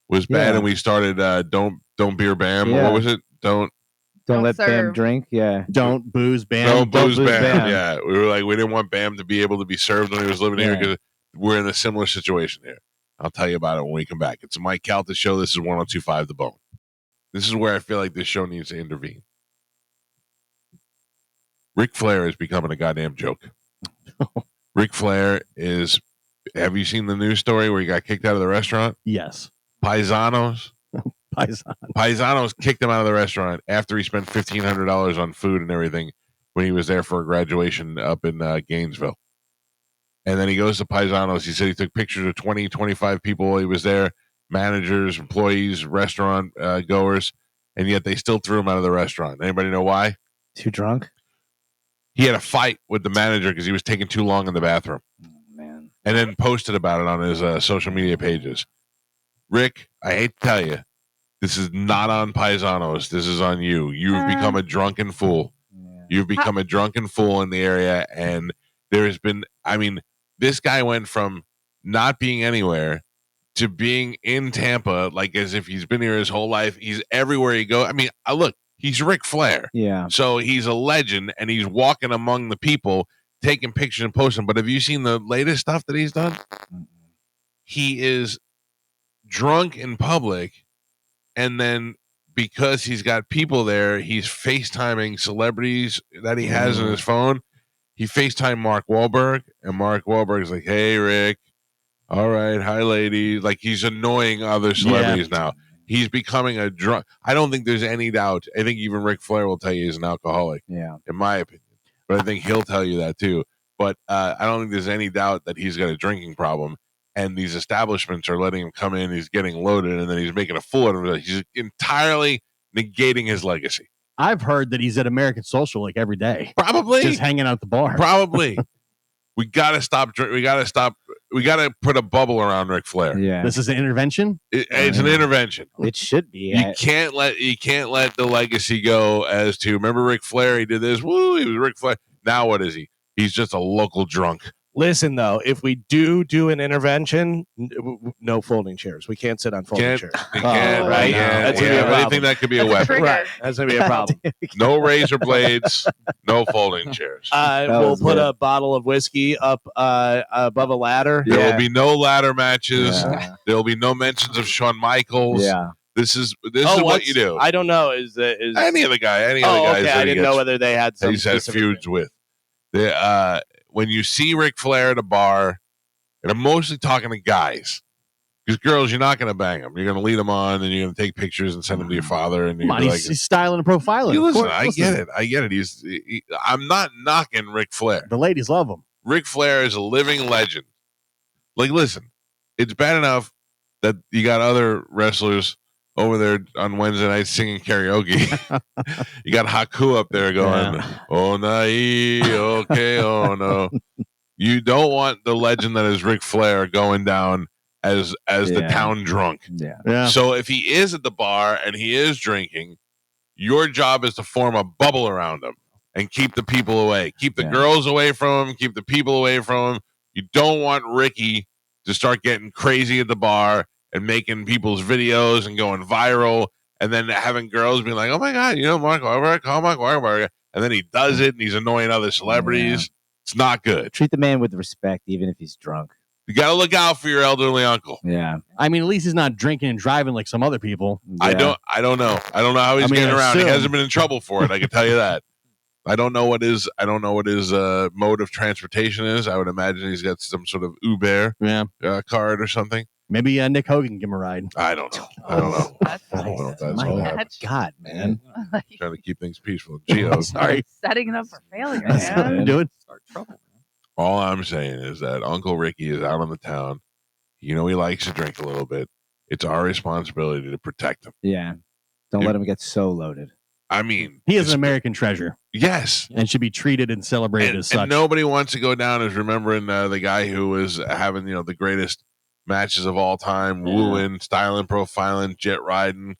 was bad Yeah. and we started don't beer Bam? Yeah. What was it? Don't Let Bam serve. drink. Yeah. Don't booze Bam. don't booze booze Bam. Bam. Yeah, we were like, we didn't want Bam to be able to be served when he was living here Yeah. because we're in a similar situation here. I'll tell you about it when we come back. It's a Mike Calta Show. This is 102.5 The Bone. This is where I feel like this show needs to intervene. Ric Flair is becoming a goddamn joke. Ric Flair is. Have you seen the news story where he got kicked out of the restaurant? Yes. Paisanos Paisan. kicked him out of the restaurant after he spent $1,500 on food and everything when he was there for a graduation up in Gainesville. And then he goes to Paisanos. He said he took pictures of 20, 25 people while he was there, managers, employees, restaurant goers, and yet they still threw him out of the restaurant. Anybody know why? Too drunk. He had a fight with the manager because he was taking too long in the bathroom, Man. and then posted about it on his social media pages. Rick, I hate to tell you, this is not on Paisanos. This is on you. You've become a drunken fool. Yeah. You've become a drunken fool in the area, and there has been. I mean, this guy went from not being anywhere to being in Tampa, like as if he's been here his whole life. He's everywhere he goes. I mean, look, he's Ric Flair. Yeah. So he's a legend, and he's walking among the people, taking pictures and posting. But have you seen the latest stuff that he's done? He is drunk in public, and then because he's got people there, he's FaceTiming celebrities that he has on his phone. He FaceTimed Mark Wahlberg, and Mark Wahlberg's like, "Hey, Rick. All right. Hi, ladies." Like, he's annoying other celebrities now. he's becoming a drunk. I don't think there's any doubt. I think even Ric Flair will tell you he's an alcoholic. Yeah. In my opinion, but I think he'll tell you that too. But I don't think there's any doubt that he's got a drinking problem, and these establishments are letting him come in. He's getting loaded, and then he's making a fool out of him. He's entirely negating his legacy. I've heard that he's at American Social like every day, Probably just hanging out at the bar. Probably. We gotta stop. We gotta stop. We gotta put a bubble around Ric Flair. Yeah. This is an intervention. It's an intervention. It should be. You can't let the legacy go. As to remember Ric Flair, he did this. Woo, he was Ric Flair. Now what is he? He's just a local drunk. Listen, though, if we do an intervention, no folding chairs. We can't sit on folding chairs. You can't, right? That's That's gonna be a problem. anything that could be a weapon. Right. That's going to be a problem. No razor blades, no folding chairs. We'll was put good. a bottle of whiskey up above a ladder. There will be no ladder matches. Yeah. There will be no mentions of Shawn Michaels. Yeah. This is what you do. I don't know. Is Any other guy, any oh, other guys okay. that I he didn't gets- know whether they had that some he's had specific- feuds with. When you see Ric Flair at a bar, and I'm mostly talking to guys, because girls, you're not going to bang them. You're going to lead them on, and you're going to take pictures and send them to your father. And you're Come on, gonna he's, be like, he's styling and profiling. You Of listen, course, I get it. I'm not knocking Ric Flair. The ladies love him. Ric Flair is a living legend. Like, listen, it's bad enough that you got other wrestlers over there on Wednesday night singing karaoke. You got Haku up there going, "Oh nai, okay, oh no." You don't want the legend that is Ric Flair going down as the town drunk. Yeah. So if he is at the bar and he is drinking, your job is to form a bubble around him and keep the people away. Keep the girls away from him. Keep the people away from him. You don't want Ricky to start getting crazy at the bar and making people's videos and going viral, and then having girls be like, "Oh my God, Mark Wahlberg, call Mark Wahlberg," and then he does it and he's annoying other celebrities. It's not good. Treat the man with respect, even if he's drunk. You got to look out for your elderly uncle. Yeah. I mean, at least he's not drinking and driving like some other people. I don't know. I don't know how he's getting around. He assume. hasn't been in trouble for it. I can tell you that. I don't know what his mode of transportation is. I would imagine he's got some sort of Uber card or something. Maybe Nick Hogan can give him a ride. I don't know. I don't know. That's I don't know if that's My all. God, man. Trying to keep things peaceful. Gio, Sorry. Setting it up for failure, That's man. good. Do it. Start trouble. all I'm saying is that Uncle Ricky is out on the town. He likes to drink a little bit. It's our responsibility to protect him. Yeah. Don't let him get so loaded. I mean, He is an American treasure. Yes. And should be treated and celebrated as such. And nobody wants to go down as remembering the guy who was having, the greatest matches of all time, wooing, styling, profiling, jet riding.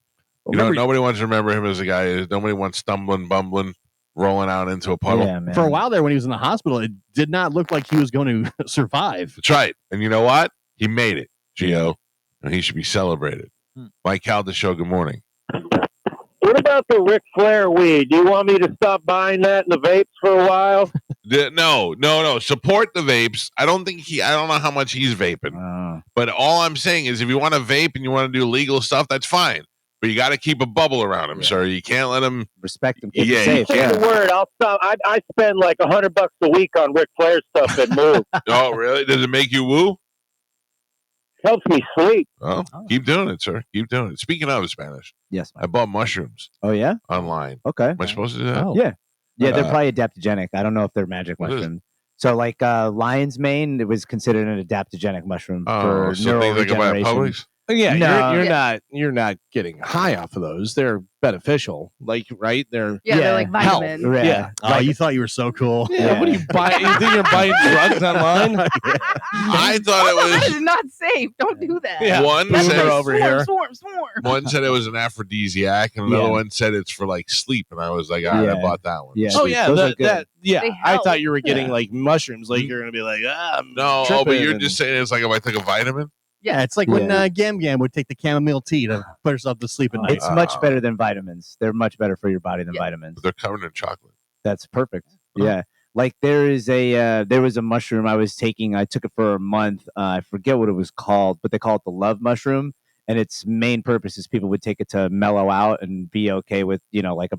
Nobody wants to remember him as a guy. Nobody wants stumbling, bumbling, rolling out into a puddle. Yeah, man. For a while there when he was in the hospital, it did not look like he was going to survive. That's right. And you know what? He made it, Gio. And he should be celebrated. Mike Calta Show, good morning. What about the Ric Flair weed? Do you want me to stop buying that in the vapes for a while? No. Support the vapes. I don't know how much he's vaping. But all I'm saying is if you want to vape and you want to do legal stuff, that's fine. But you got to keep a bubble around him, sir. You can't let him respect him. Keep Yeah, him safe. Take the word. I'll stop. I spend like $100 a week on Ric Flair stuff and move. Oh, really? Does it make you woo? Helps me sleep. Oh, keep doing it, sir. Keep doing it. Speaking of Spanish, yes, I bought mushrooms Oh yeah. online. Okay. Am I supposed to do that? Yeah. Yeah, they're Uh, probably adaptogenic. I don't know if they're magic What is it? mushrooms. So, like lion's mane, it was considered an adaptogenic mushroom Oh, for so neural things like about regeneration. Publix? Yeah, No. you're not getting high off of those. They're beneficial, right? They're Yeah, they're like health. vitamins. Yeah. Oh, you thought you were so cool. Yeah, what are you buying? You think you're buying drugs online? I thought it That was. is not safe. Don't do that. Yeah. One Boomer said over here. Swarm. one said it was an aphrodisiac, and another Yeah. one said it's for like sleep. And I was like, all right, I Yeah. bot that one. Yeah. Oh Sleep. yeah, Those are good. They I help. thought you were getting Yeah. like mushrooms. Like you're gonna be like, I'm No, but tripping you're and- just saying it's like if I took a vitamin. Yeah, it's like when Yeah. Gam Gam would take the chamomile tea to put herself to sleep at night. It's much better than vitamins. They're much better for your body than vitamins. But they're covered in chocolate. That's perfect. Yeah. Like there was a mushroom I was taking. I took it for a month. I forget what it was called, but they call it the love mushroom. And its main purpose is people would take it to mellow out and be okay with, like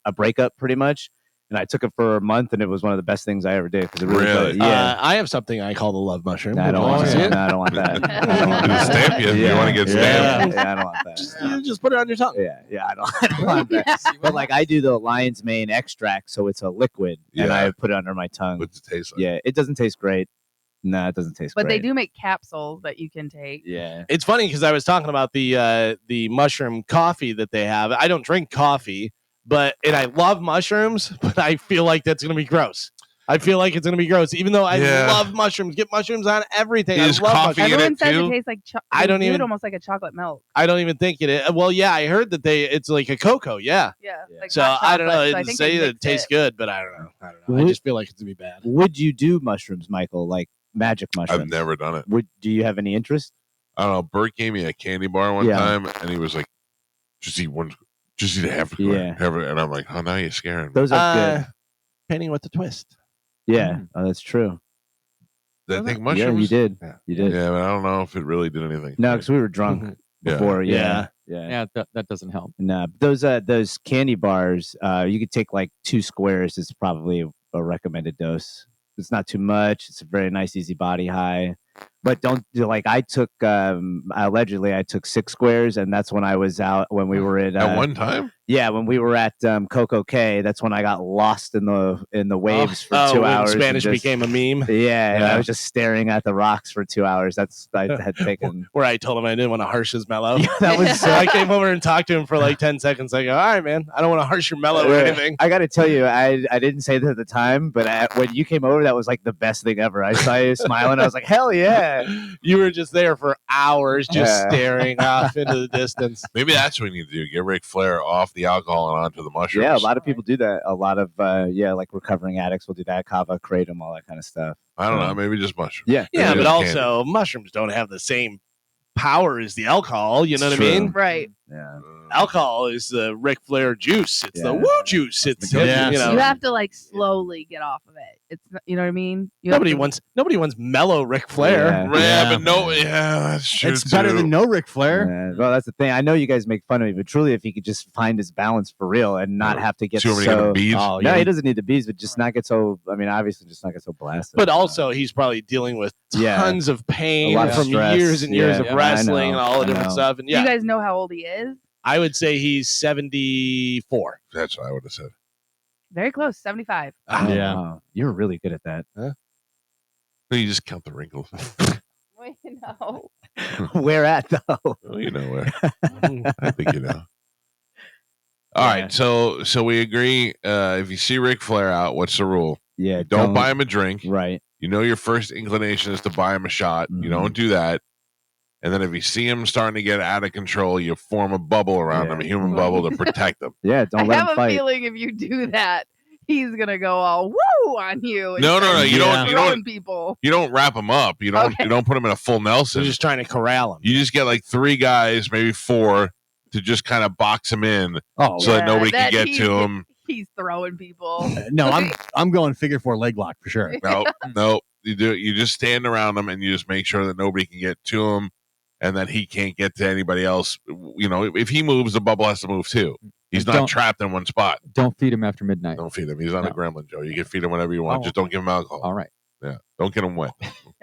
a breakup pretty much. And I took it for a month, and it was one of the best things I ever did because it really, Really? yeah. I have something I call the love mushroom. I don't Would you want like to see that. it? No, I don't want that. I don't want It'll that. stamp you if you want to get stamped. Yeah, I don't want that. Just put it on your tongue. Yeah, I don't want that. But like I do the lion's mane extract, so it's a liquid, and Yeah. I put it under my tongue. What's it taste like? Yeah, it doesn't taste great. No, it doesn't taste But great. they do make capsules that you can take. Yeah. It's funny because I was talking about the mushroom coffee that they have. I don't drink coffee, and I love mushrooms, but I feel like that's gonna be gross. I feel like it's gonna be gross, even though I Yeah. love mushrooms. Get mushrooms on everything. Is I love coffee mushrooms. in Everyone it says too? it tastes like I don't they do even- it almost like a chocolate milk. I don't even think it is. Well, yeah, I heard that it's like a cocoa. Yeah. Yeah. Like So hot I don't know. chocolate, It so I didn't think say they that it mix tastes good, but I don't know. I Would- just feel like it's gonna be bad. Would you do mushrooms, Michael? Like magic mushrooms? I've never done it. Do you have any interest? I don't know. Bert gave me a candy bar one Yeah. time, and he was like, "Just eat one. Just eat a half a square." Yeah. And I'm like, "Oh, now you're scaring me." Those are good. Penny with the twist. Yeah, oh, that's true. Did I think Yeah, mushrooms? you did. Yeah. You did. Yeah, but I don't know if it really did anything. No, because we were drunk Yeah. before. Yeah. Yeah. Yeah, that doesn't help. No, those candy bars, you could take like 2 squares. Is probably a recommended dose. It's not too much. It's a very nice, easy body high. But don't do like I took. Allegedly, I took 6 squares, and that's when I was out when we were At one time? Yeah, when we were at Coco K, that's when I got lost in the waves for 2 when hours. and Spanish just- became a meme. Yeah, and I Yeah. was just staring at the rocks for 2 hours. I had taken. Where I told him I didn't want to harsh his mellow. That was So I came over and talked to him for like 10 seconds. I go, all right, man, I don't want to harsh your mellow or anything. I got to tell you, I didn't say that at the time, but when you came over, that was like the best thing ever. I saw you smiling. I was like, hell yeah. You were just there for hours, just Yeah. staring off into the distance. Maybe that's what we need to do. Get Ric Flair off the alcohol and onto the mushrooms. Yeah, a lot of people do that. A lot of, like recovering addicts will do that. Kava, kratom, all that kind of stuff. I don't know. Maybe just mushrooms. Yeah. Yeah, Maybe but just also mushrooms don't have the same power as the alcohol. You know what I mean? Right. Yeah. Alcohol is the Ric Flair juice. It's the Yeah. woo juice. It's Yeah. you know. You have to like slowly get off of it. It's you know what I mean. You have Nobody to- wants mellow Ric Flair. Yeah. Yeah, but no, yeah, that's true. It's better too. than no Ric Flair. Yeah, well, that's the thing. I know you guys make fun of me, but truly, if he could just find his balance for real and not have to get Too many other bees. Oh, No, yeah. he doesn't need the bees, but just not get so. I mean, obviously, just not get so blasted. But also, he's probably dealing with Yeah. tons of pain A lot of from stress. years and years Yeah. of I wrestling know. and all the I different know. stuff. And Do yeah, you guys know how old he is? I would say he's 74. That's what I would have said. Very close, 75. Oh, Yeah. wow. You're really good at that. No, you just count the wrinkles. Wait, no. Where at though? Well, you know where. I think you know. All right, so we agree. If you see Ric Flair out, what's the rule? Yeah, Don't buy him a drink. Right. You know your first inclination is to buy him a shot. You Mhm. don't do that. And then if you see him starting to get out of control, you form a bubble around him, a human Yeah. bubble to protect him. Yeah, don't I let have him a fight. feeling if you do that, he's gonna go all woo on you. and No, no, start no. You don't. You throwing don't. people. You don't wrap him up. You don't. Okay. You don't put him in a full Nelson. They're just trying to corral him. You just get like 3 guys, maybe 4, to just kind of box him in Oh so that Yeah, nobody can that get he- to him. He's throwing people. no, I'm going figure 4 leg lock for sure. No, no. You do. You just stand around him and you just make sure that nobody can get to him, and that he can't get to anybody else. You know, if he moves, the bubble has to move too. He's not Don't- trapped in one spot. Don't feed him after midnight. Don't feed him. He's on a No. gremlin, Joe. You can feed him whenever you want. Oh. Just don't give him alcohol. All right. Yeah, don't get him wet.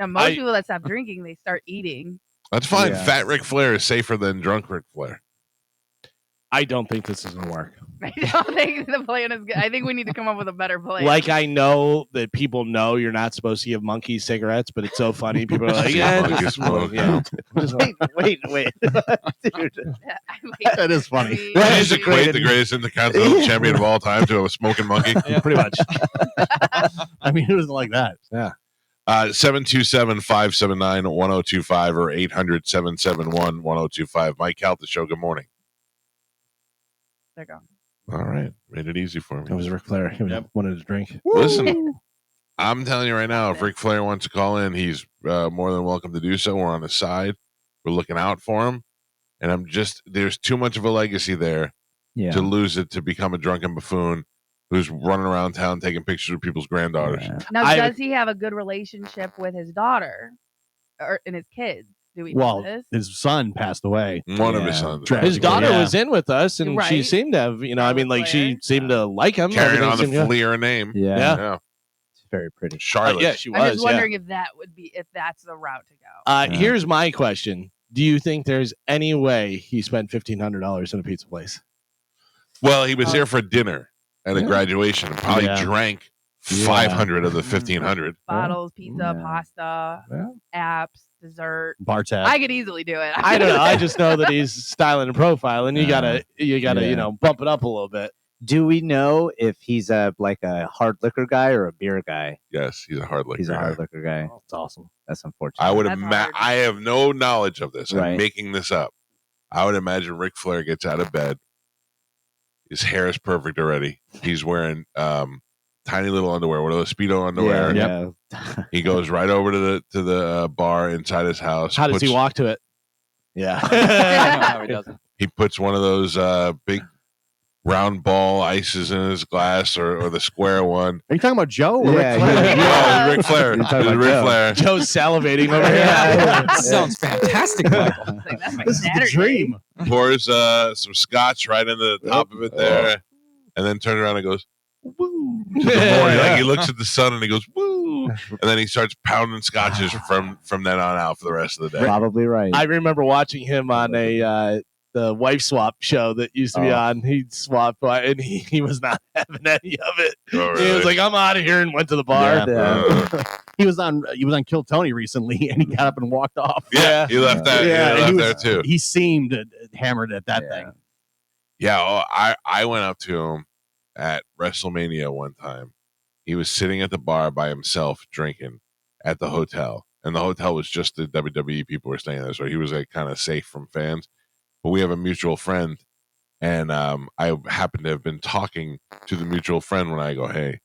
Now, most I- people that stop drinking, they start eating. That's fine. Yeah. Fat Ric Flair is safer than drunk Ric Flair. I don't think this is going to work. I don't think the plan is good. I think we need to come up with a better plan. Like, I know that people know you're not supposed to give monkeys cigarettes, but it's so funny. People are like, See yeah, monkeys just, smoke. yeah. wait, wait, dude. That is funny. You just equate the greatest intercontinental champion of all time to a smoking monkey. Pretty much. I mean, it was like that. 727-579-1025 or 800-771-1025. Mike Calta Show, good morning. They're gone. All right. Made it easy for It me. was Ric Flair. He wanted to drink. Listen, I'm telling you right now, if Ric Flair wants to call in, he's more than welcome to do so. We're on his side. We're looking out for him. And there's too much of a legacy there Yeah. to lose it to become a drunken buffoon who's running around town taking pictures of people's granddaughters. Yeah. Now, I- does he have a good relationship with his daughter and his kids? Do we know Well, this? his son passed away. One of his Yeah. sons. Tragically. His daughter Yeah. was in with us, and she Right. seemed to have, I mean, like she Flair. seemed to like him. Carrying Everything on the seemed to- Fleer name. Yeah. Yeah. It's very pretty. Charlotte. yeah, she was. I'm just wondering if that would be if that's the route to go. Yeah. Here's my question: do you think there's any way he spent $1,500 in a pizza place? Well, he was here for dinner at a Yeah. graduation and probably Yeah. drank Yeah. 500 of the 1,500. Bottles, pizza, Yeah. pasta, apps, dessert. Bar tab. I could easily do it. I don't know. I just know that he's styling and profile, and you gotta, Yeah. bump it up a little bit. Do we know if he's a hard liquor guy or a beer guy? Yes, he's a hard liquor He's a guy. hard liquor guy. Oh, it's awesome. That's unfortunate. I would That's imagine. hard. I have no knowledge of this. I'm Right. making this up. I would imagine Ric Flair gets out of bed. His hair is perfect already. He's wearing tiny little underwear, one of those Speedo underwear. Yeah. He goes right over to the bar inside his house. How does he puts- walk to it? Yeah. No, he doesn't. He puts one of those big round ball ices in his glass, or the square one. Are you talking about Joe? Or Yeah, Ric Flair? yeah. No, it's Ric Flair. You're talking It's about Ric Joe. Flair. Joe's salivating over here. Yeah. Sounds fantastic, Michael. Like, that's my This is the Saturday. dream. Pours some scotch right into the top of it there, and then turns around and goes, woo. To the morning. Like he looks at the sun and he goes, woo. And then he starts pounding scotches from then on out for the rest of the day. Probably right. I remember watching him on the wife swap show that used to be Oh. on. He'd swap, and he was not having any of it. Oh, He was really? like, "I'm out of here," and went to the bar. Yeah. He was on Kill Tony recently, and he got up and walked off. Yeah, he left that. Yeah, he he left there too. He seemed hammered at that Yeah. thing. Yeah, I went up to him at WrestleMania one time. He was sitting at the bar by himself drinking at the hotel, and the hotel was just the WWE people were staying there, so he was like kind of safe from fans. But we have a mutual friend, and I happened to have been talking to the mutual friend when I go, "Hey,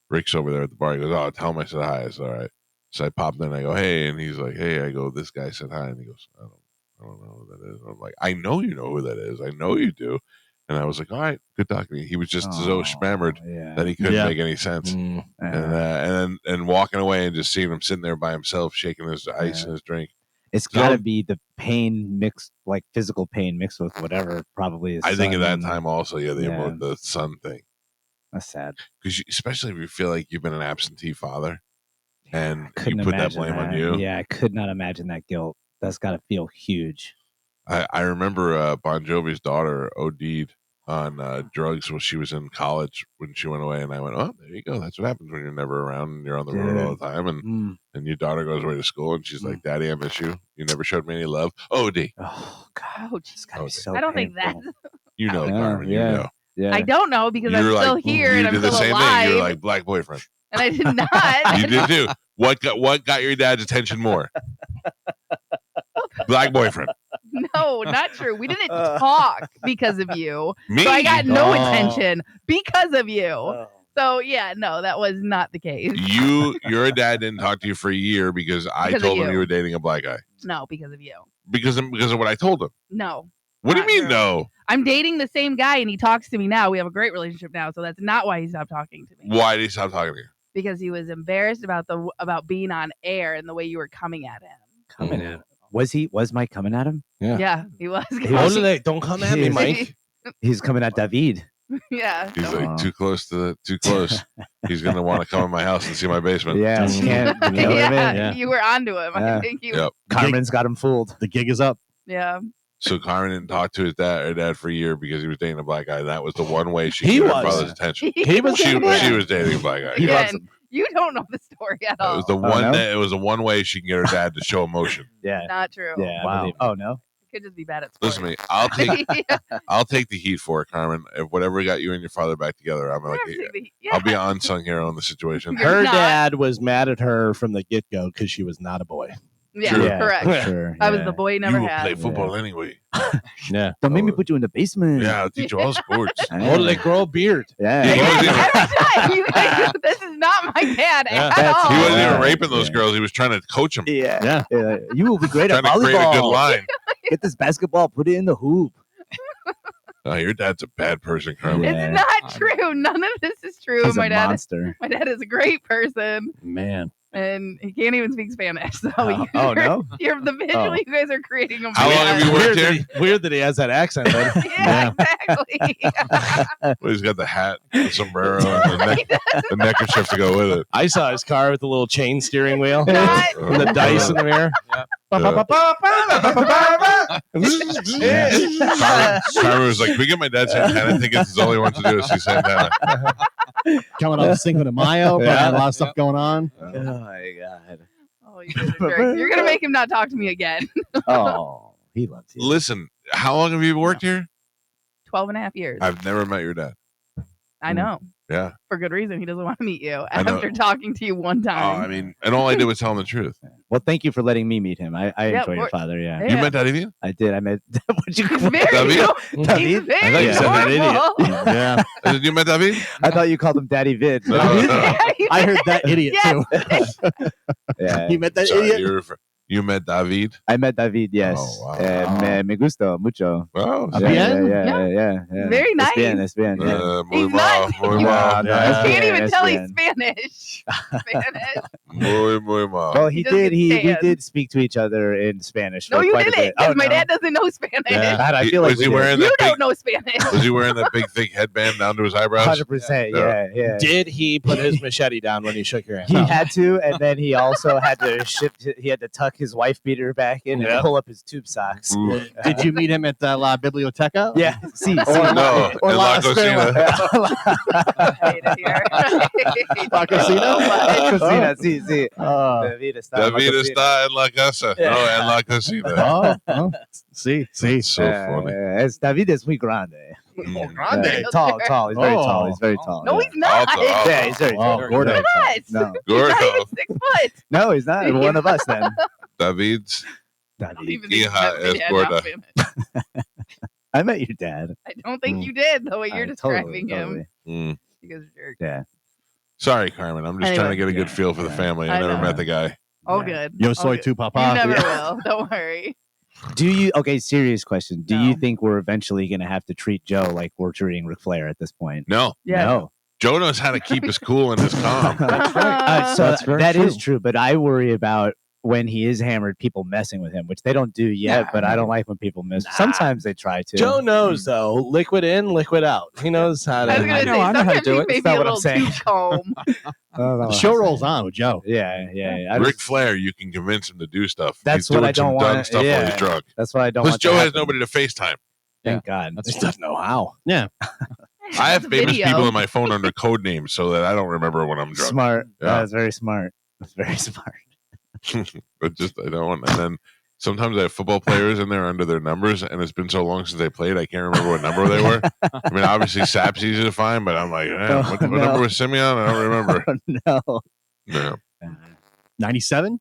Rick's over there at the bar." He goes, "Oh, tell him I said hi." I said, "All right." So I popped in. I go, "Hey," and he's like, "Hey." I go, "This guy said hi," and he goes, I don't know who that is." I'm like, "I know you know who that is. I know you do." And I was like, "All right, good talking to you." He was just so spammered Yeah. that he couldn't Yeah. make any sense. Mm. And walking away and just seeing him sitting there by himself, shaking his ice and his drink. It's got to be the pain mixed, like physical pain mixed with whatever probably is. I think at that time also, Yeah. the son thing, That's sad. because especially if you feel like you've been an absentee father, and you Couldn't put that imagine blame on that. you. Yeah, I could not imagine that guilt. That's got to feel huge. I remember Bon Jovi's daughter OD'd on drugs when she was in college when she went away, and I went, "Oh, there you go. That's what happens when you're never around and you're on the road all the time." And your daughter goes away to school, and she's like, "Daddy, I miss you. You never showed me any love." OD. Oh God, Ouch. it's gotta be Okay. so. I don't think painful. that's. You know, Yeah, Carmen. yeah. You know. Yeah. I don't know because I'm You're still like, here you and I'm did the still same alive. thing. You're like black boyfriend. And I did not. You did too. What got your dad's attention more? Black boyfriend. No, not true. We didn't talk because of you. Me. So I got no Oh. attention because of you. So yeah, no, that was not the case. Your dad didn't talk to you for a year because I Because of told him you. you were dating a black guy. No, because of you. Because of what I told him. No. What do you Not mean true. no? I'm dating the same guy and he talks to me now. We have a great relationship now, so that's not why he stopped talking to me. Why did he stop talking to you? Because he was embarrassed about being on air and the way you were coming at him. Coming at him. Was Mike coming at him? Yeah, he was. Don't come at me, He's- Mike. He's coming at David. Yeah. He's no. like too close. He's gonna want to come in my house and see my basement. Yeah, you can't. You know what I yeah, mean? Yeah. you were onto him. I Yeah. think you. Yep. Carmen's got him fooled. The gig is up. Yeah. So Carmen didn't talk to her dad for a year because he was dating a black guy. That was the one way she He got her was. father's attention. He was She dating was dating a black guy. He Yeah. loves Again, him. you don't know the story at It all. was the no? it was the one way she can get her dad to show emotion. Yeah. Not true. Yeah. I Wow. believe- Oh no. Could just be bad at sports. Listen to me. I'll take Yeah, I'll take the heat for it, Carmen. If whatever got you and your father back together, I'm like, yeah. I'll be an unsung hero in the situation. You're Her not. dad was mad at her from the get go because she was not a boy. Yeah, True. correct. Sure. I was yeah. the boy he never you will had. play football anyway. Yeah. Don't make me put you in the basement. Yeah, I'll teach you all sports. Yeah. Only grow a beard. Yeah. He wasn't even- Every time you guys, this is not my dad at That's- all. He wasn't even Oh, raping those yeah. girls. He was trying to coach them, Yeah. You will be great at trying to create a good volleyball. line. Get this basketball, put it in the hoop. Oh, your dad's a bad person, Carmen. Yeah. It's not true. None of this is true. He's My a dad monster. is a great person. Man. and he can't even speak Spanish. So Oh, no? you're the visual Oh. you guys are creating. How long have you worked here? Weird that he has that accent. Then. Yeah, exactly. Well, he's got the hat, the sombrero, and the neckerchief to go with it. I saw his car with the little chain steering wheel Not- and the dice in the mirror. Carmen was like, "Can we get my dad Santana tickets? It's the only one to do is see Santana." Coming off Cinco de Mayo, probably had a lot of stuff going on. Oh my god. Oh, you guys are jerks. You're gonna make him not talk to me again. Oh, he loves you. Listen, how long have you worked here? 12 and a half years. I've never met your dad. I know. Yeah. For good reason. He doesn't want to meet you I know. after talking to you one Oh, time. I mean, and all I did was tell him the truth. Well, thank you for letting me meet him. I Yeah, enjoy your we're- father. Yeah, You met David? I did. I met. What'd you He's call very, David? he's David? very I thought you said that normal. Yeah, I said, you met David? I thought you called him Daddy Vid. No, no. I heard that idiot Yes. too. Yeah, You met that Sorry, idiot? you met David? I met David. Yes, Oh, wow. me gusto mucho. Oh, A Yeah, bien? yeah. Very nice. Es bien. Yeah. muy He's mal, not- muy you- mal. No, I es can't bien, even es tell bien. he's Spanish. Spanish. Muy mal. Well, He he just did. gets We tan. did speak to each other in Spanish. No, for you quite a didn't. bit. Because Oh, my no? dad doesn't know Spanish. Yeah. God, I feel like Was he we wearing You that don't big? know Spanish. Was he wearing that big thick headband down to his eyebrows? 100%. Yeah. Did he put his machete down when he shook your hand? He had to, and then he also had to shift. He had to tuck his wife beater back in and pull up his tube socks. Ooh. Did you meet him at La Biblioteca? Yeah, see, No, Or in La La Cocina. I hate it here. La Cocina? Cocina, sí, sí. Oh, David está en la David cocina. está en la casa. No, en la cocina. oh. See. It's so funny. David es muy grande. Mm. Grande. Tall. He's very tall. Oh. He's very tall. No, yeah. he's not. Alto. Yeah, he's very tall. Oh, gordo. Very tall. He's No, not even Gordo. 6 foot. no, he's not. One of us then. David's. I don't David. even think Hija that es man had gorda. Spanish. I met your dad. I don't think you did the way you're describing Totally. Mm. You guys are jerks. Yeah. Sorry, Carmen. I'm just trying to get a good Yeah, feel for the yeah. family. I I never know. met the guy. All Yeah. good. Yo All soy good. tu You papa. never Yeah. will. Don't worry. Do you? Okay, serious question. Do you No. think we're eventually going to have to treat Joe like we're treating Ric Flair at this point? No. Yeah. No. Joe knows how to keep his cool and his calm. So That's very that is true. true, but I worry about when he is hammered, people messing with him, which they don't do yet. But I don't like when people mess. Sometimes they try to. Joe knows though, liquid in, liquid out. He knows how I was to. gonna know, say I know how to sometimes do he it. may That's be not a what I'm little saying. too calm. I don't know The what show I'm rolls saying. on with Joe. Yeah. I Ric just- Flair, you can convince him to do stuff. That's he's what doing I don't some dumb want. stuff while Yeah, he's drunk. that's what I don't Plus, want. Joe to has happen. nobody to FaceTime. Thank God. He doesn't know how. I have That's famous video. people in my phone under code names so that I don't remember when I'm drunk. Smart. Yeah. That's very smart. That's very smart. But just I don't want. And then sometimes I have football players in there under their numbers, and it's been so long since they played, I can't remember what number they were. I mean, obviously Sap's easy to find, but I'm like, what no. number was Simeon? I don't remember. No. Yeah, 97?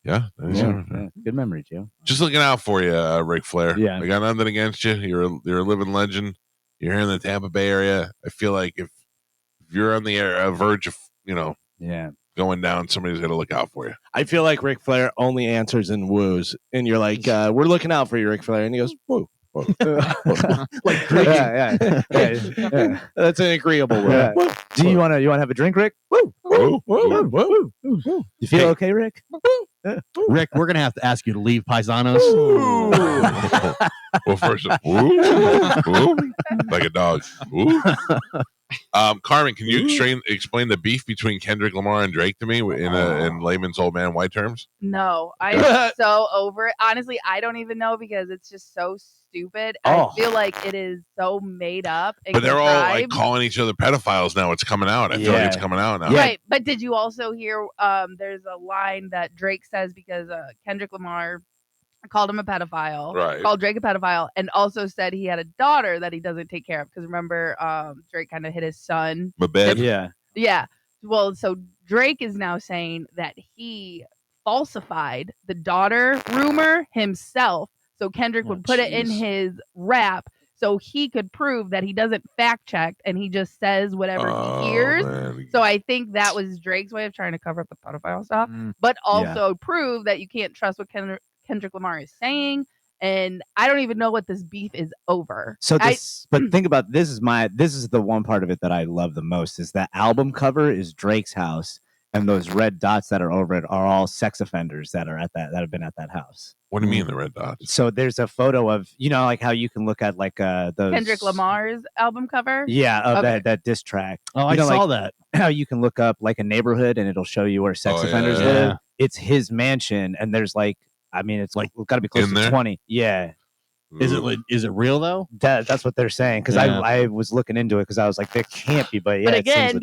yeah. Yeah. Good memory, Joe. Just looking out for you, Ric Flair. Yeah. I got nothing against you. You're a living legend. You're here in the Tampa Bay area. I feel like if you're on the verge of Yeah. going down, somebody's got to look out for you. I feel like Ric Flair only answers in woos, and you're like, "We're looking out for you, Ric Flair," and he goes, "Woo." Like drinking. Yeah. That's an agreeable word. Yeah. Do you want to have a drink, Rick? Woo, woo, woo. You feel okay, Rick? Rick, we're going to have to ask you to leave Paisanos. Well, first, woo, like a dog. Woo. Carmen, can you explain the beef between Kendrick Lamar and Drake to me in layman's old man white terms? No, I'm so over it. Honestly, I don't even know because it's just so stupid. Oh. I feel like it is so made up. And But they're all like contrived. calling each other pedophiles now. It's coming out. I feel like it's coming out now. Yeah. Right. But did you also hear there's a line that Drake says because Kendrick Lamar called him a pedophile, Right. called Drake a pedophile, and also said he had a daughter that he doesn't take care of. Because remember, Drake kind of hit his son. My bed. Yeah. Yeah. Well, so Drake is now saying that he falsified the daughter rumor himself. So Kendrick would put it in jeez. his rap so he could prove that he doesn't fact check and he just says whatever he hears. Man. So I think that was Drake's way of trying to cover up the pedophile stuff, but also prove that you can't trust what Kendrick Lamar is saying. And I don't even know what this beef is over. So this, but think about this is the one part of it that I love the most is that album cover is Drake's house and those red dots that are over it are all sex offenders that have been at that house. What do you mean the red dots? So there's a photo of, like how you can look at like those Kendrick Lamar's album cover. Yeah, of Okay. that diss track. Oh, I saw that. How you can look up like a neighborhood and it'll show you where sex offenders live. It's his mansion, and there's it's like got to be close In to there? 20. Yeah. Is it real though? That's what they're saying, because I was looking into it because I was like, there can't be, but yeah, But it seems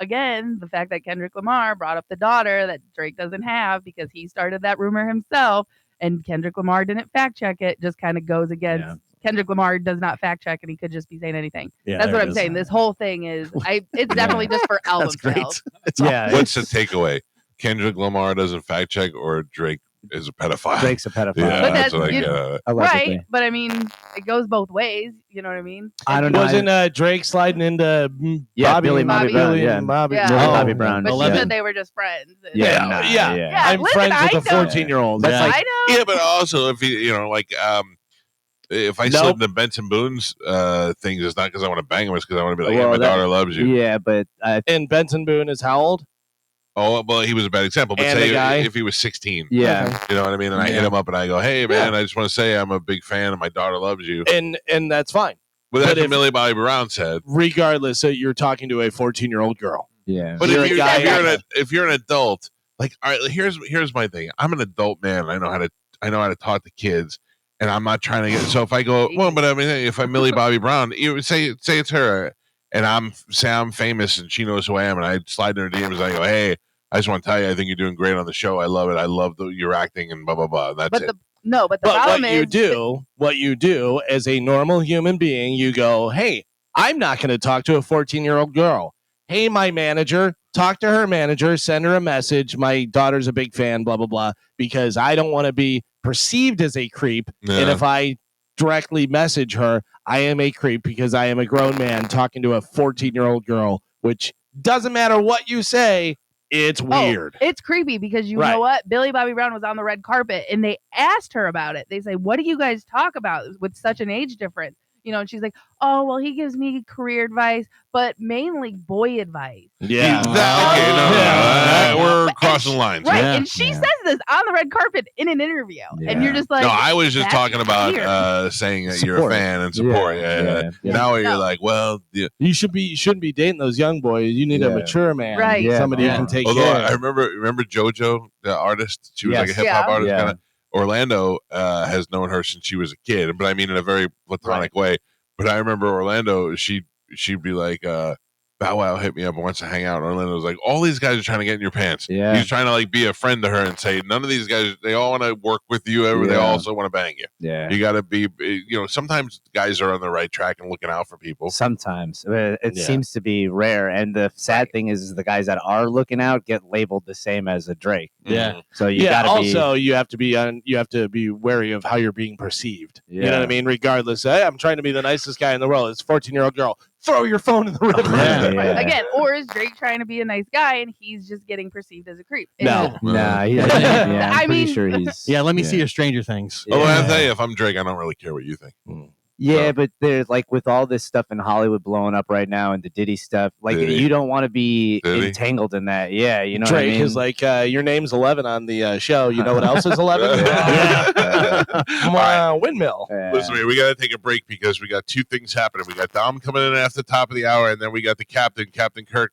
again, legit. the fact that Kendrick Lamar brought up the daughter that Drake doesn't have because he started that rumor himself, and Kendrick Lamar didn't fact check it, just kind of goes against. Kendrick Lamar does not fact check, and he could just be saying anything. Yeah, that's there what it I'm is. saying. This whole thing is, it's definitely just for album sales. Yeah. What's the takeaway? Kendrick Lamar doesn't fact check, or Drake is a pedophile? Drake's a pedophile. Yeah, But that's what I you- get at it. Allegedly. Right, but I mean, it goes both ways. You know what I mean? I don't know. Wasn't Drake sliding into Yeah, Bobby Brown, yeah. Bobby Yeah. Millie Oh, Bobby Brown. But she 11. said they were just friends. And- Yeah, nah, yeah. yeah. I'm listen, friends with a I know. 14-year-old. That's Yeah. like- I know. Yeah, but also if you if I Nope. slip into Benson Boone's things, it's not because I want to bang him. It's because I want to be like, Well, my that- daughter loves you. Yeah, but And Benson Boone is how old? Oh, well, he was a bad example. But And say the guy? if he was 16, yeah. you know what I mean? And I hit Yeah. him up and I go, hey, man, I just want to say I'm a big fan and my daughter loves you. And that's fine. But that's But what if- Millie Bobby Brown said. Regardless, you're talking to a 14-year-old girl. Yeah. But You're if a you're, guy- if you're an adult, like, all right, here's my thing. I'm an adult man. I know how to talk to kids, and I'm not trying to get. So if I go, well, but I mean, if I'm Millie Bobby Brown, you would say it's her, and I'm famous, and she knows who I am, and I slide in her DMs, and I go, hey, I just want to tell you, I think you're doing great on the show. I love it. I love your acting and blah blah blah. And that's But it. the But problem what you do as a normal human being, you go, hey, I'm not going to talk to a 14-year-old girl. Hey, my manager, talk to her manager, send her a message. My daughter's a big fan, blah, blah, blah, because I don't want to be perceived as a creep. And Yeah. if I directly message her, I am a creep because I am a grown man talking to a 14-year-old girl, which doesn't matter what you say. It's weird. It's creepy because you Right. know what? Billie Bobby Brown was on the red carpet and they asked her about it. They say, what do you guys talk about with such an age difference? And she's like, oh, well, he gives me career advice, but mainly boy advice. Yeah. We're crossing lines. Right. Yeah. And she Yeah. says this on the red carpet in an interview. And you're Yeah. just like, No, I was just that's talking about weird. saying that you're a Support. fan and support. Yeah. Now you're No. like, well, yeah. You shouldn't be dating those young boys. You need a Yeah. mature man. Right. Yeah, Somebody no. who can take Although care. I remember JoJo, the artist. She was like a Yes. hip hop Yeah. artist. Yeah. Kind of. Orlando has known her since she was a kid, but I mean in a very platonic way. But I remember Orlando. She'd be like, Bow Wow hit me up and wants to hang out. And Orlando was like, all these guys are trying to get in your pants. Yeah. He's trying to like be a friend to her and say, none of these guys, they all want to work with you. They Yeah. also want to bang you. Yeah. You got to be, sometimes guys are on the right track and looking out for people. Sometimes it Yeah. seems to be rare, and the sad thing is the guys that are looking out get labeled the same as a Drake. Yeah. So you Yeah. gotta Also, you have to be wary of how you're being perceived. You know what I Yeah. mean? Regardless, hey, I'm trying to be the nicest guy in the world. It's a 14-year-old girl. Throw your phone in the river. Yeah. Right. Again, or is Drake trying to be a nice guy and he's just getting perceived as a creep? It's No. just- be. Nah, yeah, I I'm pretty mean- sure he's. Yeah, let me see your Stranger Things. Although I'll tell you, if I'm Drake, I don't really care what you think. Yeah, So- but there's like with all this stuff in Hollywood blowing up right now and the Diddy stuff, like Diddy. you don't want to be Diddy. entangled in that. Yeah, you know Drake what I mean? is like, your name's 11 on the show. You know what else is 11? Windmill. Yeah. Listen to me, we got to take a break because we got two things happening. We got Dom coming in after the top of the hour, and then we got the captain, Captain Kirk,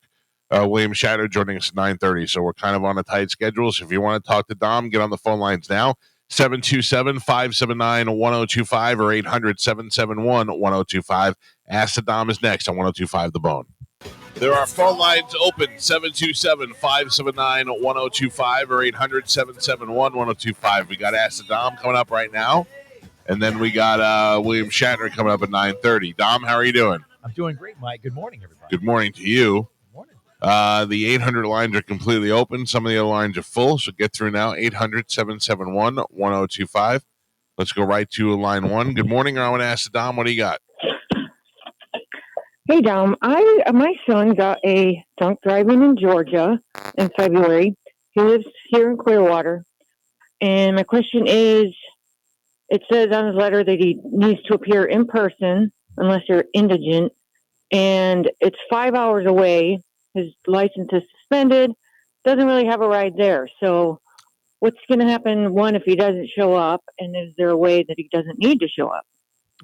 William Shatter, joining us at 9:30. So we're kind of on a tight schedule. So if you want to talk to Dom, get on the phone lines now. 727-579-1025 or 800-771-1025. Ask the Dom is next on 1025 The Bone. There are phone lines open, 727-579-1025 or 800-771-1025. We got Ask the Dom coming up right now. And then we got William Shatner coming up at 9:30. Dom, how are you doing? I'm doing great, Mike. Good morning, everybody. Good morning to you. Good morning. The 800 lines are completely open. Some of the other lines are full, so get through now. 800-771-1025. Let's go right to line one. Good morning. I want to ask the Dom, what do you got? Hey, Dom. My son got a drunk driving in Georgia in February. He lives here in Clearwater. And my question is, it says on his letter that he needs to appear in person unless you're indigent. And it's 5 hours away. His license is suspended, doesn't really have a ride there. So what's going to happen, one, if he doesn't show up, and is there a way that he doesn't need to show up?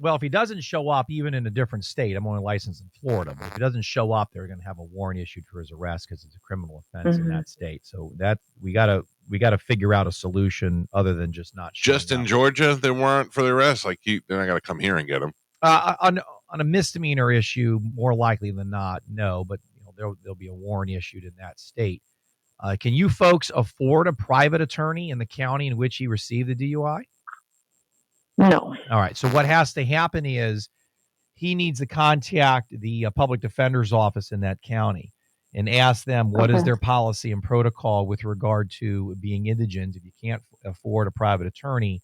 Well, if he doesn't show up, even in a different state, I'm only licensed in Florida, but if he doesn't show up, they're going to have a warrant issued for his arrest because it's a criminal offense in that state. So that we gotta figure out a solution other than just not showing Just in up. Georgia, they warrant for the arrest. Like they're not gonna come here and get him. On a misdemeanor issue, more likely than not, no. But there'll be a warrant issued in that state. Can you folks afford a private attorney in the county in which he received the DUI? No. All right. So what has to happen is he needs to contact the public defender's office in that county and ask them what is their policy and protocol with regard to being indigent. If you can't afford a private attorney,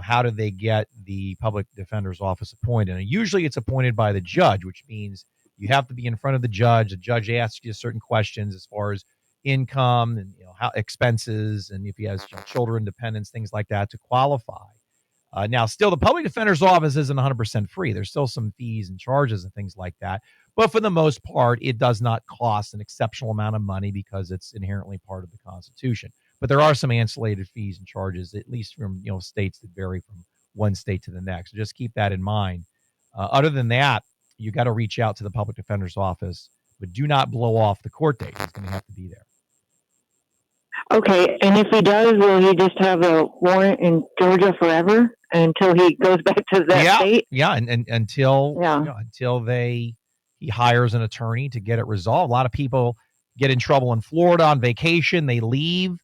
how do they get the public defender's office appointed? And usually it's appointed by the judge, which means you have to be in front of the judge. The judge asks you certain questions as far as income and how expenses, and if he has children, dependents, things like that to qualify. Now, still, the public defender's office isn't 100% free. There's still some fees and charges and things like that. But for the most part, it does not cost an exceptional amount of money because it's inherently part of the Constitution. But there are some ancillary fees and charges, at least from states that vary from one state to the next. So just keep that in mind. Other than that, you got to reach out to the public defender's office, but do not blow off the court date. He's going to have to be there. Okay, and if he does, will he just have a warrant in Georgia forever until he goes back to that state? Yeah, and until he hires an attorney to get it resolved. A lot of people get in trouble in Florida on vacation. They leave.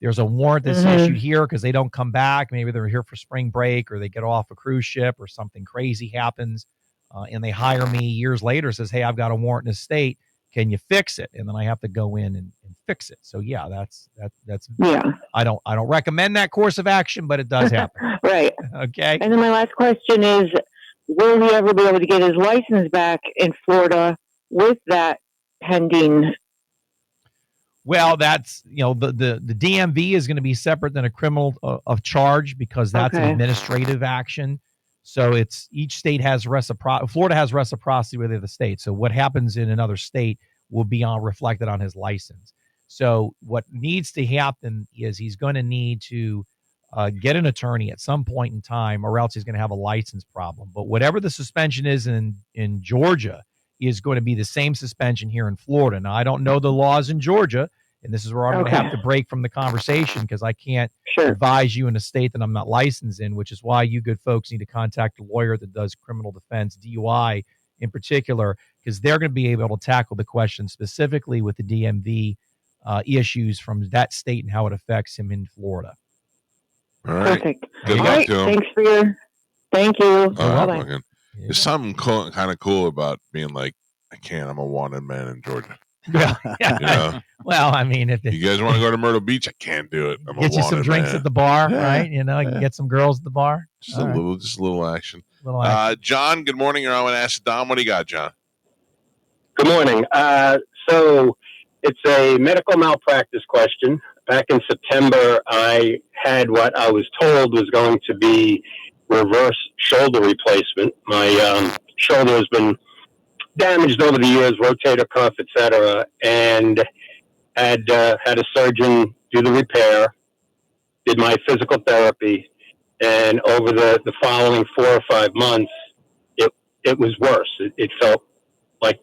There's a warrant that's issued here because they don't come back. Maybe they're here for spring break or they get off a cruise ship or something crazy happens, and they hire me years later. Says, hey, I've got a warrant in the state. Can you fix it? And then I have to go in and fix it. So yeah, that's I don't recommend that course of action, but it does happen. Right. Okay. And then my last question is, will he ever be able to get his license back in Florida with that pending? Well, that's the DMV is going to be separate than a criminal of charge because that's an administrative action. So it's each state has Florida has reciprocity with the other state. So what happens in another state will be reflected on his license. So what needs to happen is he's going to need to get an attorney at some point in time, or else he's going to have a license problem. But whatever the suspension is in Georgia is going to be the same suspension here in Florida. Now, I don't know the laws in Georgia, and this is where I'm going to have to break from the conversation because I can't advise you in a state that I'm not licensed in, which is why you good folks need to contact a lawyer that does criminal defense, DUI in particular, because they're going to be able to tackle the question specifically with the DMV issues from that state and how it affects him in Florida. All right. Perfect. Good All luck right. to him. Thanks for your. Thank you. Bye-bye. There's something kind of cool about being like, I'm a wanted man in Georgia. Yeah. Well, I mean, if you guys want to go to Myrtle Beach, I can't do it. Get you some drinks at the bar, right? You can get some girls at the bar. Just a little action. Little action. John, good morning. You're on with Ask Dom. What do you got, John? Good morning. So it's a medical malpractice question. Back in September, I had what I was told was going to be reverse shoulder replacement. My shoulder has been damaged over the years, rotator cuff, etc., and had a surgeon do the repair, did my physical therapy, and over the following 4 or 5 months, it was worse. It felt like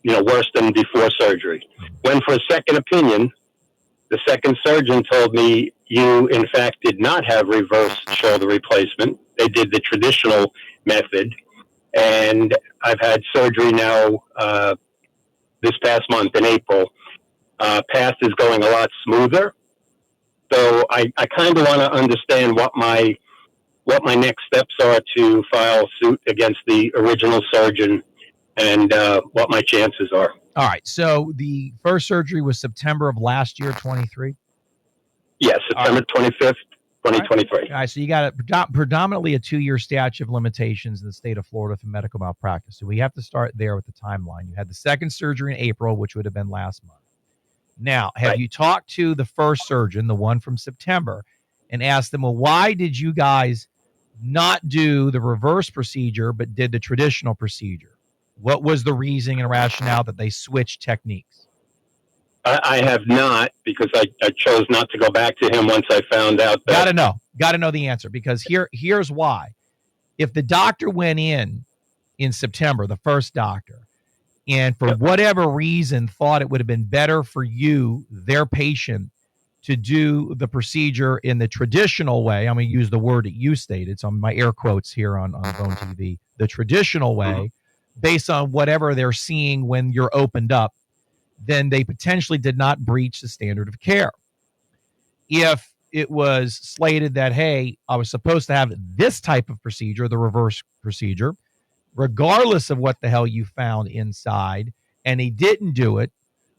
worse than before surgery. Went for a second opinion. The second surgeon told me, you in fact did not have reverse shoulder replacement. They did the traditional method. And I've had surgery now this past month in April. Path is going a lot smoother. So I kind of want to understand what my next steps are to file suit against the original surgeon and what my chances are. All right. So the first surgery was September of last year, 23? Yes, September 25th. 2023. All right, so you got predominantly a 2-year statute of limitations in the state of Florida for medical malpractice. So we have to start there with the timeline. You had the second surgery in April, which would have been last month. Now, have you talked to the first surgeon, the one from September, and asked them, well, why did you guys not do the reverse procedure but did the traditional procedure? What was the reasoning and rationale that they switched techniques? I have not, because I chose not to go back to him once I found out that. Got to know the answer, because here's why. If the doctor went in September, the first doctor, and for whatever reason thought it would have been better for you, their patient, to do the procedure in the traditional way, I'm going to use the word that you stated, it's on my air quotes here on Bone TV, the traditional way, based on whatever they're seeing when you're opened up, then they potentially did not breach the standard of care. If it was slated that, hey, I was supposed to have this type of procedure, the reverse procedure, regardless of what the hell you found inside, and he didn't do it,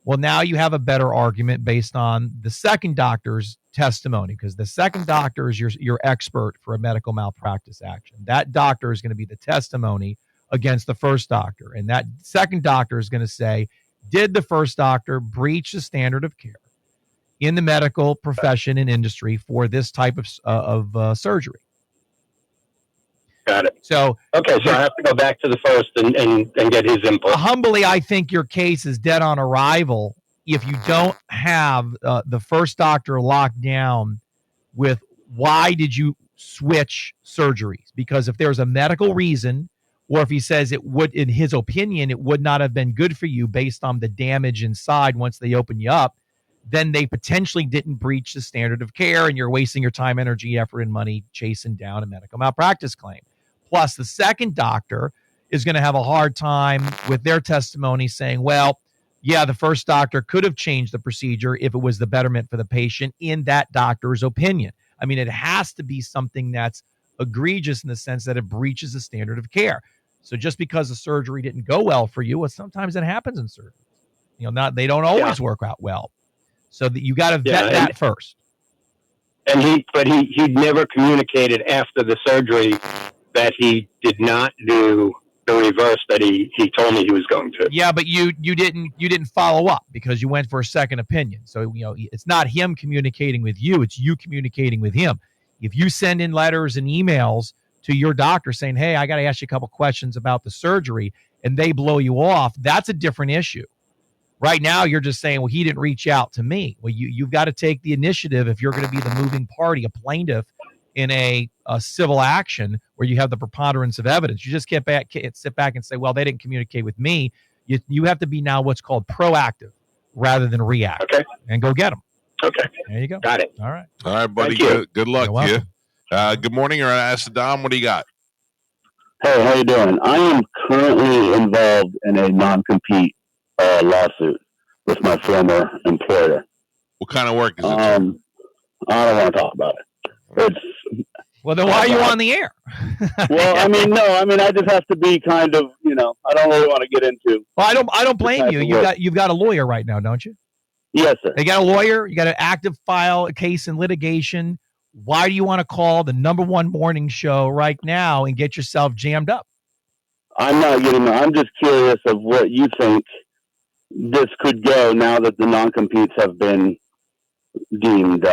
well, now you have a better argument based on the second doctor's testimony, because the second doctor is your expert for a medical malpractice action. That doctor is going to be the testimony against the first doctor, and that second doctor is going to say, did the first doctor breach the standard of care in the medical profession and industry for this type of surgery? Got it. So okay, so I have to go back to the first and get his input. Humbly, I think your case is dead on arrival if you don't have the first doctor locked down with why did you switch surgeries? Because if there's a medical reason, or if he says it would, in his opinion, it would not have been good for you based on the damage inside once they open you up, then they potentially didn't breach the standard of care, and you're wasting your time, energy, effort, and money chasing down a medical malpractice claim. Plus, the second doctor is going to have a hard time with their testimony saying, well, yeah, the first doctor could have changed the procedure if it was the betterment for the patient in that doctor's opinion. I mean, it has to be something that's egregious in the sense that it breaches the standard of care. So just because the surgery didn't go well for you, well, sometimes it happens in surgery. They don't always work out well. So that you got to vet that first. And he never communicated after the surgery that he did not do the reverse that he told me he was going to. Yeah, but you didn't follow up because you went for a second opinion. So it's not him communicating with you, it's you communicating with him. If you send in letters and emails to your doctor saying, hey, I got to ask you a couple questions about the surgery, and they blow you off, that's a different issue. Right now, you're just saying, well, he didn't reach out to me. Well, you've got to take the initiative if you're going to be the moving party, a plaintiff in a civil action where you have the preponderance of evidence. You just sit back and say, well, they didn't communicate with me. You have to be now what's called proactive rather than reactive. Okay. And go get them. Okay. There you go. Got it. All right. All right, buddy. Thank you. Good luck to you. Good morning, or ask Dom. What do you got? Hey, how you doing? I am currently involved in a non-compete lawsuit with my former employer. What kind of work is it? I don't want to talk about it. Well, then why are you on the air? Well, I just have to be kind of, I don't really want to get into. Well, I don't blame you. You've got a lawyer right now, don't you? Yes, sir. You got a lawyer. You got an active file, a case in litigation. Why do you want to call the #1 morning show right now and get yourself jammed up? I'm not getting. I'm just curious of what you think this could go now that the non-competes have been deemed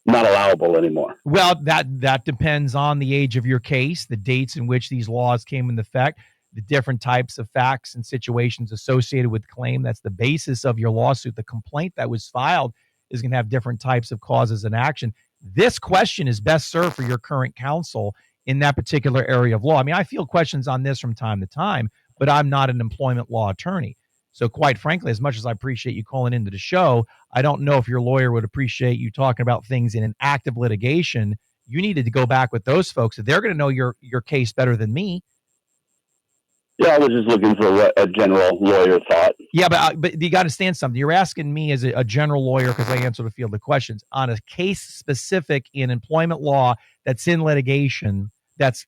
not allowable anymore. Well, that depends on the age of your case, the dates in which these laws came into effect, the different types of facts and situations associated with claim. That's the basis of your lawsuit. The complaint that was filed is going to have different types of causes and action. This question is best served for your current counsel in that particular area of law. I mean, I field questions on this from time to time, but I'm not an employment law attorney. So quite frankly, as much as I appreciate you calling into the show, I don't know if your lawyer would appreciate you talking about things in an active litigation. You needed to go back with those folks. They're going to know your case better than me. Yeah, I was just looking for what a general lawyer thought. Yeah, but you got to understand something. You're asking me as a general lawyer because I answer the field of questions on a case specific in employment law that's in litigation that's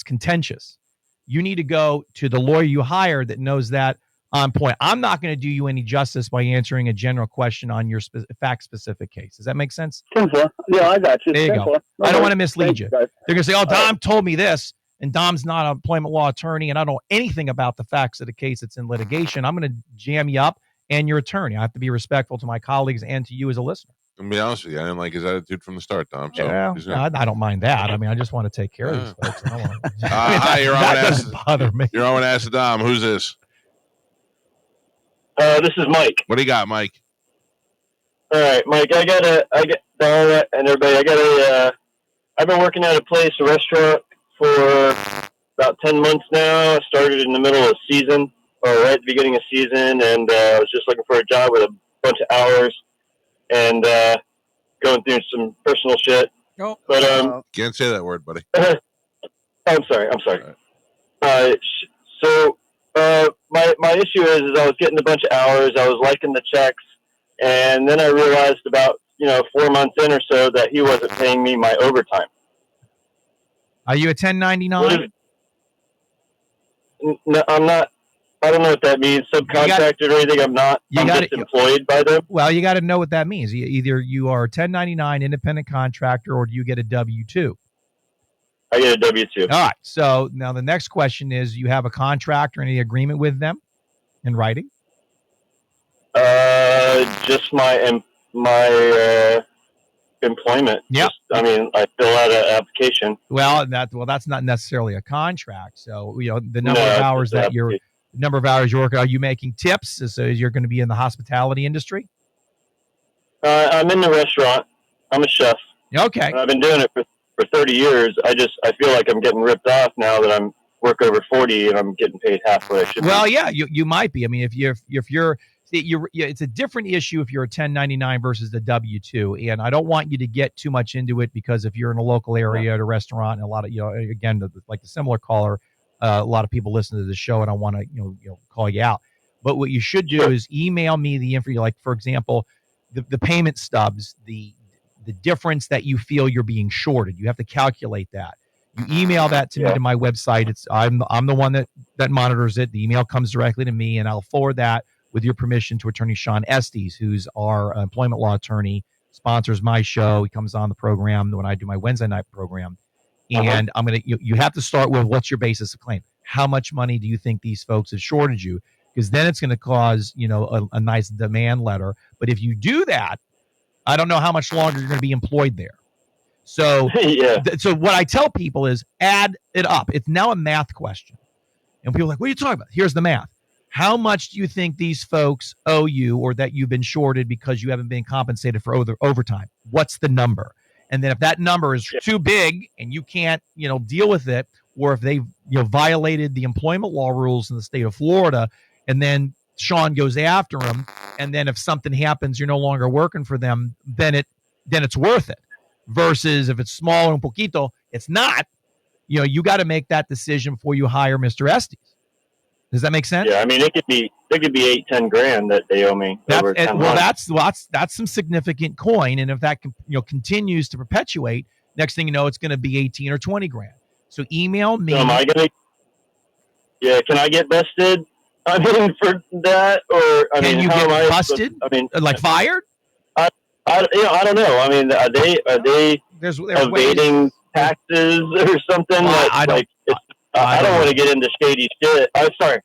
contentious. You need to go to the lawyer you hired that knows that on point. I'm not going to do you any justice by answering a general question on your fact-specific case. Does that make sense? 10-4. Yeah, I got you. There you 10-4. go. No I don't worries. want to mislead Thanks, you. guys. They're going to say, oh, Dom told me this, and Dom's not an employment law attorney, and I don't know anything about the facts of the case that's in litigation. I'm going to jam you up and your attorney. I have to be respectful to my colleagues and to you as a listener. I'm gonna be honest with you. I didn't like his attitude from the start, Dom. So I don't mind that. I mean, I just want to take care of these folks. I don't want to, hi, you're on that with doesn't bother me. You're on with Ask Dom. Who's this? This is Mike. What do you got, Mike? All right, Mike. I get Dara and everybody. I've been working at a restaurant for about 10 months now. I started in the middle of season, or right at the beginning of season, and I was just looking for a job with a bunch of hours and going through some personal shit. Oh. But Can't say that word, buddy. I'm sorry. So my issue is I was getting a bunch of hours. I was liking the checks, and then I realized about 4 months in or so that he wasn't paying me my overtime. Are you a 1099? No, I'm not. I don't know what that means. Subcontracted or anything. I'm not. I'm just employed by them. Well, you got to know what that means. Either you are a 1099 independent contractor, or do you get a W-2? I get a W-2. All right. So now the next question is: you have a contract or any agreement with them in writing? Just my employment. Yeah. I fill out an application. Well, that's not necessarily a contract. So the number of hours that you're working. Are you making tips? So you're going to be in the hospitality industry? I'm in the restaurant. I'm a chef. Okay. And I've been doing it for 30 years. I feel like I'm getting ripped off now that I'm work over 40 and I'm getting paid half what I should. Well, yeah, you might be. I mean, if you're it's a different issue if you're a 1099 versus the W-2, and I don't want you to get too much into it, because if you're in a local area at a restaurant, and a lot of again, like the similar caller, a lot of people listen to the show, and I want to call you out. But what you should do is email me the info. Like, for example, the payment stubs, the difference that you feel you're being shorted. You have to calculate that. You email that to me to my website. I'm the one that monitors it. The email comes directly to me, and I'll forward that with your permission to Attorney Sean Estes, who's our employment law attorney, sponsors my show. He comes on the program when I do my Wednesday night program. And I'm going to, you have to start with, what's your basis of claim? How much money do you think these folks have shorted you? Because then it's going to cause, a nice demand letter. But if you do that, I don't know how much longer you're going to be employed there. So, so what I tell people is add it up. It's now a math question. And people are like, what are you talking about? Here's the math. How much do you think these folks owe you, or that you've been shorted because you haven't been compensated for overtime? What's the number? And then if that number is too big and you can't, deal with it, or if they've violated the employment law rules in the state of Florida, and then Sean goes after them, and then if something happens, you're no longer working for them, then it's worth it. Versus if it's small and poquito, it's not. You got to make that decision before you hire Mr. Estes. Does that make sense? Yeah, I mean, it could be 8-10 grand that they owe me. That's some significant coin, and if that continues to perpetuate, next thing you know, it's going to be 18 or 20 grand. So email me. So am I gonna? Yeah, can I get bested? I mean, for that, or can you get busted? Like fired? I don't know. I mean, are they evading taxes or something? I don't want to get into shady shit. I'm sorry.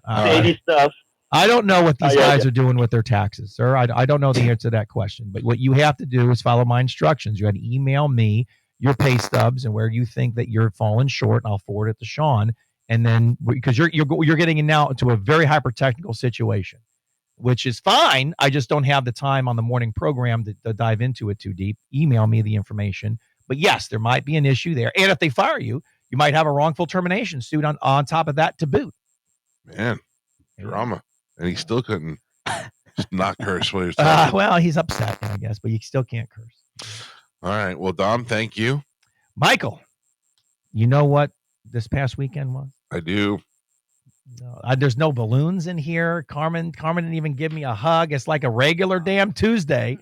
Shady stuff. I don't know what these guys are doing with their taxes, sir. I don't know the answer to that question. But what you have to do is follow my instructions. You had to email me your pay stubs and where you think that you're falling short, and I'll forward it to Sean. And then, because you're getting in now into a very hyper technical situation, which is fine. I just don't have the time on the morning program to dive into it too deep. Email me the information. But yes, there might be an issue there. And if they fire you, you might have a wrongful termination suit on top of that to boot. Man, drama. And he still couldn't just not curse while he was talking. Well, he's upset, I guess, but you still can't curse. All right. Well, Dom, thank you. Michael, you know what this past weekend was? I do. There's no balloons in here. Carmen didn't even give me a hug. It's like a regular damn Tuesday.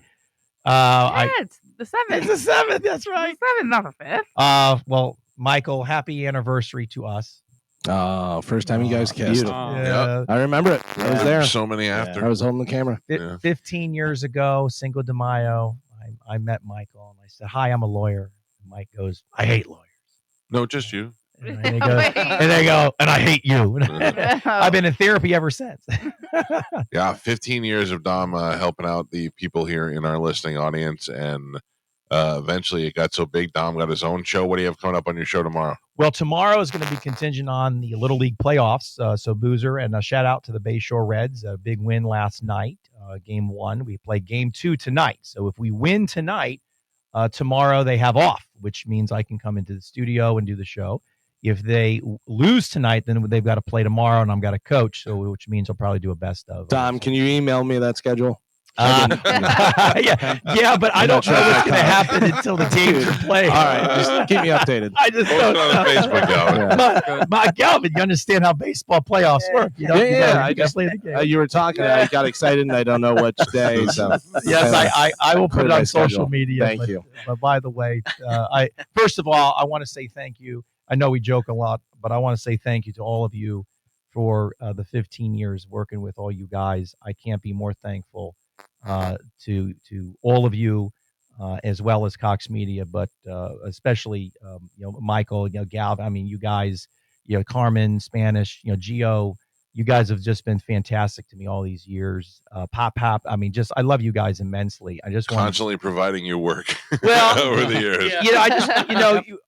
It's the 7th. It's the 7th. That's right. The 7th, not the 5th. Well, Michael, happy anniversary to us. First time you guys kissed. Yeah. I remember it. I was there. So many after. I was holding the camera. 15 years ago, Cinco de Mayo, I met Michael, and I said, "Hi, I'm a lawyer." And Mike goes, "I hate lawyers." No, just you. And they go, and I hate you. I've been in therapy ever since. Yeah, 15 years of Dom helping out the people here in our listening audience, and eventually it got so big. Dom got his own show. What do you have coming up on your show tomorrow? Well, tomorrow is going to be contingent on the Little League playoffs. So Boozer, and a shout out to the Bayshore Reds. A big win last night, game 1. We play game 2 tonight. So if we win tonight, tomorrow they have off, which means I can come into the studio and do the show. If they lose tonight, then they've got to play tomorrow, and I've got to coach, so which means I'll probably do a best of. Dom, can you email me that schedule? Yeah, but I don't know what's going to happen until the games are played. All right, just keep me updated. I just Post don't it on Facebook, Galvin. My Galvin, you understand how baseball playoffs work. You know, I just play the game. you were talking, I got excited, and I don't know which day. So Yes, I will put it on social schedule. media. Thank you. But by the way, first of all, I want to say thank you. I know we joke a lot, but I want to say thank you to all of you for the 15 years working with all you guys. I can't be more thankful to all of you, as well as Cox Media, but especially Michael, Gal. I mean, you guys, Carmen, Spanish, Gio. You guys have just been fantastic to me all these years. Pop. I mean, I love you guys immensely. I just Constantly providing you work well over the years.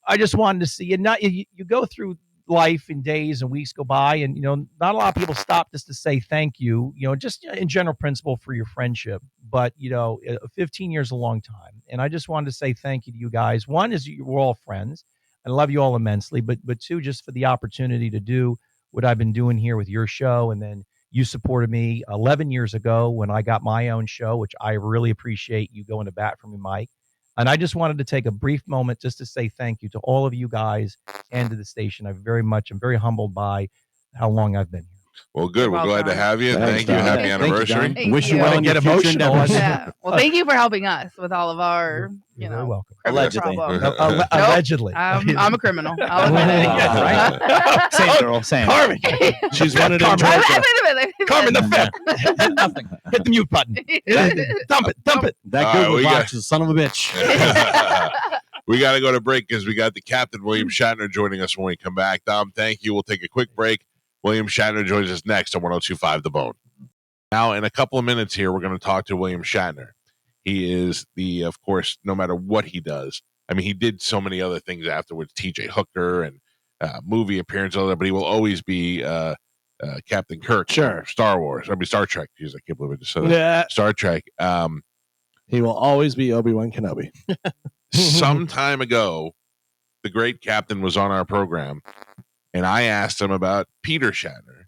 I just wanted to see you go through life and days and weeks go by, and not a lot of people stop just to say thank you, just in general principle for your friendship. But 15 years is a long time, and I just wanted to say thank you to you guys. One is we're all friends. I love you all immensely, but two, just for the opportunity to do what I've been doing here with your show. And then you supported me 11 years ago when I got my own show, which I really appreciate you going to bat for me, Mike. And I just wanted to take a brief moment just to say thank you to all of you guys and to the station. I'm very humbled by how long I've been here. Well, good. We're glad to have you. Thanks, Thank you. Don. Happy Thank you, anniversary. Thank Wish you. you well in Get your future emotional. endeavors. Yeah. Well, thank you for helping us with all of our, You're very welcome. criminal Allegedly. problems. Allegedly. I'm a criminal. I'll admit it. Right? Same girl, same. Carmen. She's wanted in Carmen. Georgia. Wait a minute. Carmen the fifth. Nothing. Hit the mute button. Dump it. That All right, Google we box is a son of a bitch. We got to go to break because we got the Captain William Shatner joining us when we come back. Dom, thank you. We'll take a quick break. William Shatner joins us next on 102.5 The Bone. Now, in a couple of minutes here, we're going to talk to William Shatner. He is of course, no matter what he does. I mean, he did so many other things afterwards, TJ Hooker and movie appearance, all that, but he will always be Captain Kirk. Sure. Star Trek. Jeez, I can't believe I just said that. Yeah. Star Trek. He will always be Obi-Wan Kenobi. Some time ago, the great Captain was on our program, and I asked him about Peter Shatner,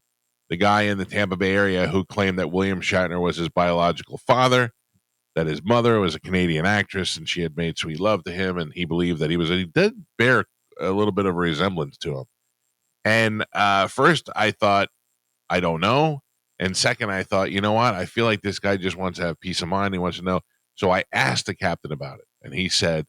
the guy in the Tampa Bay area who claimed that William Shatner was his biological father, that his mother was a Canadian actress, and she had made sweet love to him, and he believed that he did bear a little bit of a resemblance to him. And first, I thought, I don't know. And second, I thought, you know what? I feel like this guy just wants to have peace of mind. He wants to know. So I asked the captain about it, and he said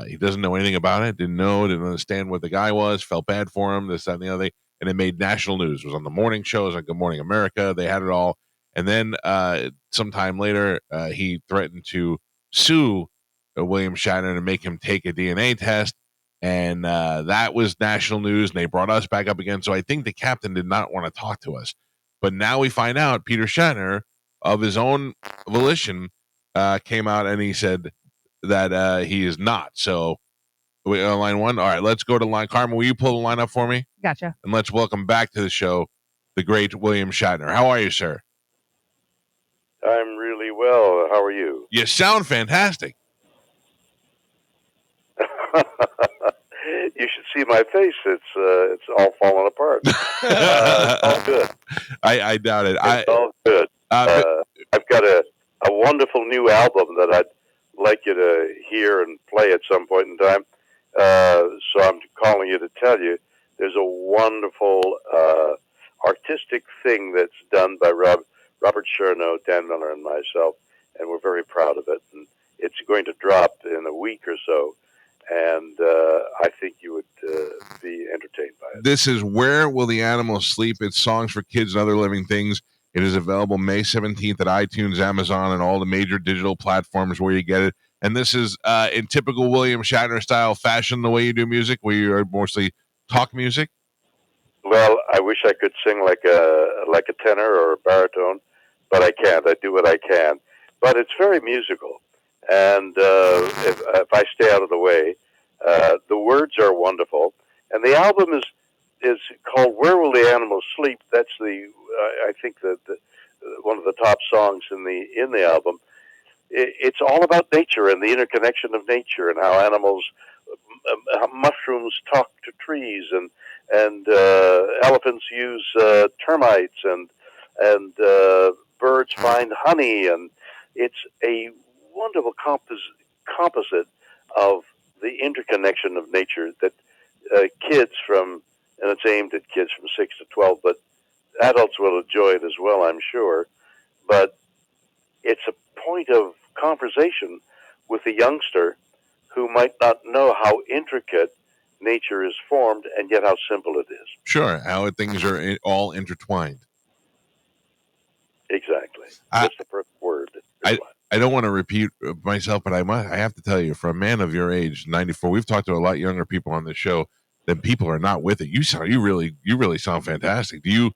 he doesn't know anything about it, didn't understand what the guy was, felt bad for him, this, that, and the other thing. And it made national news. It was on the morning show. It was on Good Morning America. They had it all. And then sometime later, he threatened to sue William Shatner to make him take a DNA test. And that was national news. And they brought us back up again. So I think the captain did not want to talk to us. But now we find out Peter Shatner, of his own volition, came out and he said that he is not. So we on line one. All right, let's go to line. Carmen, will you pull the line up for me? Gotcha. And let's welcome back to the show the great William Shatner. How are you, sir? I'm really well. How are you? You sound fantastic. You should see my face. It's all falling apart. It's all good. I doubt it. It's all good. I've got a wonderful new album that I'd like you to hear and play at some point in time. So I'm calling you to tell you there's a wonderful artistic thing that's done by Robert Chernow, Dan Miller, and myself, and we're very proud of it. And it's going to drop in a week or so, and I think you would be entertained by it. This is Where Will the Animals Sleep? It's songs for kids and other living things. It is available May 17th at iTunes, Amazon, and all the major digital platforms where you get it. And this is in typical William Shatner style fashion, the way you do music, where you are mostly talk music. Well, I wish I could sing like a tenor or a baritone, but I can't. I do what I can. But it's very musical. And if I stay out of the way, the words are wonderful, and the album is called "Where Will the Animals Sleep?" That's I think the one of the top songs in the album. It's all about nature and the interconnection of nature and how animals, how mushrooms talk to trees, and elephants use termites, and birds find honey, and it's a wonderful composite of the interconnection of nature that kids from, and it's aimed at kids from 6 to 12, but adults will enjoy it as well, I'm sure. But it's a point of conversation with a youngster who might not know how intricate nature is formed and yet how simple it is. Sure, how things are all intertwined. Exactly. That's the perfect word. I don't want to repeat myself, but I have to tell you, for a man of your age, 94, we've talked to a lot younger people on the show than people are not with it. You really sound fantastic. Do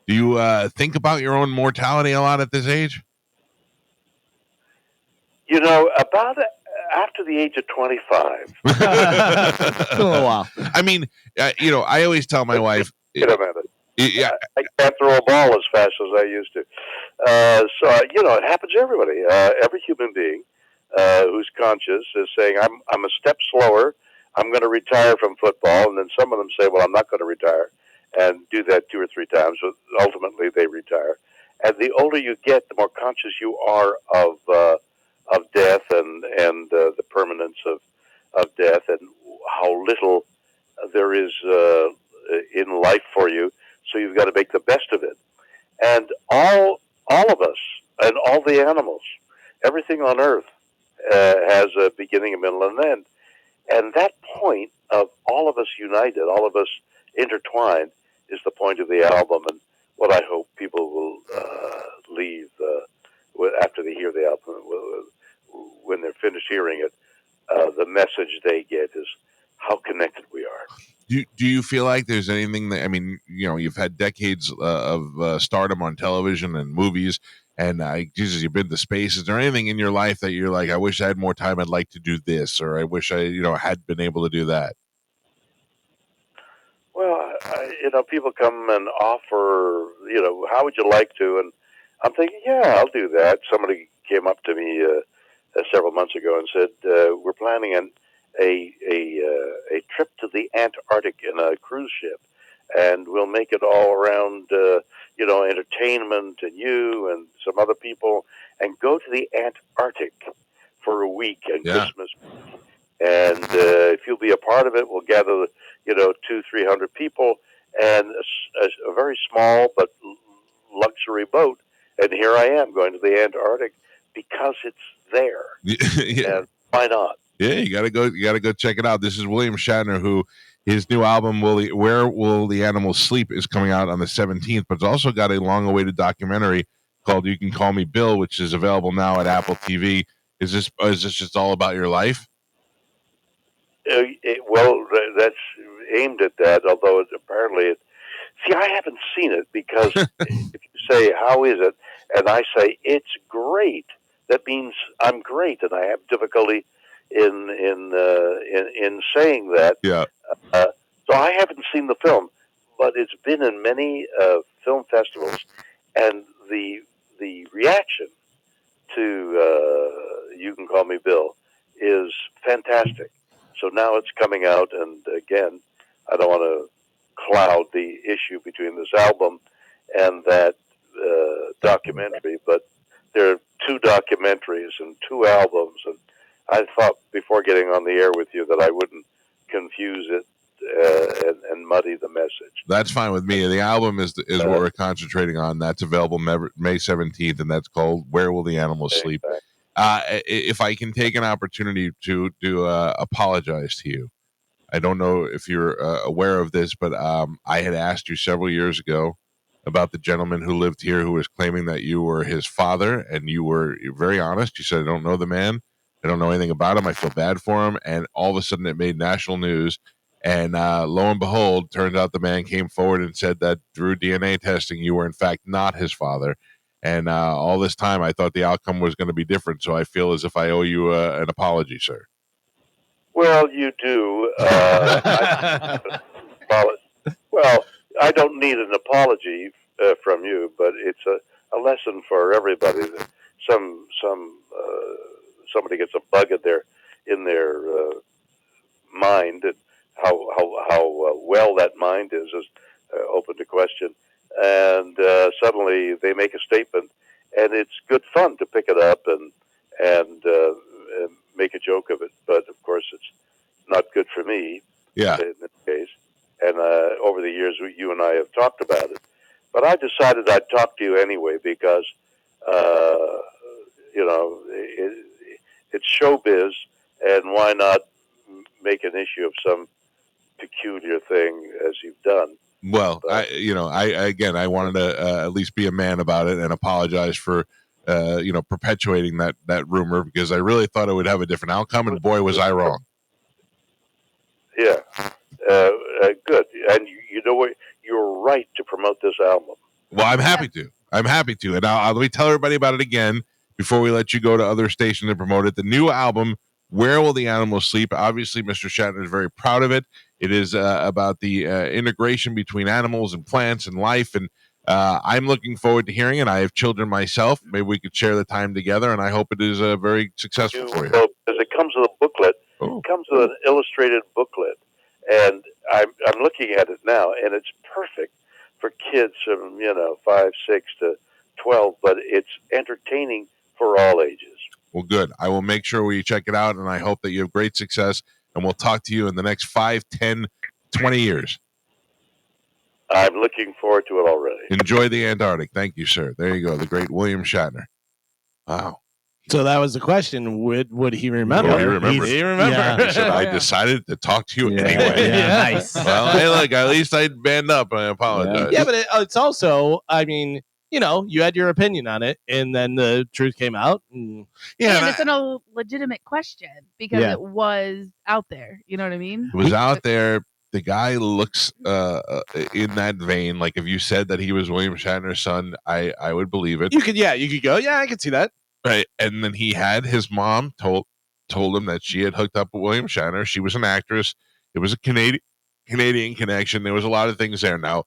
you think about your own mortality a lot at this age? You know, about after the age of 25. Still a while. I mean, I always tell my wife, Wait a minute. Yeah, I can't throw a ball as fast as I used to. So it happens to everybody. Every human being who's conscious is saying, "I'm a step slower. I'm going to retire from football," and then some of them say, "Well, I'm not going to retire," and do that 2 or 3 times. But ultimately, they retire. And the older you get, the more conscious you are of death and the permanence of death, and how little there is in life for you. So you've got to make the best of it. And all of us and all the animals, everything on Earth has a beginning, a middle, and an end. And that point of all of us united, all of us intertwined, is the point of the album, and what I hope people will leave after they hear the album, when they're finished hearing it, the message they get is how connected we are. Do you feel like there's anything that, I mean, you've had decades of stardom on television and movies, and Jesus, you've been to space. Is there anything in your life that you're like, I wish I had more time, I'd like to do this, or I wish I, had been able to do that? Well, people come and offer, how would you like to? And I'm thinking, yeah, I'll do that. Somebody came up to me several months ago and said, we're planning a trip to the Antarctic in a cruise ship, and we'll make it all around, entertainment and you and some other people, and go to the Antarctic for a week and Christmas. And if you'll be a part of it, we'll gather, 200-300 people and a very small but luxury boat. And here I am going to the Antarctic because it's there. Yeah. And why not? Yeah, you gotta go check it out. This is William Shatner, who his new album "Where Will the Animals Sleep" is coming out on the 17th, but it's also got a long-awaited documentary called "You Can Call Me Bill," which is available now at Apple TV. Is this just all about your life? Well, that's aimed at that. Although see, I haven't seen it, because if you say how is it, and I say it's great, that means I'm great, and I have difficulty in saying that. Yeah. So I haven't seen the film, but it's been in many film festivals, and the reaction to "You Can Call Me Bill" is fantastic. So now it's coming out, and again, I don't want to cloud the issue between this album and that documentary, but there are 2 documentaries and 2 albums, and I thought before getting on the air with you that I wouldn't confuse it and muddy the message. That's fine with me. The album is what we're concentrating on. That's available May 17th, and that's called "Where Will the Animals Sleep?" If I can take an opportunity to apologize to you. I don't know if you're aware of this, but I had asked you several years ago about the gentleman who lived here who was claiming that you were his father, and you're very honest. You said, I don't know the man. I don't know anything about him. I feel bad for him. And all of a sudden it made national news. And lo and behold, turns out the man came forward and said that through DNA testing, you were in fact not his father. And all this time, I thought the outcome was going to be different. So I feel as if I owe you an apology, sir. Well, you do. Well, I don't need an apology from you, but it's a lesson for everybody that somebody gets a bug in their mind, and how well that mind is open to question. And suddenly they make a statement, and it's good fun to pick it up and make a joke of it. But of course, it's not good for me. Yeah. In this case, and over the years, you and I have talked about it. But I decided I'd talk to you anyway because it's showbiz, and why not make an issue of some peculiar thing as you've done? Well, I wanted to at least be a man about it and apologize for, perpetuating that rumor, because I really thought it would have a different outcome, and boy, was I wrong. Yeah, good. And you know what? You're right to promote this album. Well, I'm happy to. And let me tell everybody about it again before we let you go to other stations and promote it. The new album, Where Will the Animals Sleep? Obviously, Mr. Shatner is very proud of it. It is about the integration between animals and plants and life, and I'm looking forward to hearing it. I have children myself. Maybe we could share the time together, and I hope it is very successful for you. Because it comes with a booklet. Oh. It comes with an illustrated booklet, and I'm looking at it now, and it's perfect for kids from 5, 6 to 12, but it's entertaining for all ages. Well, good. I will make sure we check it out, and I hope that you have great success, and we'll talk to you in the next 5, 10, 20 years. I'm looking forward to it already. Enjoy the Antarctic. Thank you, sir. There you go. The great William Shatner. Wow. So that was the question. Would he remember? He remembers. He remember. Yeah. He said, I decided to talk to you anyway. Nice. Well, hey, look, at least I band up. I apologize. Yeah, but it's also, I mean, you had your opinion on it, and then the truth came out. And it's a legitimate question because it was out there. You know what I mean? It was out there. The guy looks in that vein. Like if you said that he was William Shatner's son, I would believe it. You could go. Yeah, I could see that. Right. And then he had his mom told him that she had hooked up with William Shatner. She was an actress. It was a Canadian connection. There was a lot of things there. Now,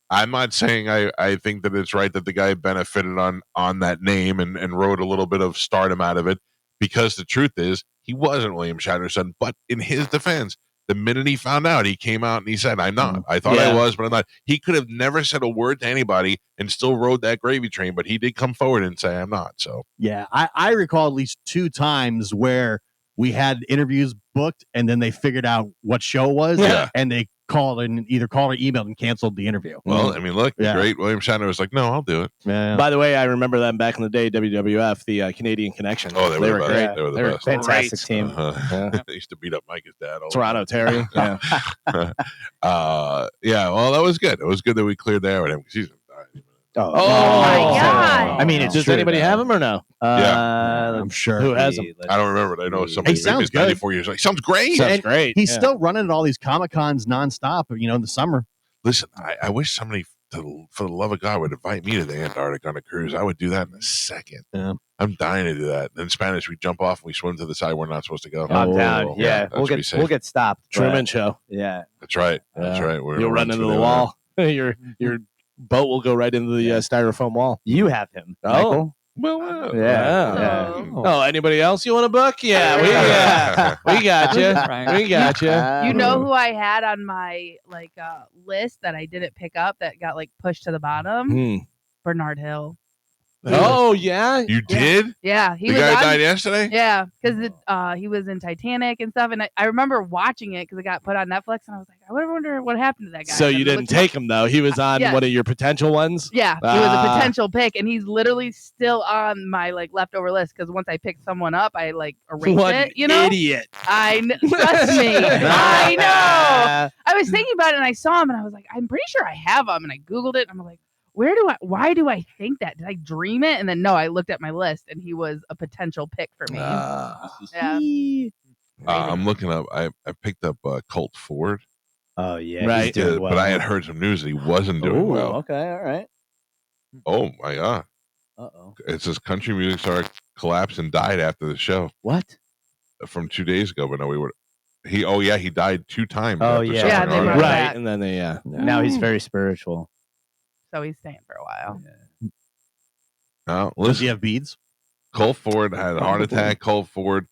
I'm not saying I think that it's right that the guy benefited on that name and wrote a little bit of stardom out of it, because the truth is he wasn't William Shatner's son. But in his defense, the minute he found out, he came out and he said, I'm not. I thought I was, but I'm not. He could have never said a word to anybody and still rode that gravy train, but he did come forward and say, I'm not. So, yeah, I recall at least 2 times where we had interviews booked and then they figured out what show it was, and they either called or emailed and canceled the interview. Well, I mean, look, the great William Shatner was like, no, I'll do it. Yeah. By the way, I remember them back in the day, WWF, the Canadian Connection. Oh, they were great. Yeah. They were the best. Fantastic team. They used to beat up Mike's dad. Toronto Terry. Yeah. Well, that was good. It was good that we cleared the air with him, because he's Oh, my God. I mean, it's does true, anybody though. have him or no? I'm sure. Who has him? I don't remember, but I know somebody. He sounds he's good. 94 years. Like, sounds great. Sounds great. He's still running at all these Comic Cons nonstop, in the summer. Listen, I wish somebody, for the love of God, would invite me to the Antarctic on a cruise. I would do that in a second. Yeah. I'm dying to do that. In Spanish, we jump off and we swim to the side we're not supposed to go. I'm down. Yeah, that's we'll get stopped. Truman but- Show. Yeah. That's right. That's right. We're You'll gonna run into through the there. wall. your boat will go right into the styrofoam wall. You have him, Oh. Michael. Well, Yeah. Oh, anybody else you want to book? Yeah, we got you. We got you. You know who I had on my list that I didn't pick up that got pushed to the bottom? Bernard Hill. Oh yeah, you did? Yeah, he the was guy on, died yesterday. Yeah, because he was in Titanic and stuff, and I remember watching it because it got put on Netflix, and I was like, I wonder what happened to that guy. So And you I didn't looked take him though. He was on Yeah. one of your potential ones. Yeah, he was a potential pick, and he's literally still on my leftover list because once I picked someone up, I erased What it. You know, idiot. trust me, I know. I was thinking about it, and I saw him, and I was like, I'm pretty sure I have him, and I googled it, and I'm like, why do I think that? Did I dream it? And then no, I looked at my list, and he was a potential pick for me. Yeah. I'm looking up. I picked up Colt Ford. Oh yeah, Right. he's doing well. But I had heard some news that he wasn't doing Ooh, well. Okay, all right. Oh my God. Uh-oh. It says country music star collapsed and died after the show. What? From 2 days ago, but no, we were. He died 2 times. Oh, after yeah. suffering Yeah, they heart brought attack. back. Right, and then they Now he's very spiritual. So he's staying for a while. Now, Does listen, he have beads? Cole Ford had a heart attack. Cole Ford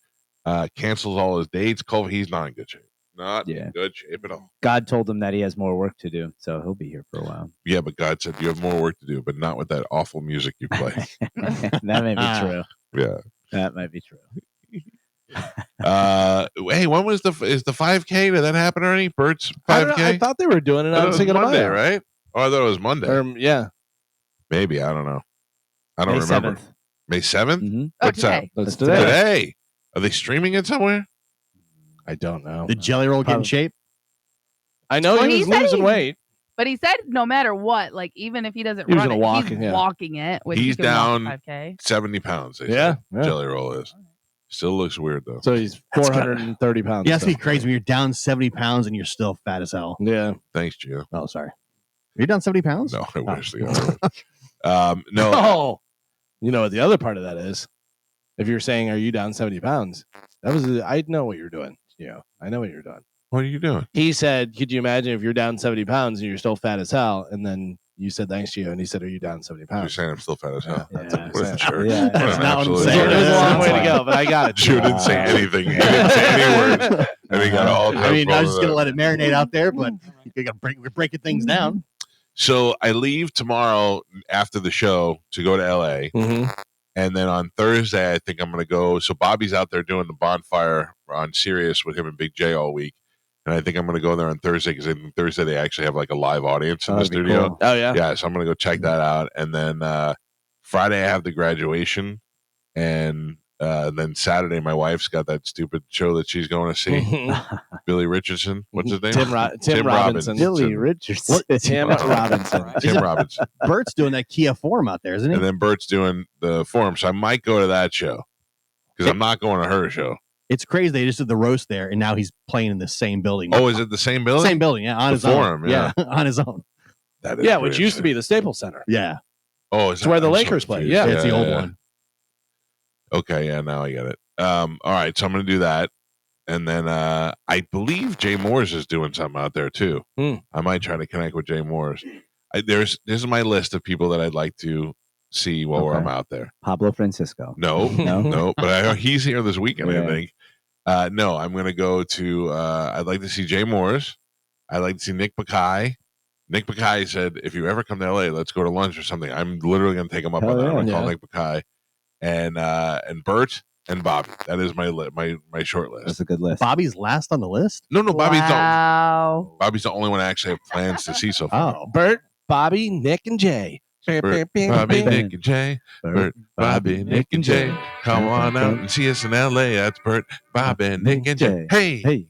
cancels all his dates. He's not in good shape. Not in good shape at all. God told him that he has more work to do, so he'll be here for a while. Yeah, but God said you have more work to do, but not with that awful music you play. That may be true. Yeah. That might be true. Hey, when was the 5K? Did that happen already? Bert's 5K? I thought they were doing it I thought on it was Cinco de Monday, Mayo. right? Oh, I thought it was Monday. Yeah. Maybe. I don't know. I don't May remember. 7th. May 7th? Mm-hmm. What's that? today. That's today. Today. Are they streaming it somewhere? I don't know. Did Jelly Roll get in shape? I know Well, he he was said losing he- weight. But he said no matter what, like even if he doesn't He was run gonna it, walk he's it, yeah. walking it. Which He's he can walk down 5K. 70 pounds. They Yeah, said. yeah. Jelly Roll is. Still looks weird, though. So he's 430 pounds. Yeah, that's still. be crazy when you're down 70 pounds and you're still fat as hell. Yeah. Thanks, Gio. Oh, sorry. You're down 70 pounds? No, I wish the Oh. other. No. Oh, you know what the other part of that is? If you're saying, "Are you down 70 pounds?" That was I know what you're doing. Yeah, I know what you're doing. What are you doing? He said, "Could you imagine if you're down 70 pounds and you're still fat as hell?" And then you said, "Thanks, Gio," and he said, "Are you down 70 You're pounds?" saying I'm still fat as hell. That's Yeah. What a jerk. Yeah. What That's an not what I'm absolute saying. jerk. It was a long way to That's go, but I got it. Gio didn't say anything. He didn't say any words. And he got all I mean, I was just going to that. let it marinate out there, but we're breaking things down. So I leave tomorrow after the show to go to LA. Mm-hmm. And then on Thursday, I think I'm going to go. So Bobby's out there doing the bonfire on Sirius with him and Big J all week. And I think I'm going to go there on Thursday because on Thursday they actually have like a live audience in the That'd be studio. cool. Oh yeah. Yeah, so I'm going to go check that out. And then Friday I have the graduation. And then Saturday my wife's got that stupid show that she's going to see. Billy Richardson. What's his name? Tim Robinson. Billy Richardson. Tim Robinson. Tim Robinson. Bert's doing that Kia Forum out there, isn't he? And then Bert's doing the forum. So I might go to that show because I'm not going to her show. It's crazy. They just did the roast there, and now he's playing in the same building. Oh, is it the same building? Same building, yeah, on The his Forum, own. yeah. on his own. That is Yeah, which pretty used to be the Staples Center. Yeah, Oh, It's where the Lakers play. Yeah. it's the old one. Okay, yeah, now I get it. All right, so I'm going to do that. And then I believe Jay Moores is doing something out there too. I might try to connect with Jay Moores. This is my list of people that I'd like to see while Okay. I'm out there. Pablo Francisco. No, No? no, but he's here this weekend, Yeah. I think. No, I'm going to go to, I'd like to see Jay Moores. I'd like to see Nick Bakay. Nick Bakay said, if you ever come to LA, let's go to lunch or something. I'm literally going to take him up on Hell that. I'm yeah. going to call Yeah. Nick Bakay and Bert and Bobby. That is my short list. That's a good list. Bobby's last on the list. No, Wow. Bobby's the only one I actually have plans to see so far. Oh, Bert, Bobby, Nick, and Jay. Bert, Bobby, Nick, and Jay. Bert, Bobby, Nick, and Jay. Come on out and see us in LA. That's Bert, Bobby, Nick, and Jay. Hey, Hey.